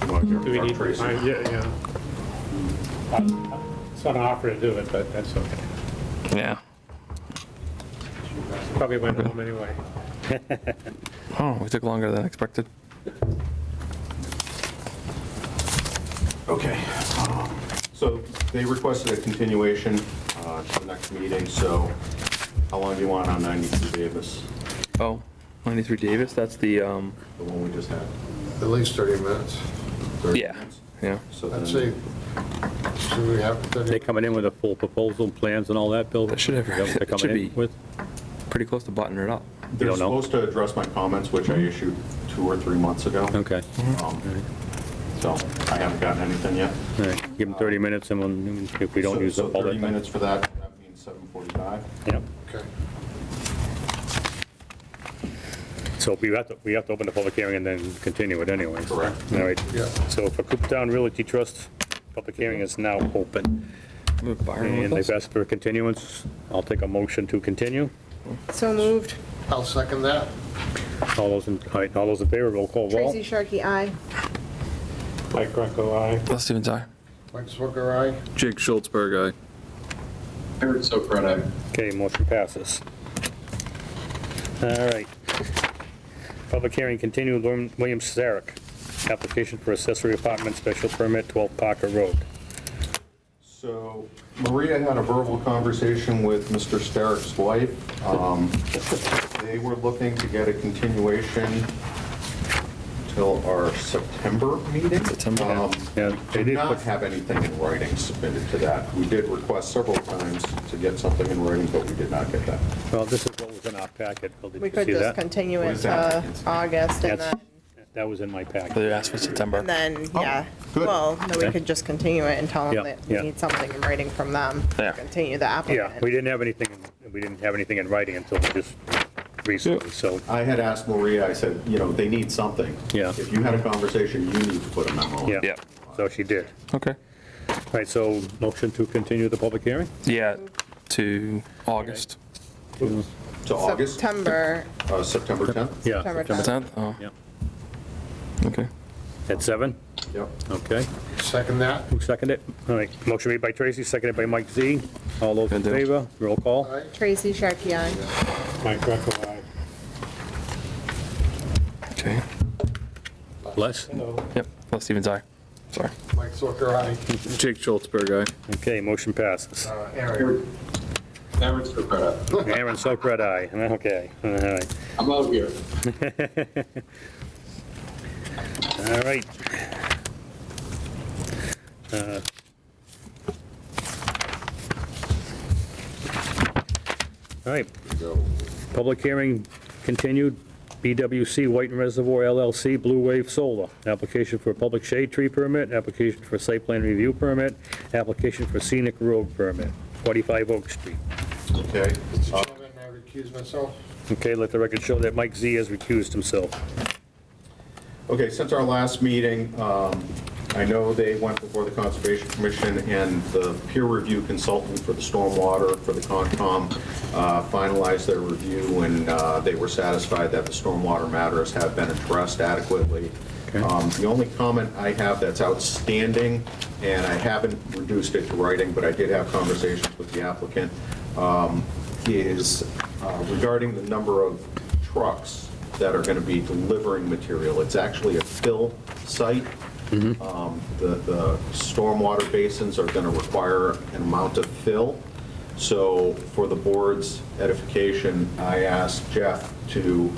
You want to hear Do we from need to Tracy? find, yeah. It's not an offer to do it, but that's okay. Yeah. Probably went home anyway. Oh, we took longer than expected. Okay. So they requested a continuation to the next meeting, so how long do you want on 93 Davis? Oh, 93 Davis, that's the, The one we just had? At least 30 minutes. 30 yeah, minutes? yeah. So I'd then, say, should we have 30? They coming in with a full proposal, plans and all that, Bill? That should have- Is that what they're it coming should in be. with? Pretty close to buttoning it up. they're don't know? supposed to address my comments, which I issued 2 or 3 months ago. Okay, So I haven't gotten anything yet. all right, give them 30 minutes, and if we don't So- use so up all that 30 time. minutes for that, that means 7:45. Yep. Okay. So we have to open the public hearing and then continue it anyway. Correct. All right. Yeah. So for Cooperstown Realty Trust, public hearing is now open. Move Byron And with they've us. asked for a continuance. I'll take a motion to continue. So moved. I'll second that. All those in favor, roll call vote. Tracy Sharkey, aye. Mike Greco, aye. Les Stevens, aye. Mike Swicker, aye? Jake Schultzberg, aye. Aaron Sokrat, aye. Okay, motion passes. All right. Public hearing continued, William STARUK. Application for accessory apartment special permit, 12 Parker Road. So Maria had a verbal conversation with Mr. Starrick's wife. They were looking to get a continuation till our September meeting. Yeah, they Do did not put, have anything in writing submitted to that. We did request several times to get something in writing, but we did not get that. well, this is what was in our packet. Bill, did We you could see just that? continue What it is that? to August and That's- then, That was in my packet. They asked for September. and then, yeah. good. Well, then we Okay. could just continue it and tell Yeah, them that we yeah. need something in writing from them. to Yeah. Continue the Yeah, applicant. we didn't have anything in writing until just recently, so, I had asked Maria, I said, you know, they need something. Yeah. If you had a conversation, you need to put a memo in. yeah. Yeah. So she did. Okay. All right, so motion to continue the public hearing? Yeah, to August. To August, September, September 10th? Yeah. September September 10th? Oh, Yep. okay. At 7? Yep. Okay. Second that? Who seconded it? All right, motion made by Tracy, seconded by Mike Z. All those in Good deal. favor, roll call. Aye. Tracy Sharkey, aye. Mike Greco, aye. Okay. Les? Hello. Yep, Les Stevens, aye. Sorry. Mike Swicker, aye. Jake Schultzberg, aye. Okay, motion passes. Aaron? Aaron Sokrat, aye. Aaron Sokrat, aye. Okay, all right. I'm out here. All right. All right. Public hearing continued. BWC Whiten Reservoir LLC, Blue Wave Solar. Application for a public shade tree permit, application for site plan review permit, application for scenic road permit, 45 Oak Street. Okay. Mr. Chairman, I recuse myself. Okay, let the record show that Mike Z has recused himself. Okay, since our last meeting, I know they went before the Conservation Commission, and the peer review consultant for the stormwater for the Concom finalized their review, and they were satisfied that the stormwater matters have been addressed adequately. Okay. The only comment I have that's outstanding, and I haven't reduced it to writing, but I did have conversations with the applicant, is regarding the number of trucks that are going to be delivering material. It's actually a fill site. The stormwater basins are going to require an amount of fill. So for the board's edification, I asked Jeff to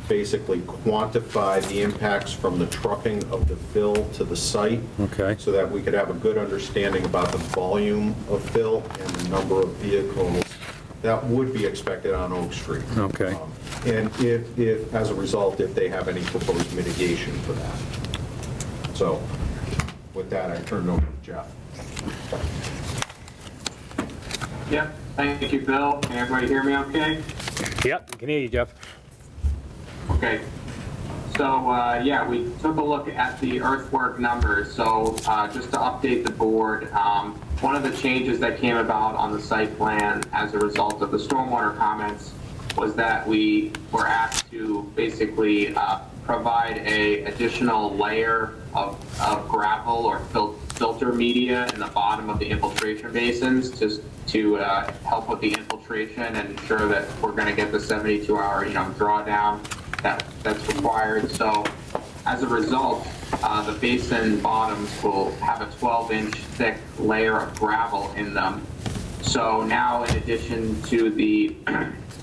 basically quantify the impacts from the trucking of the fill to the site. Okay. So that we could have a good understanding about the volume of fill and the number of vehicles that would be expected on Oak Street. Okay. And if, as a result, if they have any proposed mitigation for that. So with that, I turn it over to Jeff. Yep, thank you, Bill. Can everybody hear me okay? Yep, I can hear you, Jeff. Okay. So, yeah, we took a look at the earthwork numbers. So just to update the board, one of the changes that came about on the site plan as a result of the stormwater comments was that we were asked to basically provide a additional layer of gravel or filter media in the bottom of the infiltration basins to help with the infiltration and ensure that we're going to get the 72-hour drawdown that's required. So as a result, the basin bottoms will have a 12-inch thick layer of gravel in them. So now, in addition to the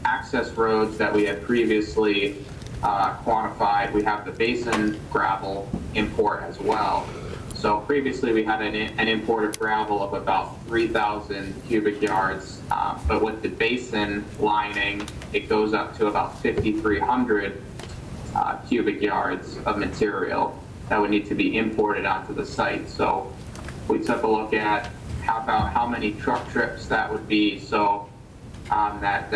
access roads that we had previously quantified, we have the basin gravel import as well. So previously we had an import of gravel of about 3,000 cubic yards, but with the basin lining, it goes up to about 5,300 cubic yards of material that would need to be imported onto the site. So we took a look at how many truck trips that would be. So that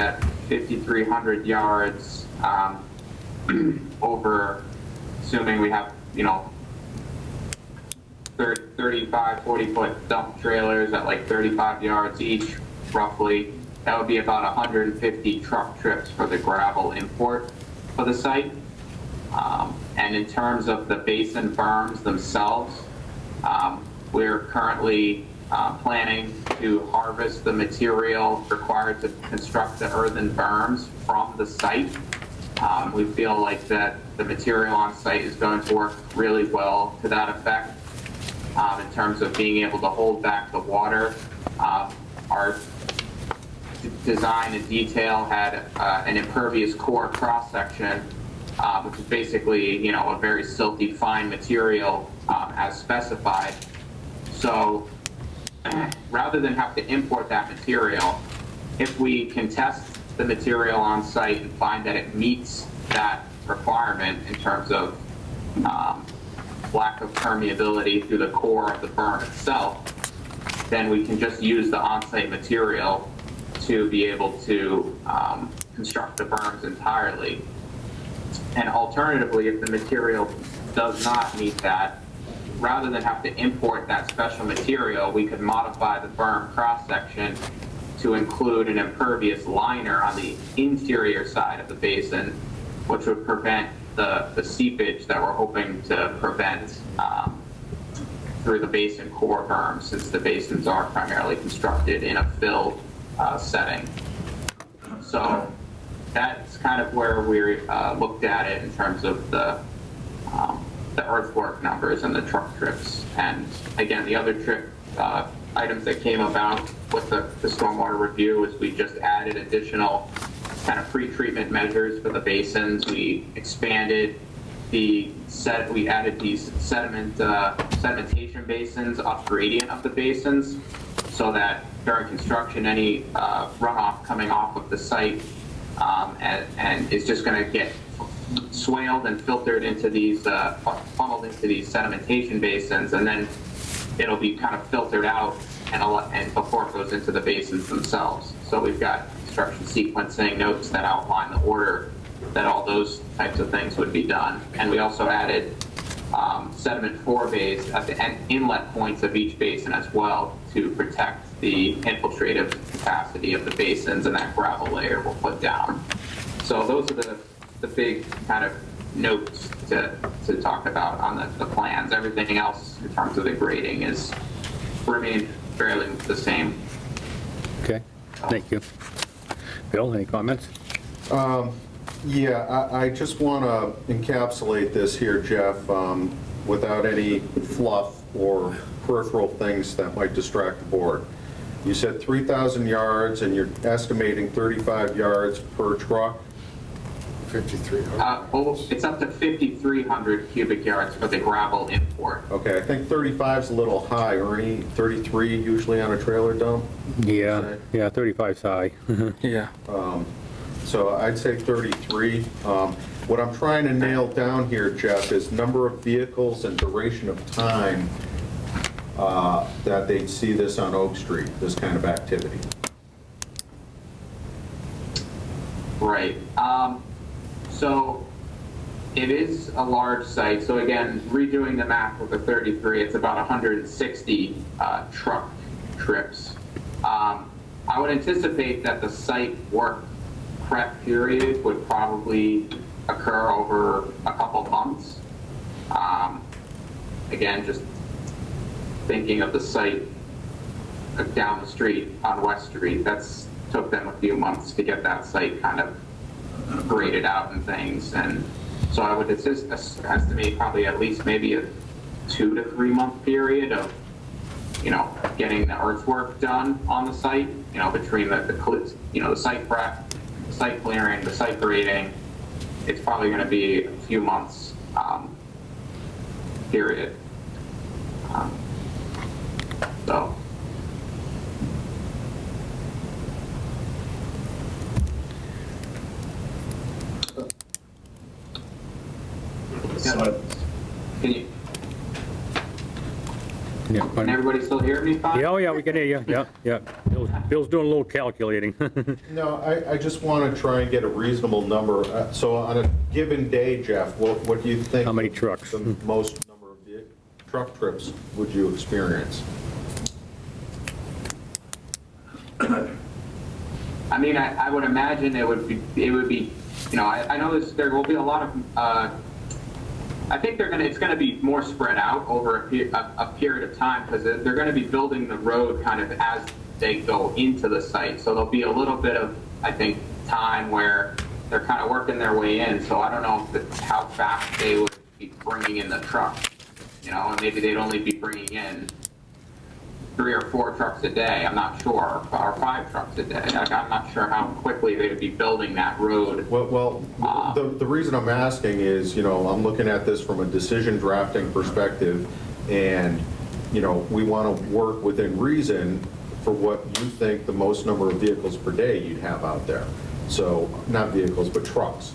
5,300 yards over, assuming we have 35, 40-foot dump trailers at like 35 yards each, roughly, that would be about 150 truck trips for the gravel import for the site. And in terms of the basin berms themselves, we're currently planning to harvest the material required to construct the earthen berms from the site. We feel like that the material on site is going to work really well to that effect in terms of being able to hold back the water. Our design and detail had an impervious core cross-section, which is basically, a very silty, fine material as specified. So rather than have to import that material, if we can test the material on site and find that it meets that requirement in terms of lack of permeability through the core of the berm itself, then we can just use the on-site material to be able to construct the berms entirely. And alternatively, if the material does not meet that, rather than have to import that special material, we could modify the berm cross-section to include an impervious liner on the interior side of the basin, which would prevent the seepage that we're hoping to prevent through the basin core berms, since the basins are primarily constructed in a filled setting. So that's kind of where we looked at it in terms of the earthwork numbers and the truck trips. And again, the other trip items that came about with the stormwater review is we just added additional kind of pre-treatment measures for the basins. We expanded we added these sedimentation basins up gradient of the basins, so that during construction, any runoff coming off of the site and is just going to get swaled and filtered into these, funneled into these sedimentation basins, and then it'll be kind of filtered out and before it goes into the basins themselves. So we've got construction sequencing notes that outline the order that all those types of things would be done. And we also added sediment forebays at the inlet points of each basin as well to protect the infiltrative capacity of the basins, and that gravel layer will put down. So those are the big kind of notes to talk about on the plans. Everything else in terms of the grading is remained fairly the same. Okay, thank you. Bill, any comments? Yeah, I just want to encapsulate this here, Jeff, without any fluff or peripheral things that might distract the board. You said 3,000 yards, and you're estimating 35 yards per truck? 5,300. It's up to 5,300 cubic yards for the gravel import. Okay, I think 35 is a little high. Ernie, 33 usually on a trailer dump? Yeah, 35's high. Yeah. So I'd say 33. What I'm trying to nail down here, Jeff, is number of vehicles and duration of time that they'd see this on Oak Street, this kind of activity. Right. So it is a large site. So again, redoing the math with the 33, it's about 160 truck trips. I would anticipate that the site work prep period would probably occur over a couple months. Again, just thinking of the site down the street on West Street, that's took them a few months to get that site kind of graded out and things. And so I would estimate probably at least maybe a 2 to 3 month period of, getting the earthwork done on the site, between the site prep, the site clearing, the site grading. It's probably going to be a few months period. So. Can you? Yeah, Can everybody still hear me fine? Yeah, oh yeah, we can hear you, yeah. Bill's doing a little calculating. No, I just want to try and get a reasonable number. So on a given day, Jeff, what do you think? How many trucks? The most number of truck trips would you experience? I mean, I would imagine it would be, I know there will be a lot of, I think it's going to be more spread out over a period of time, because they're going to be building the road kind of as they go into the site. So there'll be a little bit of, I think, time where they're kind of working their way in. So I don't know how fast they would be bringing in the truck, and maybe they'd only be bringing in 3 or 4 trucks a day, I'm not sure, or 5 trucks a day. I'm not sure how quickly they would be building that road. Well, the reason I'm asking is, I'm looking at this from a decision drafting perspective, and, we want to work within reason for what you think the most number of vehicles per day you'd have out there. So, not vehicles, but trucks.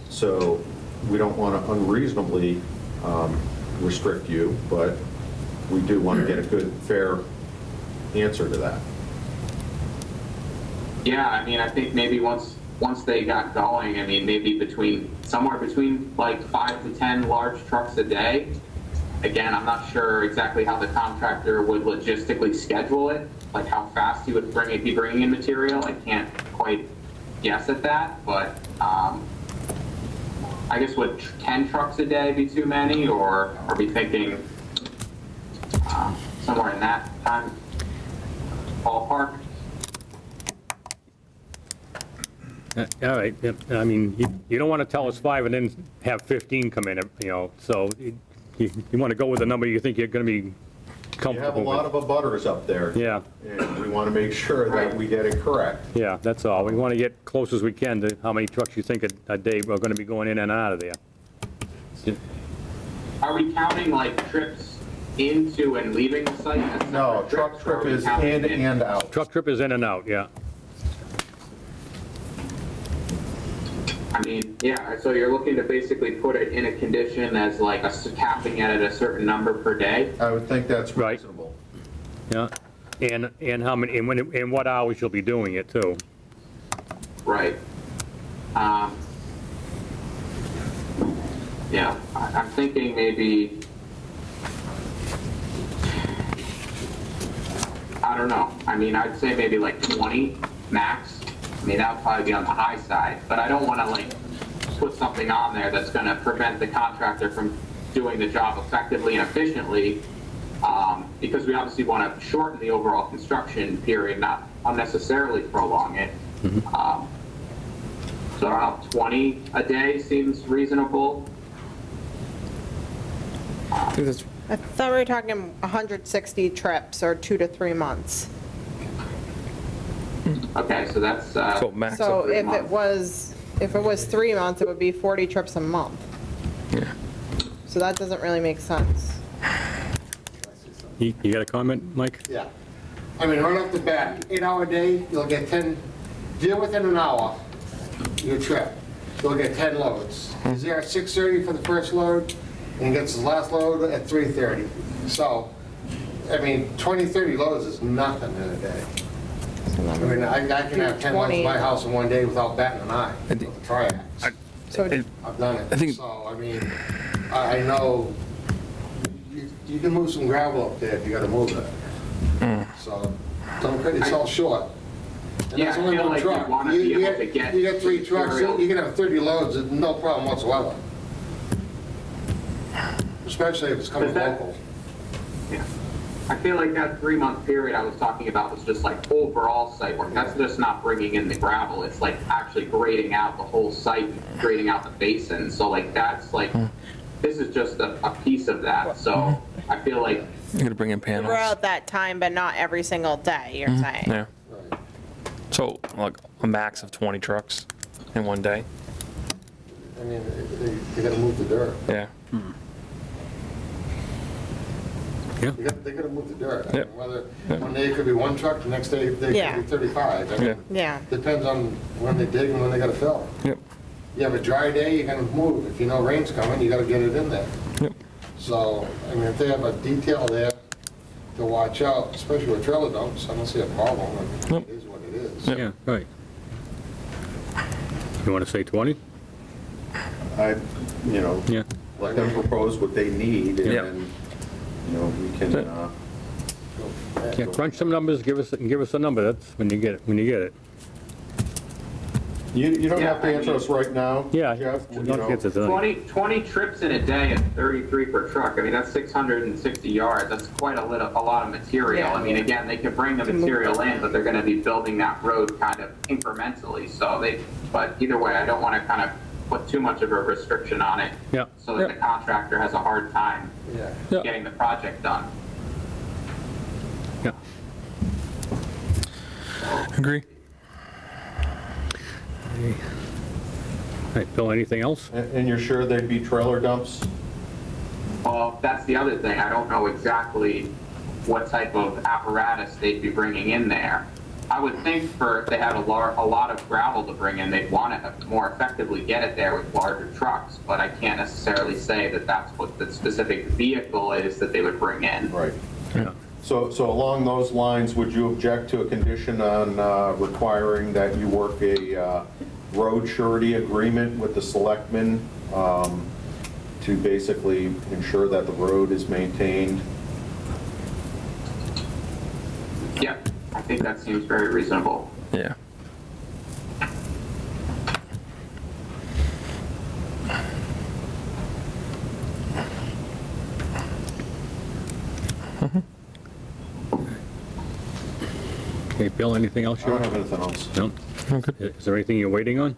So, we don't want to unreasonably restrict you, but we do want to get a good, fair answer to that. Yeah, I mean, I think maybe once they got going, I mean, maybe somewhere between like 5 to 10 large trucks a day. Again, I'm not sure exactly how the contractor would logistically schedule it, like how fast he would be bringing in material. I can't quite guess at that, but I guess would 10 trucks a day be too many, or are we thinking somewhere in that time ballpark? All right, I mean, you don't want to tell us 5 and then have 15 come in, so you want to go with the number you think you're going to be comfortable with. You have a lot of abutters up there. Yeah. And we want to make sure that we get it correct. Yeah, that's all. We want to get close as we can to how many trucks you think a day are going to be going in and out of there. Are we counting like trips into and leaving the site? as separate No, truck trips, or are trip we is counting in and out. Truck trip is in and out, yeah. I mean, yeah, so you're looking to basically put it in a condition as like capping it at a certain number per day? I would think that's Right. reasonable. Yeah, and how many, and what hours you'll be doing it too. Right. Yeah, I'm thinking maybe, I don't know. I mean, I'd say maybe like 20 max. I mean, that would probably be on the high side, but I don't want to like put something on there that's going to prevent the contractor from doing the job effectively and efficiently, because we obviously want to shorten the overall construction period, not unnecessarily prolong it. So I don't know, 20 a day seems reasonable. I think that's I thought we were talking 160 trips or 2 to 3 months. Okay, so that's, so max So of if it was 3 months, it would be 40 trips a month. Yeah. So that doesn't really make sense. You got a comment, Mike? Yeah. I mean, right off the bat, 8-hour day, you'll get 10, deal within an hour, your trip. You'll get 10 loads. He's there at 6:30 for the first load, and gets his last load at 3:30. So, I mean, 20, 30 loads is nothing in a day. I mean, I can have 10 loads at my house in one day without batting an eye with a triax. So I've done it. I think- So, I mean, I know you can move some gravel up there if you gotta move it. So, don't cut yourself short. And Yeah, that's I only feel one like you truck. wanna be able to get You got 3 trucks, material. you can have 30 loads, no problem whatsoever. Especially if it's coming But that- local. yeah. I feel like that 3-month period I was talking about was just like overall site work. That's just not bringing in the gravel. It's like actually grading out the whole site, grading out the basin. So like that's like, this is just a piece of that. So I feel like, you're gonna bring in panels. throughout that time, but not every single day, you're saying? Yeah. So like a max of 20 trucks in one day. I mean, they gotta move the dirt. Yeah. They gotta move the dirt. I Yep. mean, whether, Yep. one day it could be 1 truck, the next day they Yeah. could be 35. I mean, Yeah. depends on when they dig and when they gotta fill. Yep. You have a dry day, you're gonna move. If you know rain's coming, you gotta get it in there. Yep. So, I mean, if they have a detail there to watch out, especially with trailer dumps, I don't see a problem. I mean, Yep. it is what it is. Yep. Yeah, right. You want to say 20? I, Yeah. let them propose what they need, and Yeah. then, we can, Yeah, crunch some numbers, give us a number, that's when you get it. you don't Yeah, have to I answer mean- us right now, Yeah. Jeff. Don't get to tonight. 20 trips in a day at 33 per truck. I mean, that's 660 yards. That's quite a lot of material. Yeah. I mean, again, they can bring the material in, but they're going to be building that road kind of incrementally. But either way, I don't want to kind of put too much of a restriction on it. Yeah. So that the contractor has a hard time Yeah. getting the project done. Yeah. Agree. All right, Bill, anything else? And you're sure they'd be trailer dumps? Well, that's the other thing. I don't know exactly what type of apparatus they'd be bringing in there. I would think if they had a lot of gravel to bring in, they'd want to more effectively get it there with larger trucks, but I can't necessarily say that that's what the specific vehicle is that they would bring in. Right. Yeah. So along those lines, would you object to a condition on requiring that you work a road surety agreement with the selectmen to basically ensure that the road is maintained? Yeah, I think that seems very reasonable. Yeah. Okay, Bill, anything else I you don't want? have anything else. No? Okay. Is there anything you're waiting on?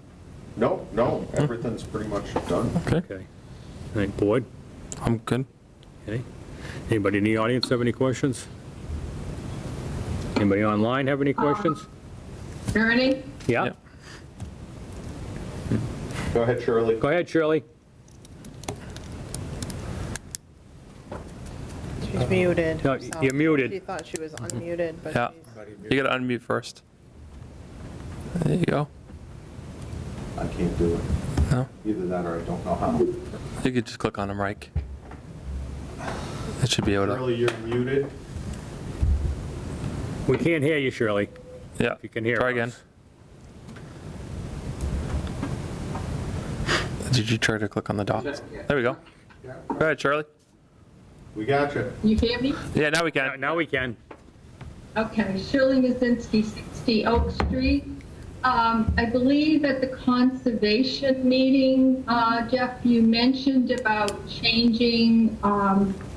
No, everything's pretty much done. Okay. Okay. All right, board? I'm good. Okay. Anybody in the audience have any questions? Anybody online have any questions? Ernie? Yeah? Yeah. Go ahead, Shirley. Go ahead, Shirley. She's muted. No, so you're muted. She thought she was unmuted, but Yeah, you gotta unmute first. There you go. I can't do it. No, Either that or I don't know how. you could just click on the mic. It should be able to, Shirley, you're muted. We can't hear you, Shirley. yeah. You can hear Try us. again. Did you try to click on the dots? There we go. Go ahead, Charlie. We got you. You hear me? Yeah, now we can. Now we can. Okay, Shirley Mazinski, 60 Oak Street. I believe at the conservation meeting, Jeff, you mentioned about changing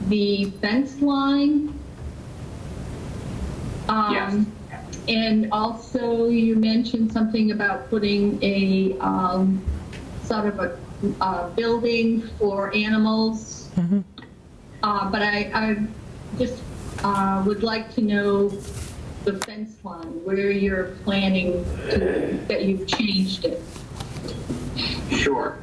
the fence line. Yes. And also you mentioned something about putting a sort of a building for animals. But I just would like to know the fence line, where you're planning to, that you've changed it. Sure.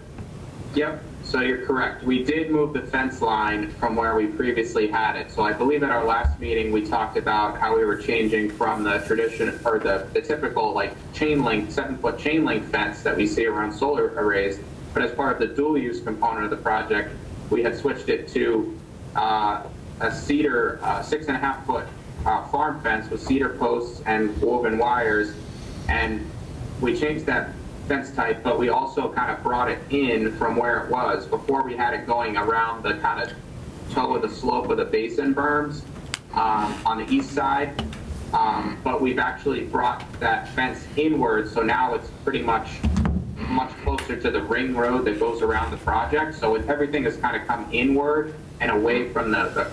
Yep, so you're correct. We did move the fence line from where we previously had it. So I believe at our last meeting, we talked about how we were changing from the tradition, or the typical like chain link, 7-foot chain link fence that we see around solar arrays. But as part of the dual use component of the project, we had switched it to a cedar 6.5-foot farm fence with cedar posts and woven wires. And we changed that fence type, but we also kind of brought it in from where it was. Before, we had it going around the kind of toe of the slope of the basin berms on the east side. But we've actually brought that fence inward, so now it's pretty much closer to the ring road that goes around the project. So everything has kind of come inward and away from the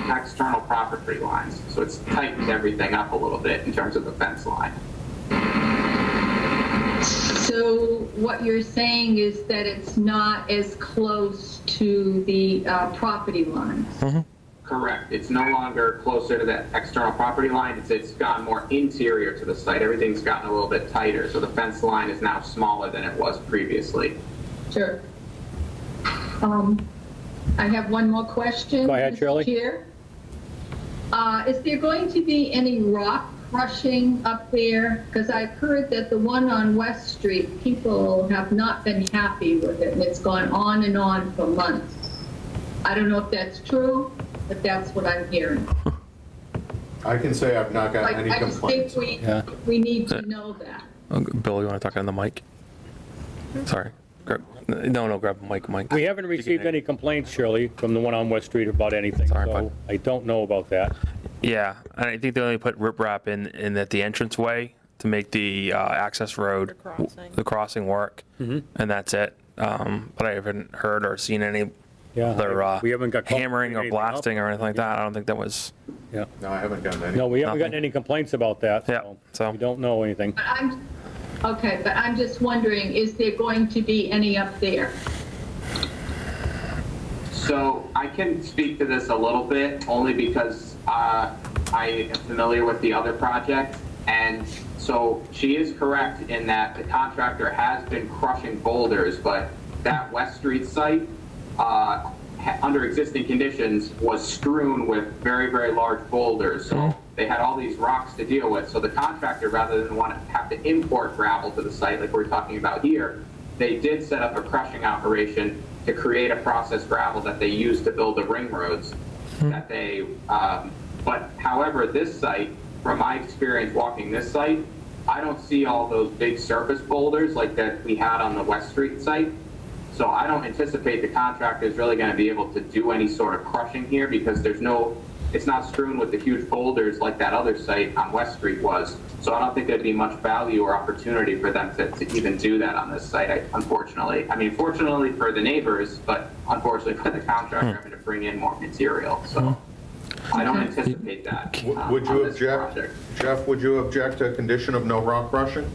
external property lines. So it's tightened everything up a little bit in terms of the fence line. So what you're saying is that it's not as close to the property lines? Correct. It's no longer closer to the external property line. It's gone more interior to the site. Everything's gotten a little bit tighter. So the fence line is now smaller than it was previously. Sure. I have one more question. Go ahead, Shirley. Mr. Chair. Is there going to be any rock crushing up there? Because I've heard that the one on West Street, people have not been happy with it, and it's gone on and on for months. I don't know if that's true, but that's what I'm hearing. I can say I've not gotten any I just complaints. think Yeah. we need to know that. Bill, you want to talk on the mic? Sorry. No, grab the mic, Mike. We haven't received any complaints, Shirley, from the one on West Street about anything, Sorry, so bud. I don't know about that. Yeah, and I think they only put riprap in at the entranceway to make the access road, the crossing work, and that's it. But I haven't heard or seen any other we haven't got hammering or anything up. blasting or anything like that. I don't think that was. Yeah. No, I haven't gotten any. No, we haven't Nothing. gotten any complaints about that, Yeah, so we don't know anything. But I'm just wondering, is there going to be any up there? So I can speak to this a little bit, only because I am familiar with the other project. And so she is correct in that the contractor has been crushing boulders, but that West Street site, under existing conditions, was strewn with very, very large boulders. So they had all these rocks to deal with. So the contractor, rather than want to have to import gravel to the site like we're talking about here, they did set up a crushing operation to create a processed gravel that they use to build the ring roads. That they, but however, this site, from my experience walking this site, I don't see all those big surface boulders like that we had on the West Street site. So I don't anticipate the contractor is really going to be able to do any sort of crushing here, because it's not strewn with the huge boulders like that other site on West Street was. So I don't think there'd be much value or opportunity for them to even do that on this site, unfortunately. I mean, fortunately for the neighbors, but unfortunately for the contractor having to bring in more material. So I don't anticipate that. Would on you this object, project. Jeff, would you object to a condition of no rock crushing?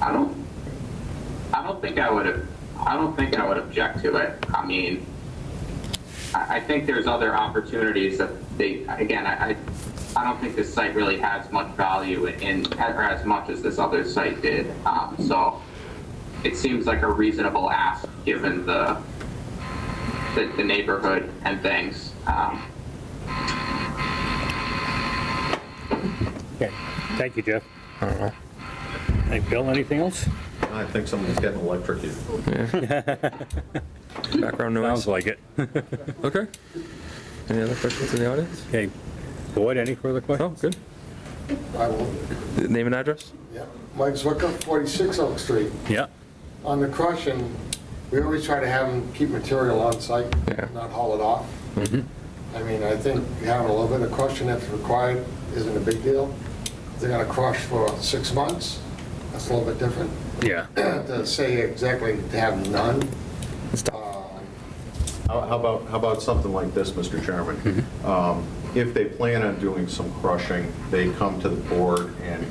I don't think I would object to it. I mean, I think there's other opportunities that I don't think this site really has much value or as much as this other site did. So it seems like a reasonable ask given the neighborhood and things. Okay, thank you, Jeff. Hey, Bill, anything else? I think someone's getting electrocuted. Background noise. Sounds like it. Okay. Any other questions in the audience? Okay, board, any further Oh, questions? good. I will, Name and address? yeah. Mike Zwicker, 46 Oak Street. Yeah, On the crushing, we always try to have them keep material on site, Yeah. not haul it off. I mean, I think having a little bit of crushing if required isn't a big deal. If they're gonna crush for 6 months, that's a little bit different. yeah. To say exactly to have none. How about something like this, Mr. Chairman? If they plan on doing some crushing, they come to the board and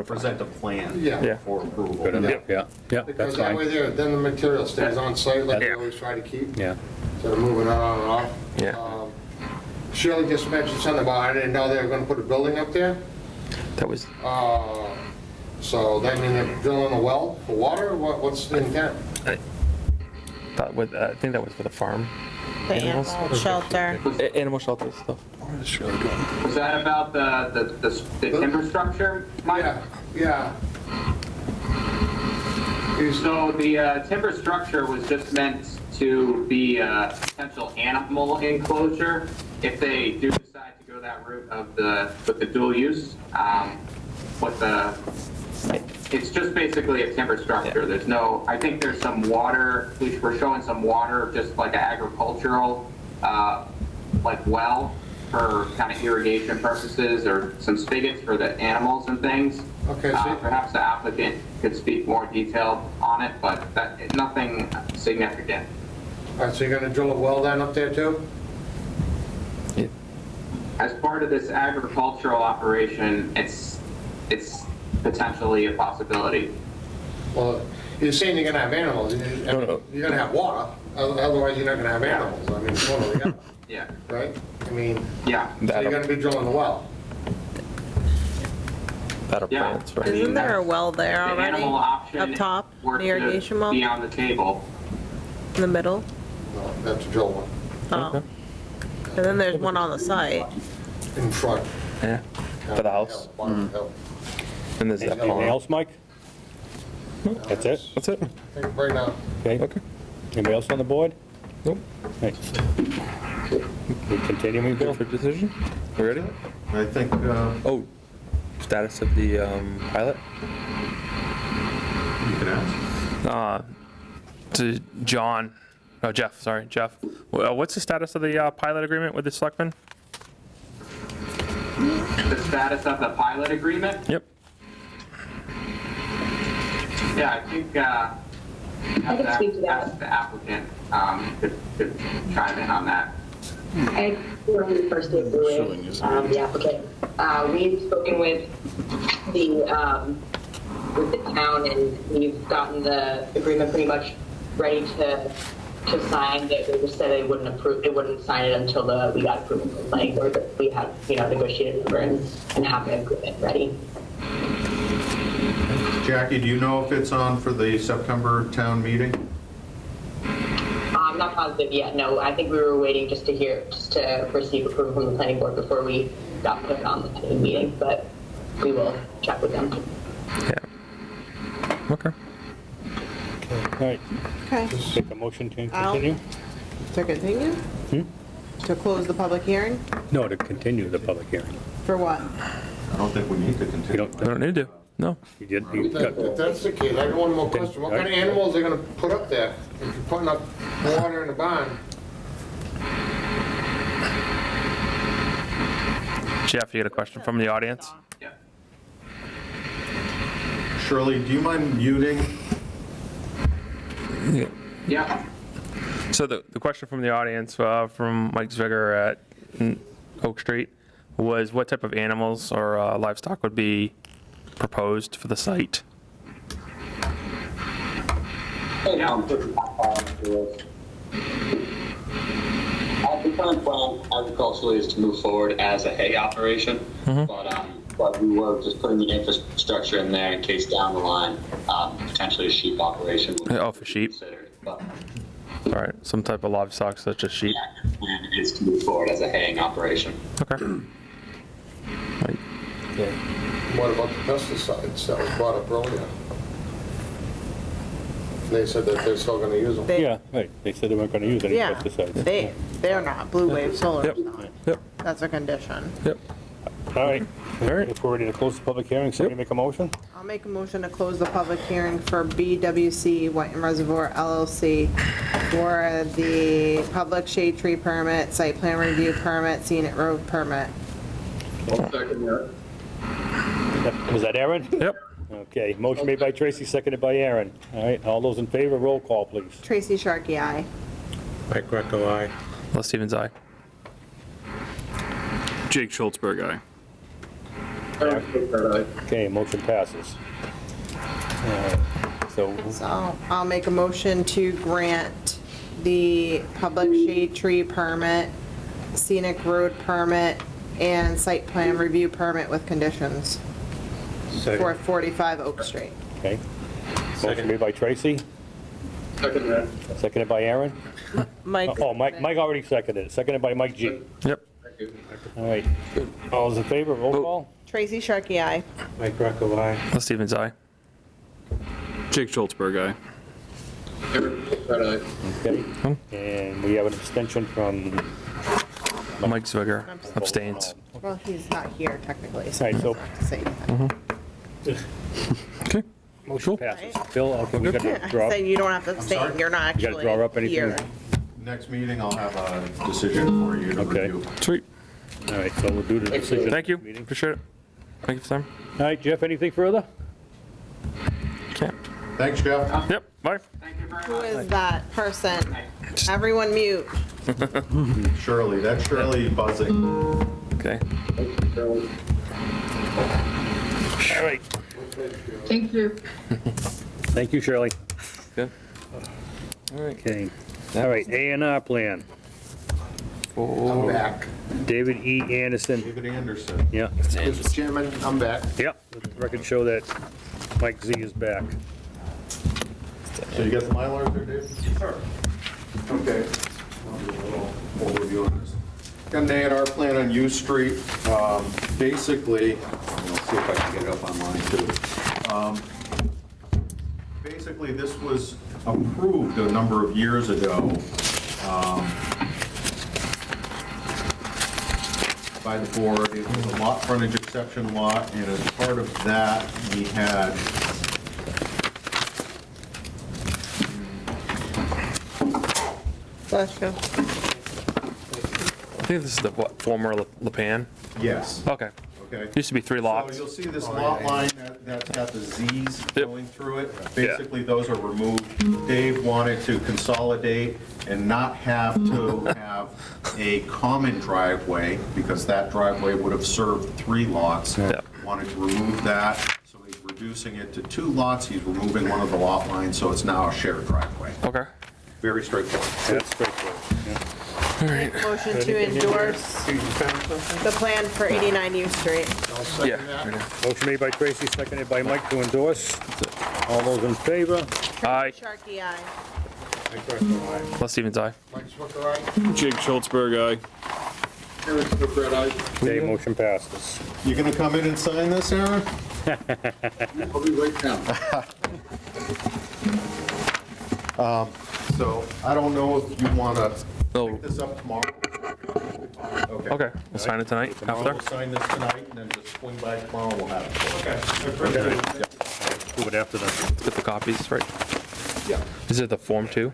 present a plan Yeah. for approval. Good, Yeah. yeah, that's Because that way fine. there, then the material stays on site like we Yeah. always try to keep, Yeah, instead of moving it on and off. Yeah. Shirley just mentioned something about, I didn't know they were gonna put a building up there. That was, So that means they're drilling a well for water? What's the intent? I think that was for the farm. The Animals? animal shelter. Animal shelter stuff. Was that about the timber structure, Mike? Yeah. So the timber structure was just meant to be a potential animal enclosure if they do decide to go that route of with the dual use. It's just basically a timber structure. There's no, I think there's some water, we're showing some water, just like an agricultural, like well for kind of irrigation purposes, or some spigots for the animals and things. Okay, so Perhaps the applicant could speak more detailed on it, but nothing significant. all right, so you're gonna drill a well down up there too? As part of this agricultural operation, it's potentially a possibility. Well, you're saying you're gonna have animals, you're gonna have water, otherwise you're not gonna have animals. I mean, it's one or the other, Yeah. right? I mean, Yeah. so you're gonna be drilling the well. That are Yeah. plants, right? Isn't there a well there The already? animal option Up top, were the irrigation well, be in on the table. the middle? No, that's a drill one, Oh. And then there's one on the site. in front. Yeah. For the house. Bottom of the hill. And there's that anything pond. else, Mike? That's it? That's it. Take a break now. Okay. Anybody else on the board? Nope. Right. We continuing, Bill? Good for decision? We ready? I think, Oh, status of the pilot? you can ask. To John, oh, Jeff, sorry, Jeff. What's the status of the pilot agreement with the selectmen? The status of the pilot agreement? Yep. Yeah, I think, I can speak to that. ask the applicant, could chime in on that. I work with the first day of BLUEWAVE, the applicant. We've spoken with the town, and we've gotten the agreement pretty much ready to sign. They just said they wouldn't sign it until we got approval from the planning board, but we have, negotiated number and have the agreement ready. Jackie, do you know if it's on for the September town meeting? I'm not positive yet, no. I think we were waiting just to receive approval from the planning board before we got put on the meeting, but we will check with them. Yeah. Okay. All right, Okay. take a motion to Al? continue? To continue? To close the public hearing? No, to continue the public hearing. For what? I don't think we need to You continue. don't, We don't need to. No. you did, you got, If that's the case, I got one more question. What kind of animals are they gonna put up there? If you're putting up water in the barn, Jeff, you got a question from the audience? Yeah. Shirley, do you mind muting? Yeah. So the question from the audience, from Mike Zwigger at Oak Street, was what type of animals or livestock would be proposed for the site? The current plan agriculturally is to move forward as a hay operation, but but we were just putting the infrastructure in there in case down the line, potentially a sheep operation would Oh, for be sheep? considered. But All right, some type of livestock such as sheep. the plan is to move forward as a haying operation. Okay. What about the pesticides that was brought up earlier? They said that they're still gonna use them. Yeah, right, they said they weren't gonna use any Yeah, pesticides. they're not, Blue Wave Solar's Yep. not. Yep. That's a condition. Yep. All right, if we're ready to close the public hearing, somebody make a motion? I'll make a motion to close the public hearing for BWC Whiten Reservoir LLC for the public shade tree permit, site plan review permit, scenic road permit. I'll second that. Was that Aaron? Yep. Okay, motion made by Tracy, seconded by Aaron. All right, all those in favor, roll call, please. Tracy Sharkey, aye. Mike Greco, aye. Les Stevens, aye. Jake Schultzberg, aye. Okay, motion passes. So, So I'll make a motion to grant the public shade tree permit, scenic road permit, and site plan review permit with conditions for Second. 45 Oak Street. okay. Motion made by Tracy, Second that. seconded by Aaron. Mike? Oh, Mike already seconded it, seconded by Mike G. Yep. All right, all those in favor, roll call? Tracy Sharkey, aye. Mike Greco, aye. Les Stevens, aye. Jake Schultzberg, aye. Okay, and we have an abstention from, Mike Zwigger abstains. Well, he's not here technically, so Right, he so- doesn't have to say anything. Okay. motion passes. Bill, okay, we gotta I draw, said you don't have to sorry? abstain, you're not you gotta draw up actually anything? here. Next meeting, I'll have a decision for you to Okay. review. Sweet. All right, so we'll do the decision. Thank you. Meeting. Appreciate it. Thank you for your time. All right, Jeff, anything further? Can't. Thanks, Jeff. Yep. Bye. Who is that person? Everyone mute. Shirley, that's Shirley buzzing. Okay. All right, Thank you. thank you, Shirley. Good. All right. Okay, all right, A&R plan, I'm back. David E. Anderson, David Anderson. yeah, Mr. Chairman, I'm back. yep, let the record show that Mike Z is back. So you got the Mylars there, Dave? Sure. Okay. I'll do a little overview on this. Got an A&R plan on U Street. Basically, I'll see if I can get it up online too. Basically, this was approved a number of years ago by the board. It was a lot frontage exception lot, and as part of that, we had Bless you. I think this is the what, former Lipan? yes. Okay. Okay. Used to be 3 So lots. you'll see this lot line that's got the Zs going through it. Basically, those are removed. Dave wanted to consolidate and not have to have a common driveway, because that driveway would have served 3 lots. Yep. Wanted to remove that, so he's reducing it to 2 lots. He's removing one of the lot lines, so it's now a shared driveway. Okay. Very straightforward. That's straightforward, yeah. Motion to endorse the plan for 89 U Street. I'll second Yeah. that. Motion made by Tracy, seconded by Mike to endorse. All those in favor? Aye. Sharkey, aye. Mike Greco, aye. Les Stevens, aye. Mike Swicker, aye. Jake Schultzberg, aye. Aaron Swicker, aye. Okay, motion passes. You gonna come in and sign this, Aaron? I'll be right down. So I don't know if you want to Oh. pick this up tomorrow. Okay. We'll sign it tonight Tomorrow after. we'll sign this tonight, and then just swing by tomorrow, we'll have it. Do it after that. Let's get the copies, right? Yeah. Is it the Form 2?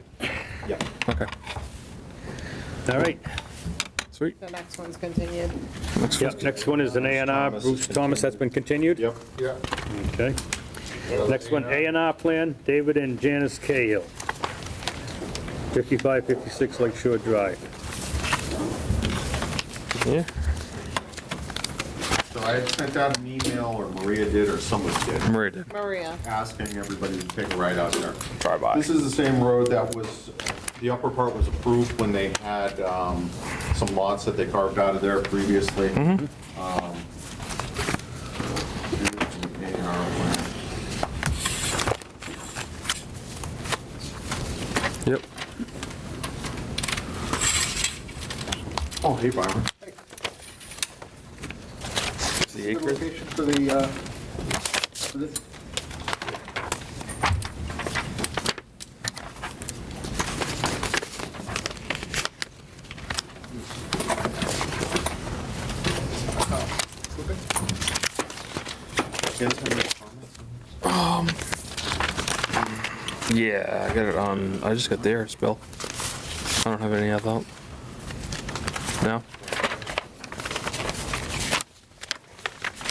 Yeah. Okay. All right, Sweet. The next one's continued. yeah, next one is an A&R, Bruce Thomas, that's been continued? Yep. Yeah. Okay. Next one, A&R plan, David and Janice Cahill. 5556 Lakeshore Drive. Yeah. So I had sent out an email, or Maria did, or someone did, Maria did. Maria. asking everybody to take a ride out there. Drive by. This is the same road that was, the upper part was approved when they had some lots that they carved out of there previously. Oh, hey, Byron. The acreage? Location for the, for this? Yeah, I got it on, I just got theirs, Bill. I don't have any, I thought. No?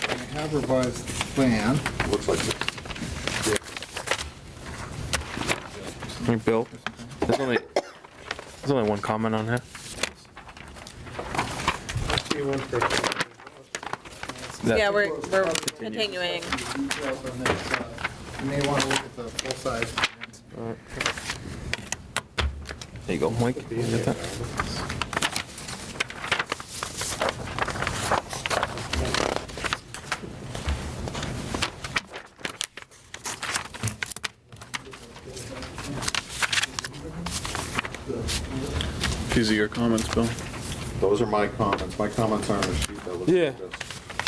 I have revised plan. Looks like it. Hey, Bill, there's only one comment on here. See one for- Yeah, we're continuing. Details on this, you may want to look at the full-size plans. There you go, Mike. You get that? These are your comments, Bill? Those are my comments. My comments are on the sheet that looks Yeah. like this.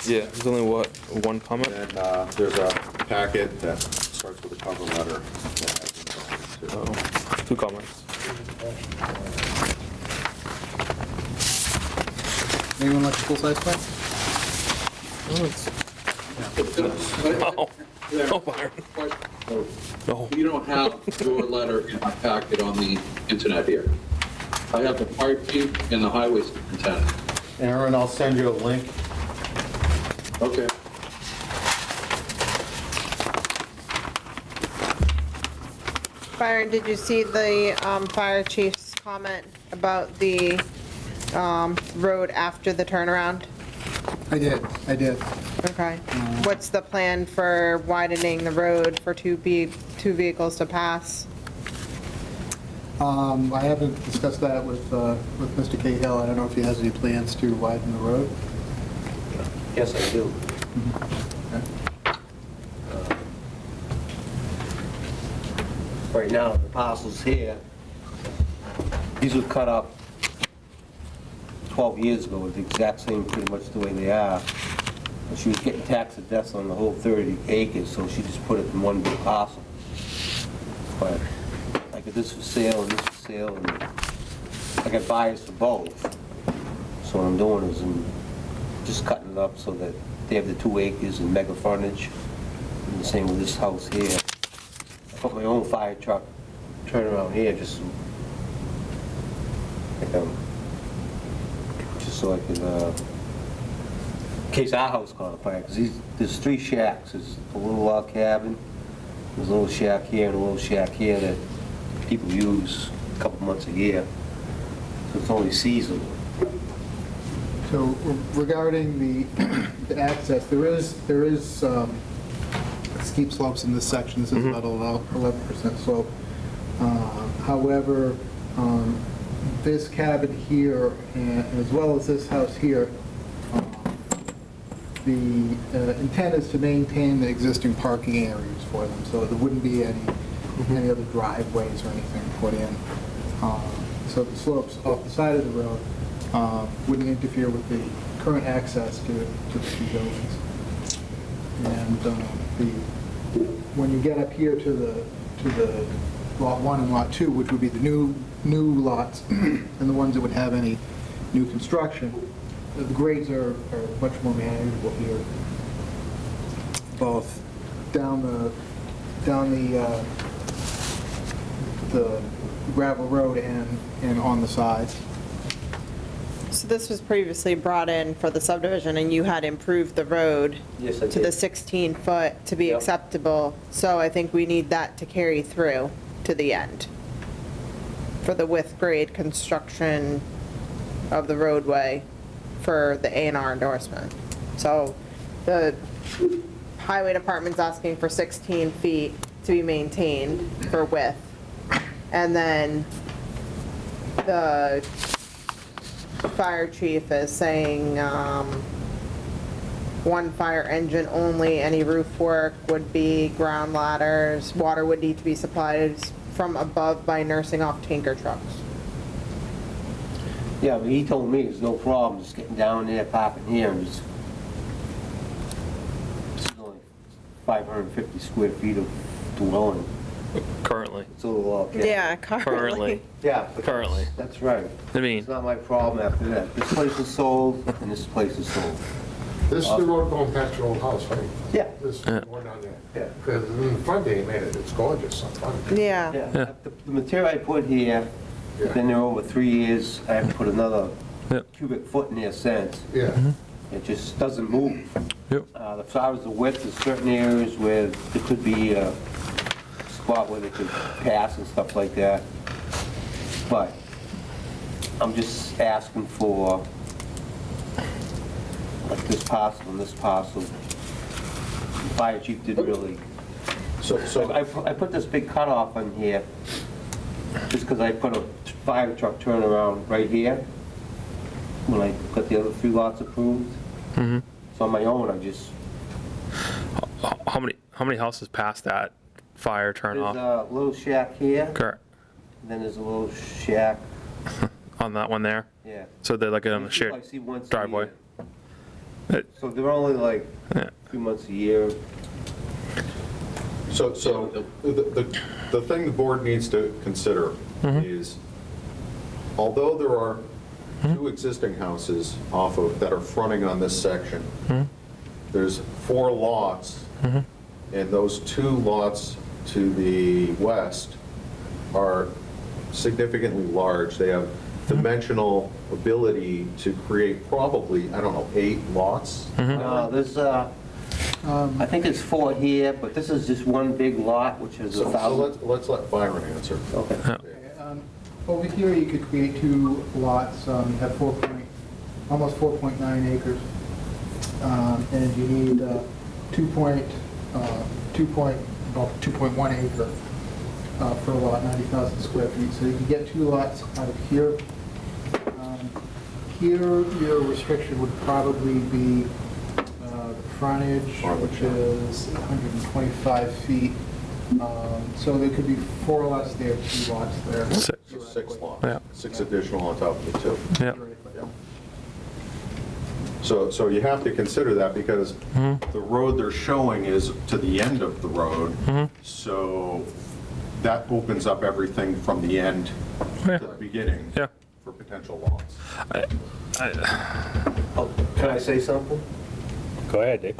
Yeah, there's only what, one comment? And there's a packet that starts with a cover letter. that has been going to- Oh, two comments. Anyone like a full-size plan? Oh, oh, Byron. No. You don't have your letter in my packet on the internet here. I have the fire chief and the highway superintendent. Aaron, I'll send you a link. Okay. Byron, did you see the fire chief's comment about the road after the turnaround? I did. Okay. What's the plan for widening the road for two vehicles to pass? I haven't discussed that with Mr. Cahill. I don't know if he has any plans to widen the road. Yes, I do. Right now, the parcels here, these were cut up 12 years ago, with the exact same, pretty much the way they are. And she was getting taxed to death on the whole 30 acres, so she just put it in one big parcel. But I got this for sale and this for sale, and I got buyers for both. So what I'm doing is I'm just cutting it up so that they have the 2 acres and mega frontage. And the same with this house here. I put my own fire truck, turn around here just so I could, in case our house caught on fire, because there's 3 shacks. There's a little log cabin, there's a little shack here, and a little shack here that people use a couple months a year. So it's only seasonal. So regarding the access, there is steep slopes in this section. This is about 11% slope. However, this cabin here, and as well as this house here, the intent is to maintain the existing parking areas for them, so there wouldn't be any other driveways or anything put in. So the slopes off the side of the road wouldn't interfere with the current access to the 2 buildings. And when you get up here to the lot 1 and lot 2, which would be the new lots and the ones that would have any new construction, the grades are much more manageable here, both down the gravel road and on the sides. So this was previously brought in for the subdivision, and you had improved the road Yes, I to the did. 16-foot to be Yep. acceptable. So I think we need that to carry through to the end for the with-grade construction of the roadway for the A&R endorsement. So the highway department's asking for 16 feet to be maintained for width. And then the fire chief is saying 1 fire engine only, any roof work would be ground ladders, water would need to be supplied from above by nursing off tanker trucks. Yeah, but he told me there's no problem just getting down there, parking here, and just, it's only 550 square feet of dwelling. Currently. It's a little, Yeah, Currently. Yeah. but Currently. That's right. I mean, It's not my problem after that. This place is sold, and this place is sold. This is the road going past your old house, right? Yeah. This is going down there. Yeah. Because in the front, they made it, it's gorgeous up front. Yeah. Yeah, the material I put here, been there over 3 years, I haven't put another cubic foot in there since. Yeah. It just doesn't move. Yep. As far as the width, there's certain areas where there could be a spot where they could pass and stuff like that. But I'm just asking for like this parcel and this parcel. The fire chief did really. So I put this big cutoff on here just because I put a fire truck turnaround right here when I got the other 3 lots approved. Mm-hmm. So on my own, I just, How many houses past that fire turn there's off? a little shack here, Correct. and then there's a little shack, On that one there? yeah. So they're like on a I shared see once a driveway? year. So they're only like 3 months a year. So the thing the board needs to consider is, although there are 2 existing houses off of, that are fronting on this section, there's 4 lots, and those 2 lots to the west are significantly large. They have dimensional ability to create probably, I don't know, 8 lots? There's, I think it's 4 here, but this is just one big lot, which is So 1,000. let's let Byron answer. Okay. Over here, you could create 2 lots, you have almost 4.9 acres, and you need 2.1 acre for a lot, 90,000 square feet. So you can get 2 lots out of here. Here, your restriction would probably be the frontage, which is 125 feet. So there could be 4 lots there, 2 lots there. 6 lots. Yeah. 6 additional on top of the 2. Yeah. So you have to consider that because the road they're showing is to the end of the road. So that opens up everything from the end to the beginning for potential lots. Can I say something? Go ahead, Dave.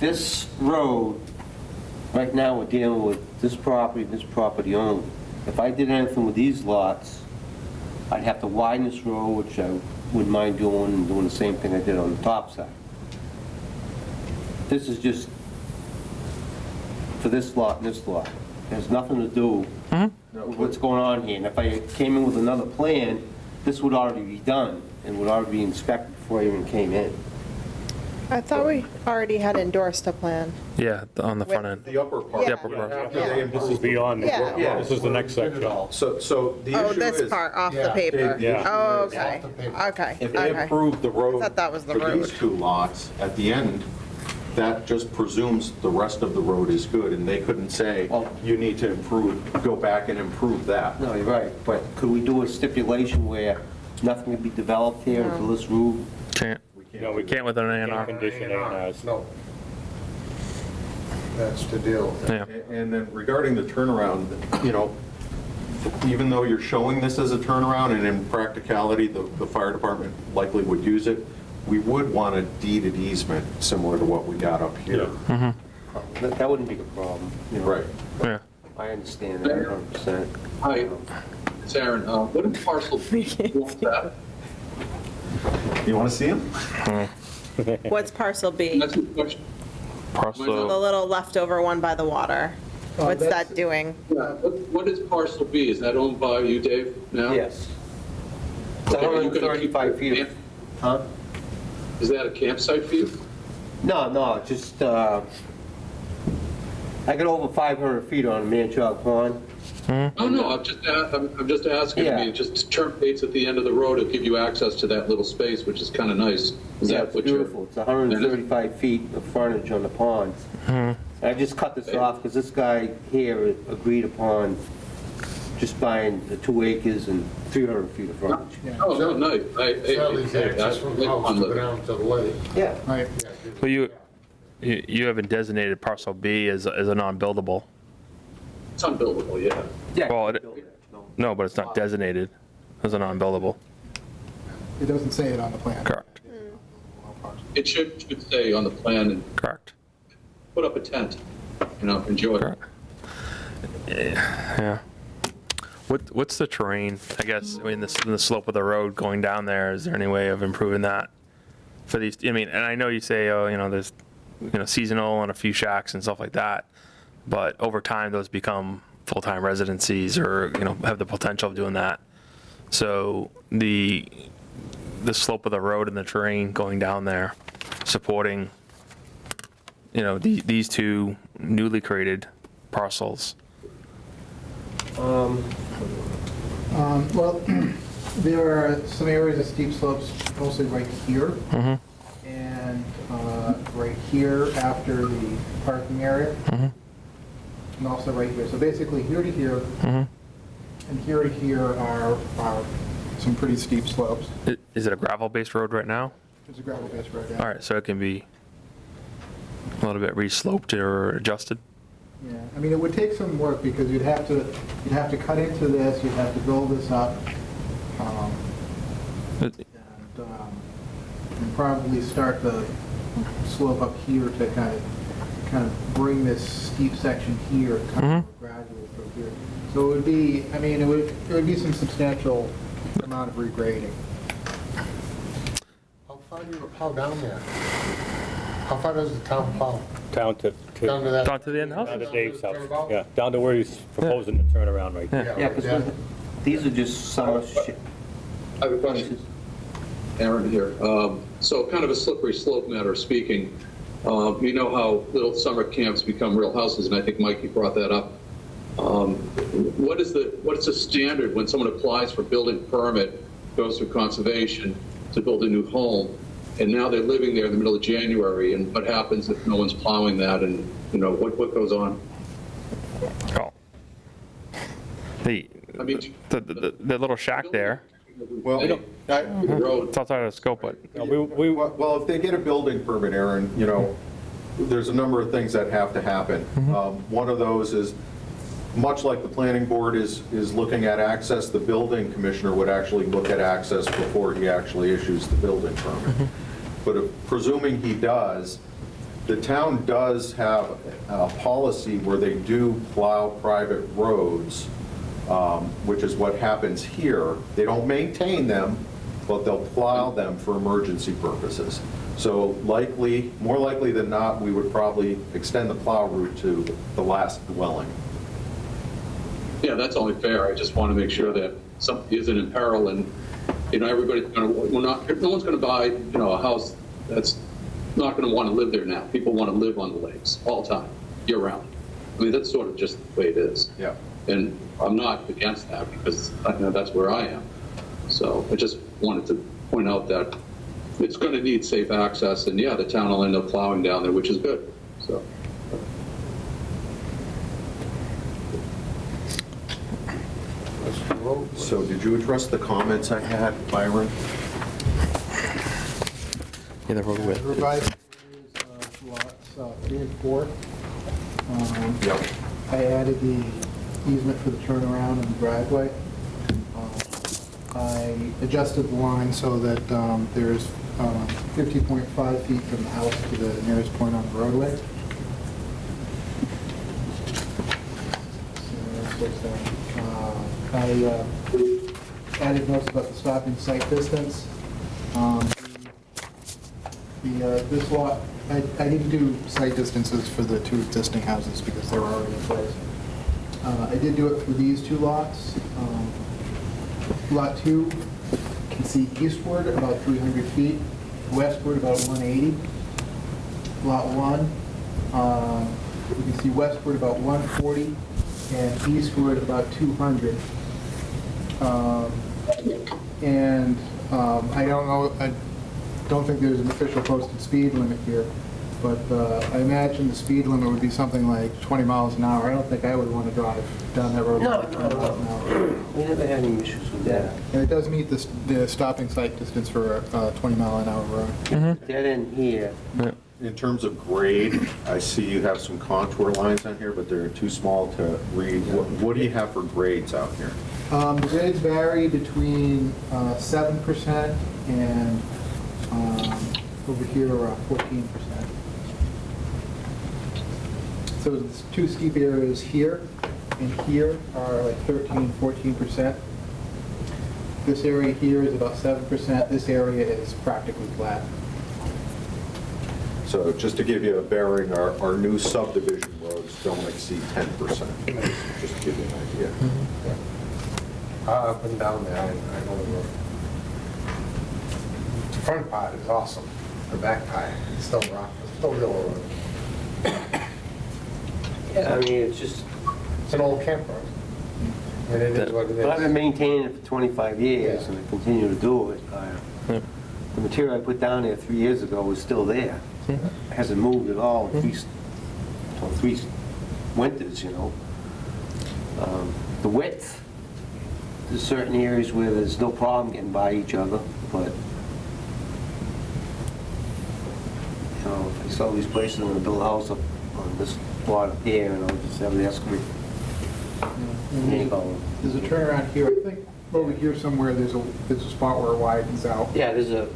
This road, right now, we're dealing with this property only. If I did anything with these lots, I'd have to widen this road, which I wouldn't mind doing, and doing the same thing I did on the top side. This is just for this lot and this lot. It has nothing to do with what's going on here. And if I came in with another plan, this would already be done and would already be inspected before I even came in. I thought we already had endorsed a plan. Yeah, on the front end. The upper part. The upper part. After they This is improve. beyond, Yeah. this is the next section. So the Oh, issue this is. part off the Yeah. paper. The issue Oh, is- okay, okay, If they okay. approve the road I thought that was the for these road. 2 lots, at the end, that just presumes the rest of the road is good, and they couldn't say, you need to improve, go back and improve that. No, you're right, but could we do a stipulation where nothing can be developed here until this road? Can't. No, we can't with an A&R. Condition A&Rs. No. That's the deal. Yeah. And then regarding the turnaround, you know, even though you're showing this as a turnaround, and in practicality, the fire department likely would use it, we would want a deeded easement similar to what we got up here. That wouldn't be a problem. You know. Right. Yeah. I understand that 100%. Hi, it's Aaron. What is parcel B? What's that? You want to see them? What's parcel B? That's the question. The Parcel, little leftover one by the water. What's that doing? Yeah, what is parcel B? Is that owned by you, Dave, now? Yes. It's Okay, are you gonna 135 keep feet. Huh? Is that a campsite for you? No, just, I got over 500 feet on Manchog Pond. Oh, no, I'm just asking. I mean, it just terminates at the end of the road. It'll give you access to that little space, which is kind of nice. Is Yeah, that it's what you're? beautiful. It's 135 feet of frontage on the pond. I just cut this off because this guy here agreed upon just buying the 2 acres and 300 feet of frontage. Oh, no, nice. Sally's access from the house to go down to the lake. Yeah. Right. Well, you haven't designated parcel B as a non-buildable. It's unbuildable, yeah. Yeah. Well, no, but it's not designated as a non-buildable. It doesn't say it on the plan. Correct. It should stay on the plan and Correct. put up a tent, enjoy it. Correct. Yeah. What's the terrain? I guess, the slope of the road going down there, is there any way of improving that for these, and I know you say, there's, seasonal and a few shacks and stuff like that, but over time, those become full-time residencies or, have the potential of doing that. So the slope of the road and the terrain going down there, supporting, these two newly created parcels. Well, there are some areas of steep slopes, mostly right here, and right here after the parking area, and also right here. So basically, here to here, and here to here are some pretty steep slopes. Is it a gravel-based road right now? It's a gravel-based road, yeah. All right, so it can be a little bit re-sloped or adjusted? Yeah, I mean, it would take some work because you'd have to cut into this, you'd have to build this up, and probably start the slope up here to kind of bring this steep section here kind of gradually through here. So it would be, it would be some substantial amount of regrading. How far do you plow down there? How far does the town plow? Down to that? Down to the end house? Down to Dave's house, yeah, down to where he's proposing to turn around right there. Yeah, because these are just summer I have a question. Aaron here. So kind of a slippery slope matter of speaking. You know how little summer camps become real houses, and I think Mikey brought that up. What is the standard when someone applies for building permit, goes through conservation to build a new home, and now they're living there in the middle of January, and what happens if no one's plowing that, and what goes on? Oh. The little shack there. Well, it's outside of the scope, but. Well, if they get a building permit, Aaron, there's a number of things that have to happen. One of those is, much like the planning board is looking at access, the building commissioner would actually look at access before he actually issues the building permit. But presuming he does, the town does have a policy where they do plow private roads, which is what happens here. They don't maintain them, but they'll plow them for emergency purposes. So more likely than not, we would probably extend the plow route to the last dwelling. Yeah, that's only fair. I just want to make sure that something isn't in peril, and everybody's going to. No one's going to buy a house that's not going to want to live there now. People want to live on the lakes all the time, year round. That's sort of just the way it is. Yeah. And I'm not against that because that's where I am. So I just wanted to point out that it's going to need safe access, and yeah, the town will end up plowing down there, which is good. So. So did you address the comments I had, Byron? Yeah, the road width. Revised lots 3 and 4. Yep. I added the easement for the turnaround and the driveway. I adjusted the line so that there's 50.5 feet from the house to the nearest point on the roadway. I added notes about the stopping site distance. This lot, I didn't do site distances for the 2 existing houses because they were already in place. I did do it for these 2 lots. Lot 2 can see eastward about 300 feet, westward about 180. Lot 1, you can see westward about 140, and eastward about 200. I don't think there's an official posted speed limit here, but I imagine the speed limit would be something like 20 miles an hour. I don't think I would want to drive down that road. No, at 20 miles an hour. We never had any issues with that. And it does meet the stopping sight distance for a 20 mile an hour road. Dead end here. In terms of grade, I see you have some contour lines on here, but they're too small to read. What do you have for grades out here? The grades vary between 7% and over here 14%. So the two steep areas here and here are like 13, 14%. This area here is about 7%. This area is practically flat. So just to give you a bearing, our new subdivision roads don't exceed 10%. Just to give you an idea. Up and down there, I know the road. The front part is awesome. The back part, it's still rough, it's still real road. Yeah, I mean, it's just, It's an old camp road. And it is what it but I've been is. maintaining it for 25 years, Yeah. and I continue to do it. The material I put down there 3 years ago was still there. It hasn't moved at all in three winters, you know. The width, there's certain areas where there's no problem getting by each other, but, you know, if I saw these places, I'm gonna build a house up on this lot up here, and I'll just have the excavator. There's a turnaround here. I think over here somewhere there's a spot where it widens out. Yeah, there's a,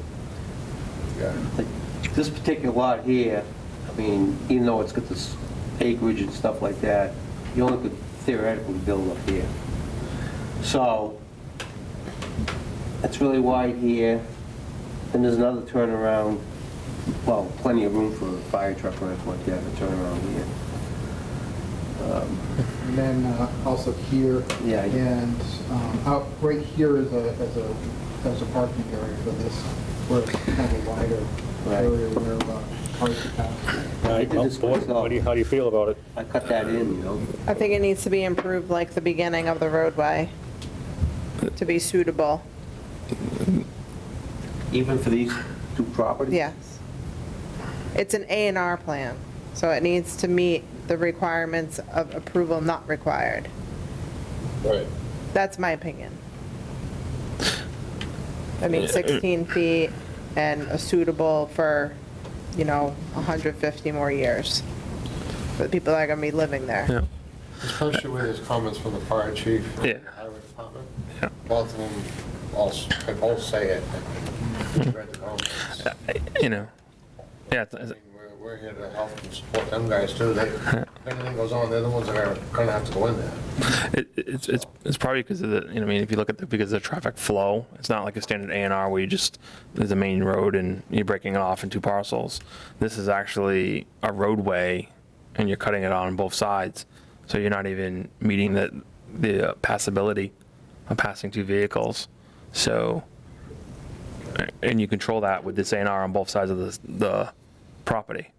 this particular lot here, I mean, even though it's got this acreage and stuff like that, you only could theoretically build up here. So, it's really wide here, then there's another turnaround, well, plenty of room for a fire truck or anything like that to turn around here. And then also here, Yeah. and out right here is a parking area for this, where it's kind of a wider area where cars can pass. I did this myself. How do you feel about it? I cut that in, you know. I think it needs to be improved like the beginning of the roadway to be suitable. Even for these two properties? Yes. It's an A&R plan, so it needs to meet the requirements of approval not required. Right. That's my opinion. I mean, 16 feet and a suitable for, 150 more years for the people that are gonna be living there. Especially with his comments from the fire chief and Yeah. the highway department. Both of them can both say it. Read the comments. You know, yeah, We're here to help and support them guys too. If anything goes on, they're the ones that are gonna have to go in there. it's probably because of the, I mean, if you look at because of the traffic flow, it's not like a standard A&R where there's a main road and you're breaking it off in two parcels. This is actually a roadway and you're cutting it on both sides. So you're not even meeting the passability of passing two vehicles. So, and you control that with this A&R on both sides of the property.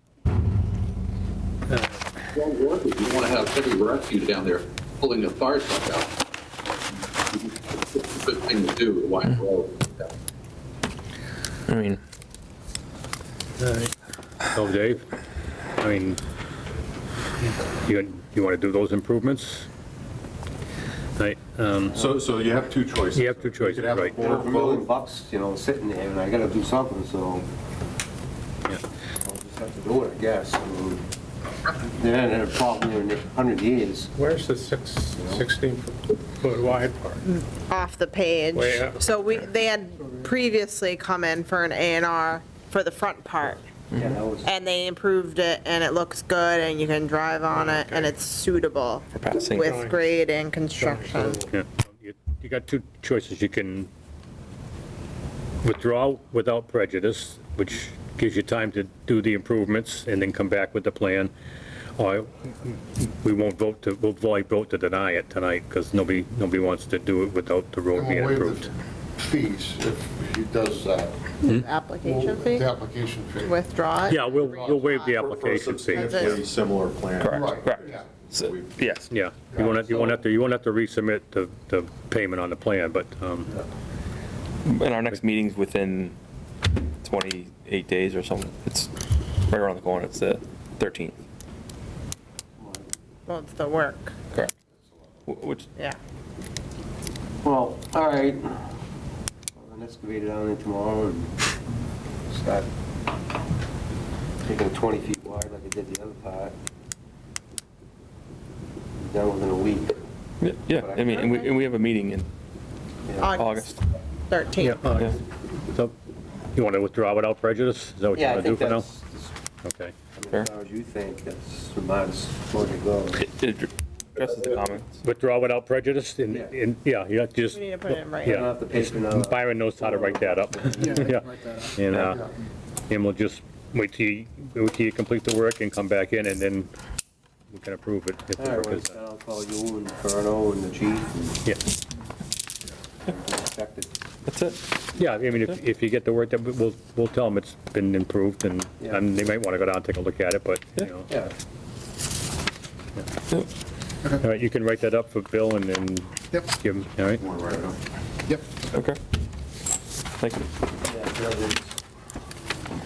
Won't work if you want to have heavy rescue down there pulling a fire truck out. It's a good thing to do, wide road. I mean, So Dave, I mean, you want to do those improvements? Right, So you have two choices. You have two choices, You could have right. the board vote. $1 million, sitting there, and I gotta do something, so Yeah. I'll just have to do it, I guess. I mean, they haven't had a problem in 100 years. Where's the 16-foot wide part? Off the page. Way up. So they had previously come in for an A&R for the front part. Yeah, that was, And they improved it, and it looks good, and you can drive on it, and it's suitable for passing. with grade and construction. Yeah, you got two choices. You can withdraw without prejudice, which gives you time to do the improvements and then come back with the plan. Or we won't vote we'll vote to deny it tonight because nobody wants to do it without the road And being we'll waive approved. the fees if he does that. Application fee? The application fee. Withdraw it? Yeah, we'll waive the For a application fee. substantially similar plan. Correct. Correct. Yeah. So, yes. Yeah, you won't have to resubmit the payment on the plan, but, And our next meeting's within 28 days or something. It's right around the corner, it's the 13th. Well, it's the work, Correct. Which, yeah. Well, all right. I'll excavate it down there tomorrow and start taking it 20 feet wide like I did the other part. Done within a week. yeah, I mean, and we have a meeting in August. 13th. Yeah. So, you want to withdraw without prejudice? Is that what you Yeah, I want to do think for now? that's, Okay. I mean, as far as you think, that's about as far as it goes. It addresses the comments. Withdraw without prejudice, and, yeah, you have to just. We need to put it in writing. I don't have to pay for another. Byron knows how to write that up. Yeah. And we'll just wait till you complete the work and come back in, and then we can approve it. if the All right, work well, is done. I'll call you and Colonel and the chief Yeah. and inspect it. That's it. Yeah, I mean, if you get the work, that we'll tell them it's been improved, and Yeah. and they might want to go down and take a look at it, but, you know. Yeah. All right, you can write that up for Bill, and then give him, all right? Want to write it up? Yep. Okay. Thank you. Yeah,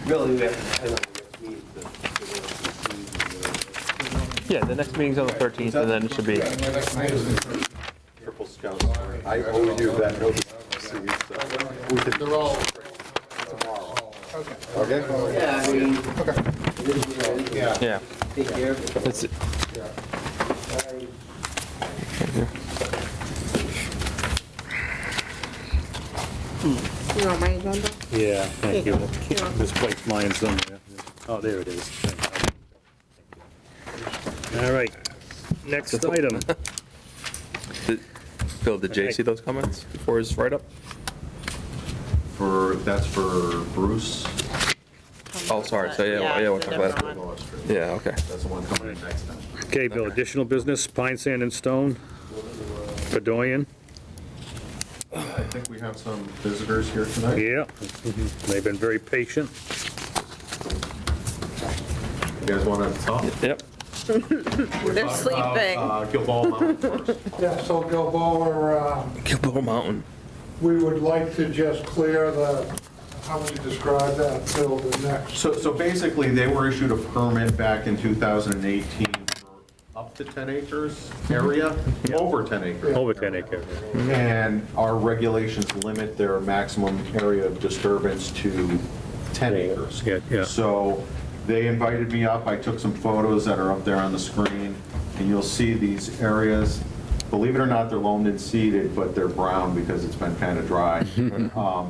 really, we have to, Yeah, the next meeting's on the 13th, and then it should be. Triple Scouts. I owe you that notice. They're all, Okay? yeah, I mean, yeah. Yeah. take care of it. That's it. You want my agenda? Yeah, thank you. Yeah. Misplaced mine somewhere. Oh, there it is. All right, next item. Bill, did Jay see those comments before his write-up? That's for Bruce. Oh, sorry, so yeah, we'll talk about it. Yeah, okay. That's the one coming in next time. Okay, Bill, additional business, pine, sand, and stone, Bedoian. I think we have some visitors here tonight. Yeah, they've been very patient. You guys want to talk? Yep. They're sleeping. Gilboa Mountain first. Yeah, so Gilboa, Gilboa Mountain. we would like to just clear how would you describe that, Bill, the next? So basically, they were issued a permit back in 2018 for up to 10 acres area, over 10 acres. Over 10 acres. And our regulations limit their maximum area of disturbance to 10 acres. Yeah. So they invited me up, I took some photos that are up there on the screen, and you'll see these areas. Believe it or not, they're loamed and seeded, but they're brown because it's been kind of dry.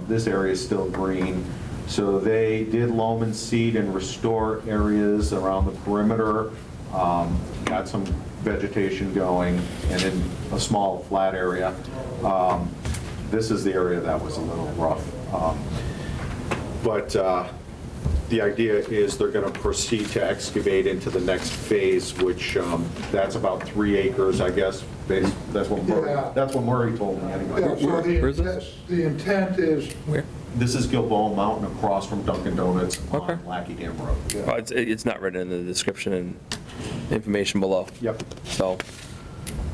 This area is still green. So they did loam and seed and restore areas around the perimeter, got some vegetation going, and in a small flat area. This is the area that was a little rough. But the idea is they're going to proceed to excavate into the next phase, which that's about 3 acres, I guess. That's what Murray told me anyway. Yeah, so Where is this? the intent is, Where? This is Gilboa Mountain across from Dunkin' Donuts on Lackey Dam Road. Oh, it's not written in the description and information below. Yep. So,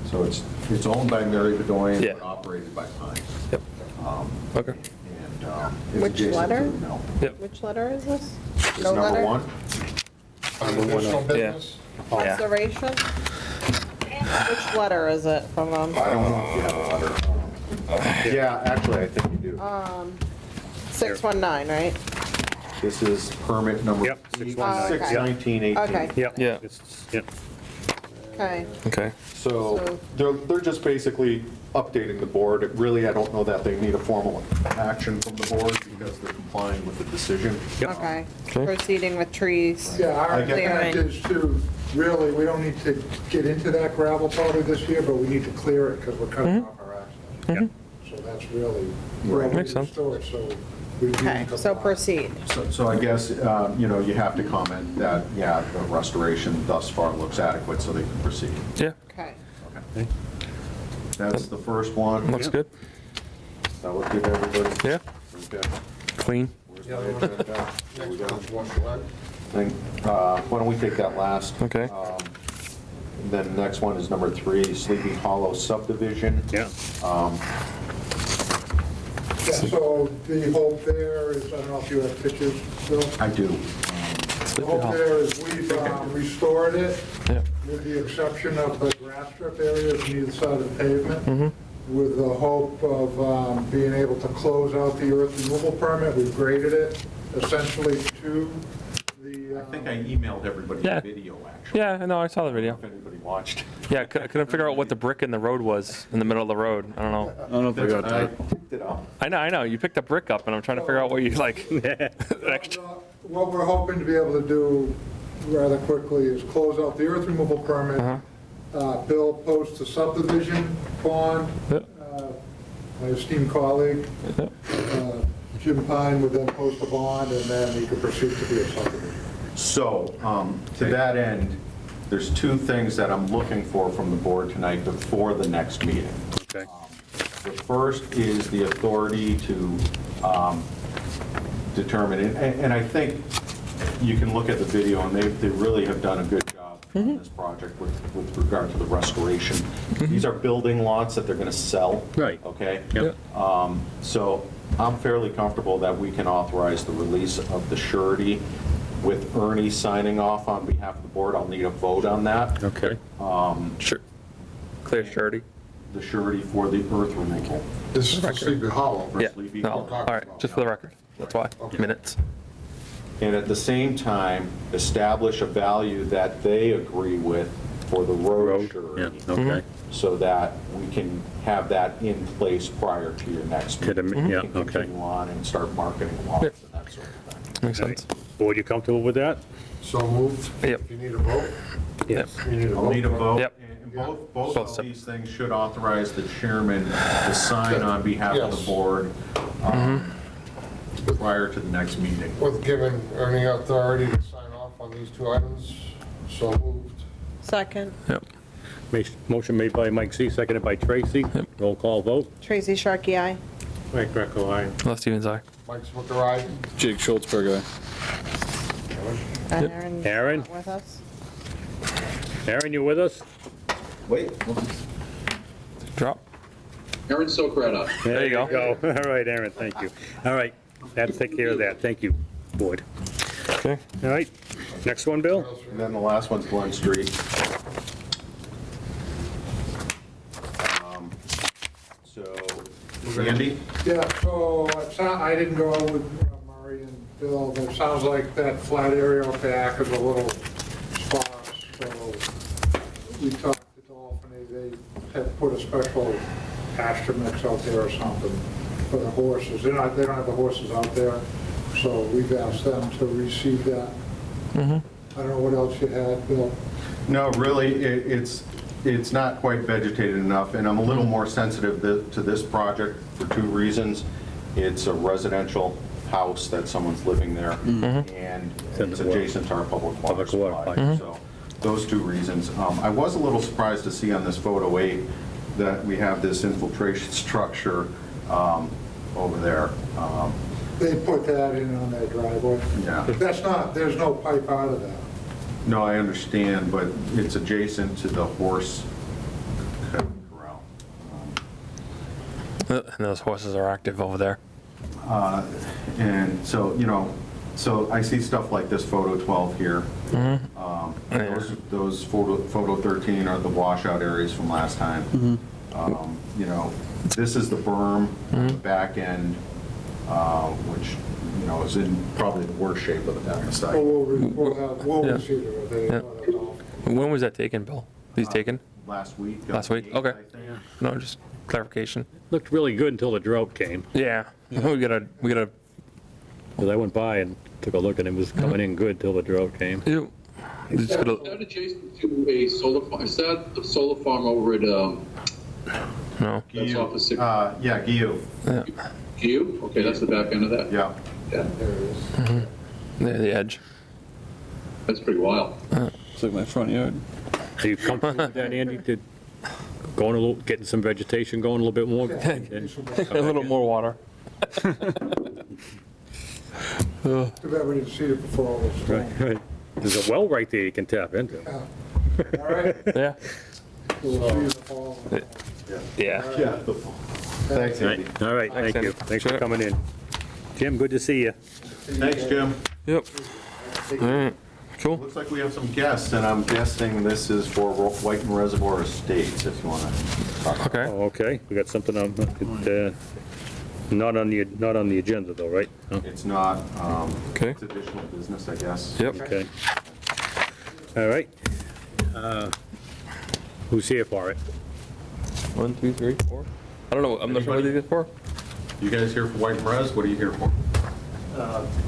So it's owned by Mary Bedoian, Yeah. but operated by Pyne. yep. Okay. And it's Which adjacent to letter? the mill. Yep. Which letter is this? It's No number letter? 1. additional Yeah. business. Yeah. Observation? Which letter is it from them? I don't know if you have a letter. Yeah, actually, I think you do. 619, right? This is permit number Yep, 619. 61918. Okay, Yep. Yeah. Yep. okay. Okay. So they're just basically updating the board. Really, I don't know that they need a formal action from the board because they're complying with the decision. Okay. Proceeding with trees. Yeah, our I get intent that. is to, really, we don't need to get into that gravel powder this year, but we need to clear it because we're cutting off our access. So that's really where we Makes sense. store it, so we need Okay, to so comply. proceed. So I guess, you have to comment that, yeah, the restoration thus far looks adequate, so they can proceed. Yeah, Okay. That's the first one. looks good. That look good to everybody? Yeah, Okay. clean. Where's my agenda? There we go. Why don't we take that last? Okay. Then the next one is number 3, Sleepy Hollow Subdivision. Yeah. Yeah, so the hope there is, I don't know if you have pictures, Bill? I do. Sleepy hope Hollow. there is we've restored it, Yeah. with the exception of the grass strip areas on either side of the pavement, Mm-hmm. with the hope of being able to close out the earth removal permit. We've graded it essentially to the... I think I emailed everybody Yeah. the video, actually. Yeah, I know, I saw the video. If anybody watched. Yeah, I couldn't figure out what the brick in the road was, in the middle of the road. I don't know. I don't know if I got I that. picked it up. I know, you picked a brick up, and I'm trying to figure out what you like. Extra. What we're hoping to be able to do rather quickly is close out the earth removal permit. Bill posts a subdivision bond. Yep. My esteemed colleague, Yep. Jim Pyne, would then post a bond, and then he could proceed to be a subdivision. So, to that end, there's two things that I'm looking for from the board tonight before the next meeting. Okay. The first is the authority to determine, and I think you can look at the video, and they really have done a good job on this project with regard to the restoration. These are building lots that they're going to sell. Right. Okay? Yep. So I'm fairly comfortable that we can authorize the release of the surety with Ernie signing off on behalf of the board. I'll need a vote on that. Okay. Sure. Clear surety. The surety for the earth removal. This is for Sleepy Hollow. Yeah, Sleepy no, Hollow. all right, just for the record. That's why. Minutes. And at the same time, establish a value that they agree with for the road surety. Yeah, okay. So that we can have that in place prior to your next To the- meeting. yeah, We can okay. Continue on and start marketing lots and that sort of thing. Makes sense. Board, you comfortable with that? So moved. Yep. If you need a vote? Yes. You need a I'll vote? need a vote. Yep. And both Both of separate. these things should authorize the chairman to sign on behalf of Yes. the board prior to the next meeting. With giving Ernie authority to sign off on these two items, so moved. Second. Yep. Motion made by Mike C., seconded by Tracy. Roll call vote. Tracy Sharkey, aye. Mike Greco, aye. Les Stevens, aye. Mike Swicker, aye. Jake Schultzberg, aye. Aaron. Aaron? not with us? Aaron, you with us? Wait. Drop. Aaron Sokrata. There you go. All right, Aaron, thank you. All right, that'll take care of that. Thank you, board. Okay. All right, next one, Bill? And then the last one's Glen Street. So, Andy? Yeah, so I didn't go with Murray and Bill, but it sounds like that flat area up back is a little sparse, so we talked to Dolphin, they had put a special pasture mix out there or something for the horses. They don't have the horses out there, so we've asked them to receive that. I don't know what else you had, Bill. No, really, it's not quite vegetated enough, and I'm a little more sensitive to this project for two reasons. It's a residential house that someone's living there, and it's adjacent to our public water supply. So those two reasons. I was a little surprised to see on this photo 8 that we have this infiltration structure over there. They put that in on that driveway. Yeah. That's not, there's no pipe out of that. No, I understand, but it's adjacent to the horse corral. And those horses are active over there. And so, so I see stuff like this photo 12 here. Those photo 13 are the washout areas from last time. This is the berm on the back end, which, is in probably the worst shape of the site. We'll Yeah. receive it. They- Yeah. When was that taken, Bill? These taken? Last week. Last week? Okay. No, just clarification. Looked really good until the drought came. Yeah. We gotta. Because I went by and took a look, and it was coming in good till the drought came. Is that adjacent to a solar farm? Is that the solar farm over at, No. that's off of 6? Yeah, Gilboa. Yeah. Gilboa? Okay, that's the back end of that? Yeah. Yeah. Near the edge. That's pretty wild. It's like my front yard. Are you comfortable with that, Andy, to going a little, getting some vegetation going a little bit more? A little more water. Too bad we didn't see it before all this storm. Right. There's a well right there you can tap into. All right. Yeah. We'll see you in the fall. Yeah. Yeah. Thanks, Andy. All right, Thanks, thank you. Andy. Thanks for coming in. Jim, good to see you. Thanks, Jim. Yep. All right, cool. Looks like we have some guests, and I'm guessing this is for Whiten Reservoir Estates, if you want to talk. Okay. Oh, okay, we got something on, not on the agenda though, right? No? It's not, Okay. it's additional business, I guess. Yep. Okay. All right. Who's here for it? 1, 2, 3, 4. I don't know. I'm not sure what it is for. You guys here for Whiten Res? What are you here for?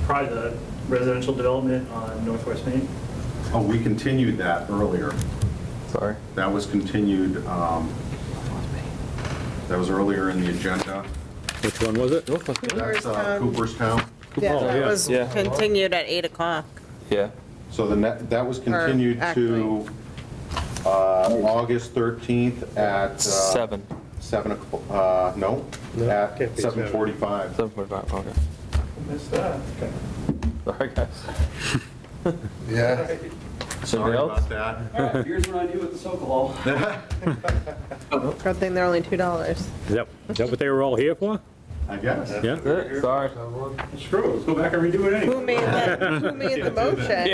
Probably the residential development on Northwest Main. Oh, we continued that earlier. Sorry. That was continued, that was earlier in the agenda. Which one was it? That's Cooperstown. Yeah, Oh, that yeah. was Yeah. continued at 8 o'clock. Yeah. So that was continued to August 13th at 7. 7 o'clock, no, at can't be 7:45. 7:45. Okay. Missed that. Okay. Sorry, guys. Yeah. Sorry else? about that. Here's what I do with the Sokol. Good thing they're only $2. Is that what they were all here for? I guess. Yeah? Sorry. Screw it, let's go back and redo it anyway. Who made the motion?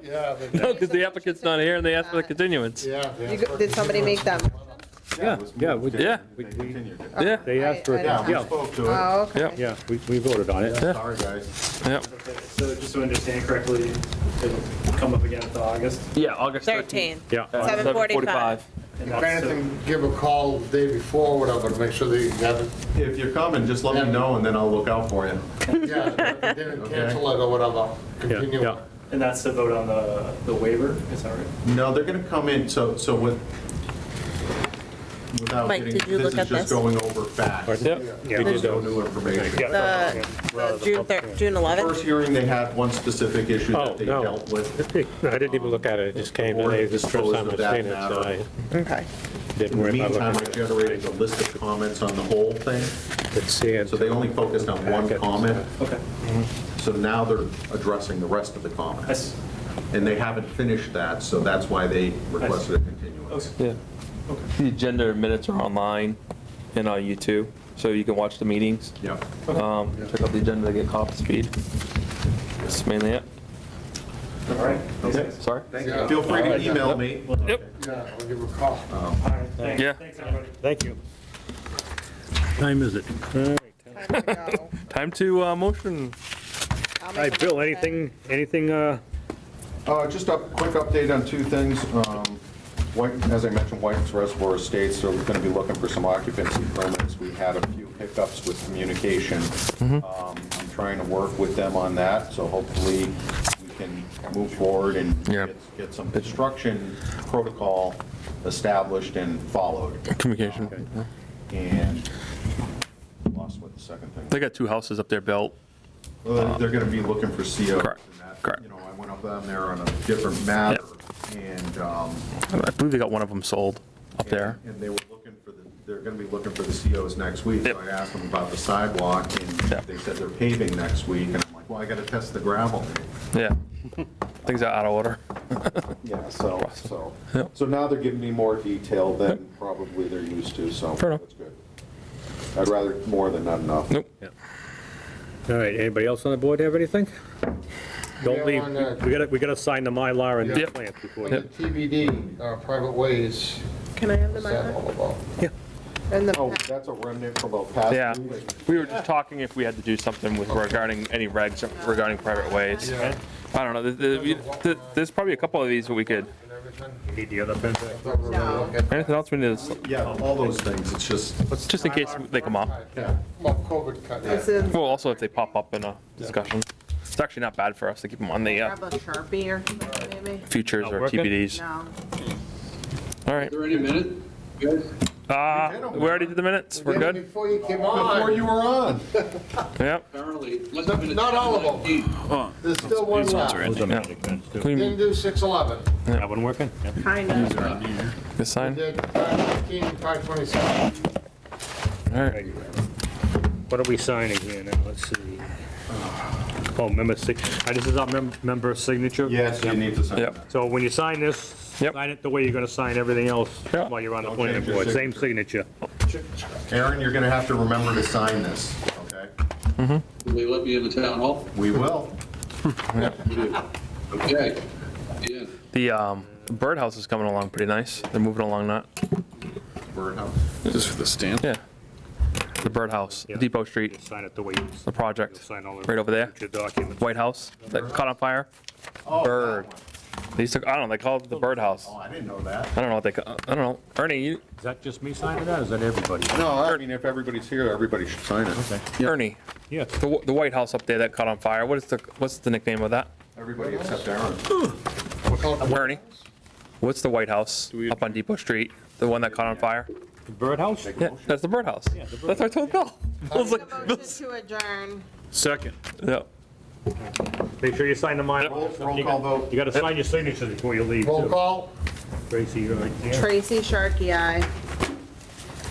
Yeah. No, because the applicant's not here and they asked for the continuance. Yeah. Did somebody make that? Yeah, yeah, we did. Yeah. They continued it. Yeah. They asked for it. Yeah, we Yeah, spoke to it. Oh, okay. Yep. yeah, we voted on it. Sorry, guys. Yep. Okay, so just to understand correctly, it'll come up again at August. Yeah, August 13th. 13. Yeah. At 7:45. And If that's anything, give a call the day before, whatever, to make sure that you have it. If you're coming, just let me know, and then I'll look out for you. Yeah, if they didn't cancel it or whatever, continue. Yeah. And that's to vote on the waiver, is that right? No, they're gonna come in, so without Mike, getting, did you this look is at just this? going over facts. Yep. Yeah, We we just did. no new information. The June 11th? First hearing, they had one specific issue that they no. dealt with. No, I didn't even look at it, it just came, and it's the first time I've seen it, so I Okay. In didn't the worry about meantime, I looking at it. generated a list of comments on the whole thing, Could see it. so they only focused on one comment. Okay. So now they're addressing the rest of the comments. And they haven't finished that, so that's why they requested a continuance. Yeah. The agenda minutes are online and on YouTube, so you can watch the meetings. Yep. Check out the agenda to get caught up to speed. That's mainly it. All right. Okay. Sorry? Thank you. Feel free to email me. Yep. Yeah, I'll give a call. All right, thanks. Yeah. Thanks, everybody. Thank you. Time is it? All right. Time to go. Time to motion. I'll All make right, a Bill, motion. anything, Just a quick update on two things. As I mentioned, Whiten's Reservoir Estates, so we're going to be looking for some occupancy permits. We had a few hiccups with communication. I'm trying to work with them on that, so hopefully we can move forward and get some construction protocol established and followed. Communication. And lost what the second thing. They got 2 houses up there built. Well, they're going to be looking for COs. Correct. And that, Correct. you know, I went up down there on a different matter, and I believe they got one of them sold up there. and they were looking for they're going to be looking for the COs next week. So I asked them about the sidewalk, and they said they're paving next week, and I'm like, well, I got to test the gravel. Yeah. Things are out of order. Yeah, so now they're giving me more detail than probably they're used to, so Fair enough. that's good. I'd rather more than not enough. Nope. all right, anybody else on the board have anything? Don't leave, on that. we gotta sign the Mylar and the Yep. plans before. The TBD, private ways, Can I have the what's that Mylar? all about? And the, Oh, that's a remnant from a past Yeah. meeting. We were just talking if we had to do something with regarding any regs regarding private ways. Yeah. I don't know. There's probably a couple of these that we could. You need the other pen? no. Anything else we need to, Yeah, all those things, it's just in case they come up. yeah. Well, COVID cut. This is, Well, also if they pop up in a discussion. It's actually not bad for us to keep them on the grab a Sharpie or something, maybe? futures Not or working? TBDs. No. All right. Is there any minute, guys? We already did the minutes. We're good? Before you came Before on, you were on. Yep. Apparently. not all of them. There's still one left. Those are magic pens, too. Didn't do 611. That one working? Yeah. Kind of. This sign? Did 515, 527. All right. What are we signing here now? Let's see. Oh, member this is our member signature? Yes, you need to sign Yep. that. So when you sign this, sign it the way you're gonna sign everything else Yeah. while you're on the Don't planning change your board, same signature. Aaron, you're gonna have to remember to sign this, okay? Will they let me in the town hall? We will. Okay. Yeah. The birdhouse is coming along pretty nice. They're moving along that. Birdhouse. Is this for the stamp? Yeah. The birdhouse, Depot Street, Sign it the way you the project, sign all the right over there. future documents. White House that caught on fire. Oh, Bird. They used to, I don't know, they call it the birdhouse. Oh, I didn't know that. I don't know what they call, I don't know. Ernie, you, Is that just me signing that, or is that everybody? No, I mean, if everybody's here, everybody should sign it. Okay. Ernie, Yes. the White House up there that caught on fire, what's the nickname of that? Everybody except Aaron. Ernie, what's the White House up on Depot Street? The one that caught on fire? The birdhouse? Yeah, that's the birdhouse. That's what I told Bill. I was like, Motion to adjourn. Second. yeah. Make sure you sign the mine. Roll call vote. You gotta sign your signature before you leave, Roll too. call? Tracy, you're right there. Tracy Sharkey, aye.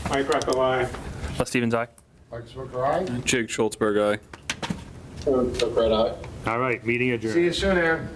Mike Greco, aye. Les Stevens, aye. Mike Zwicker, aye? Jake Schultzberg, aye. All right, meeting adjourned. See you soon, Aaron.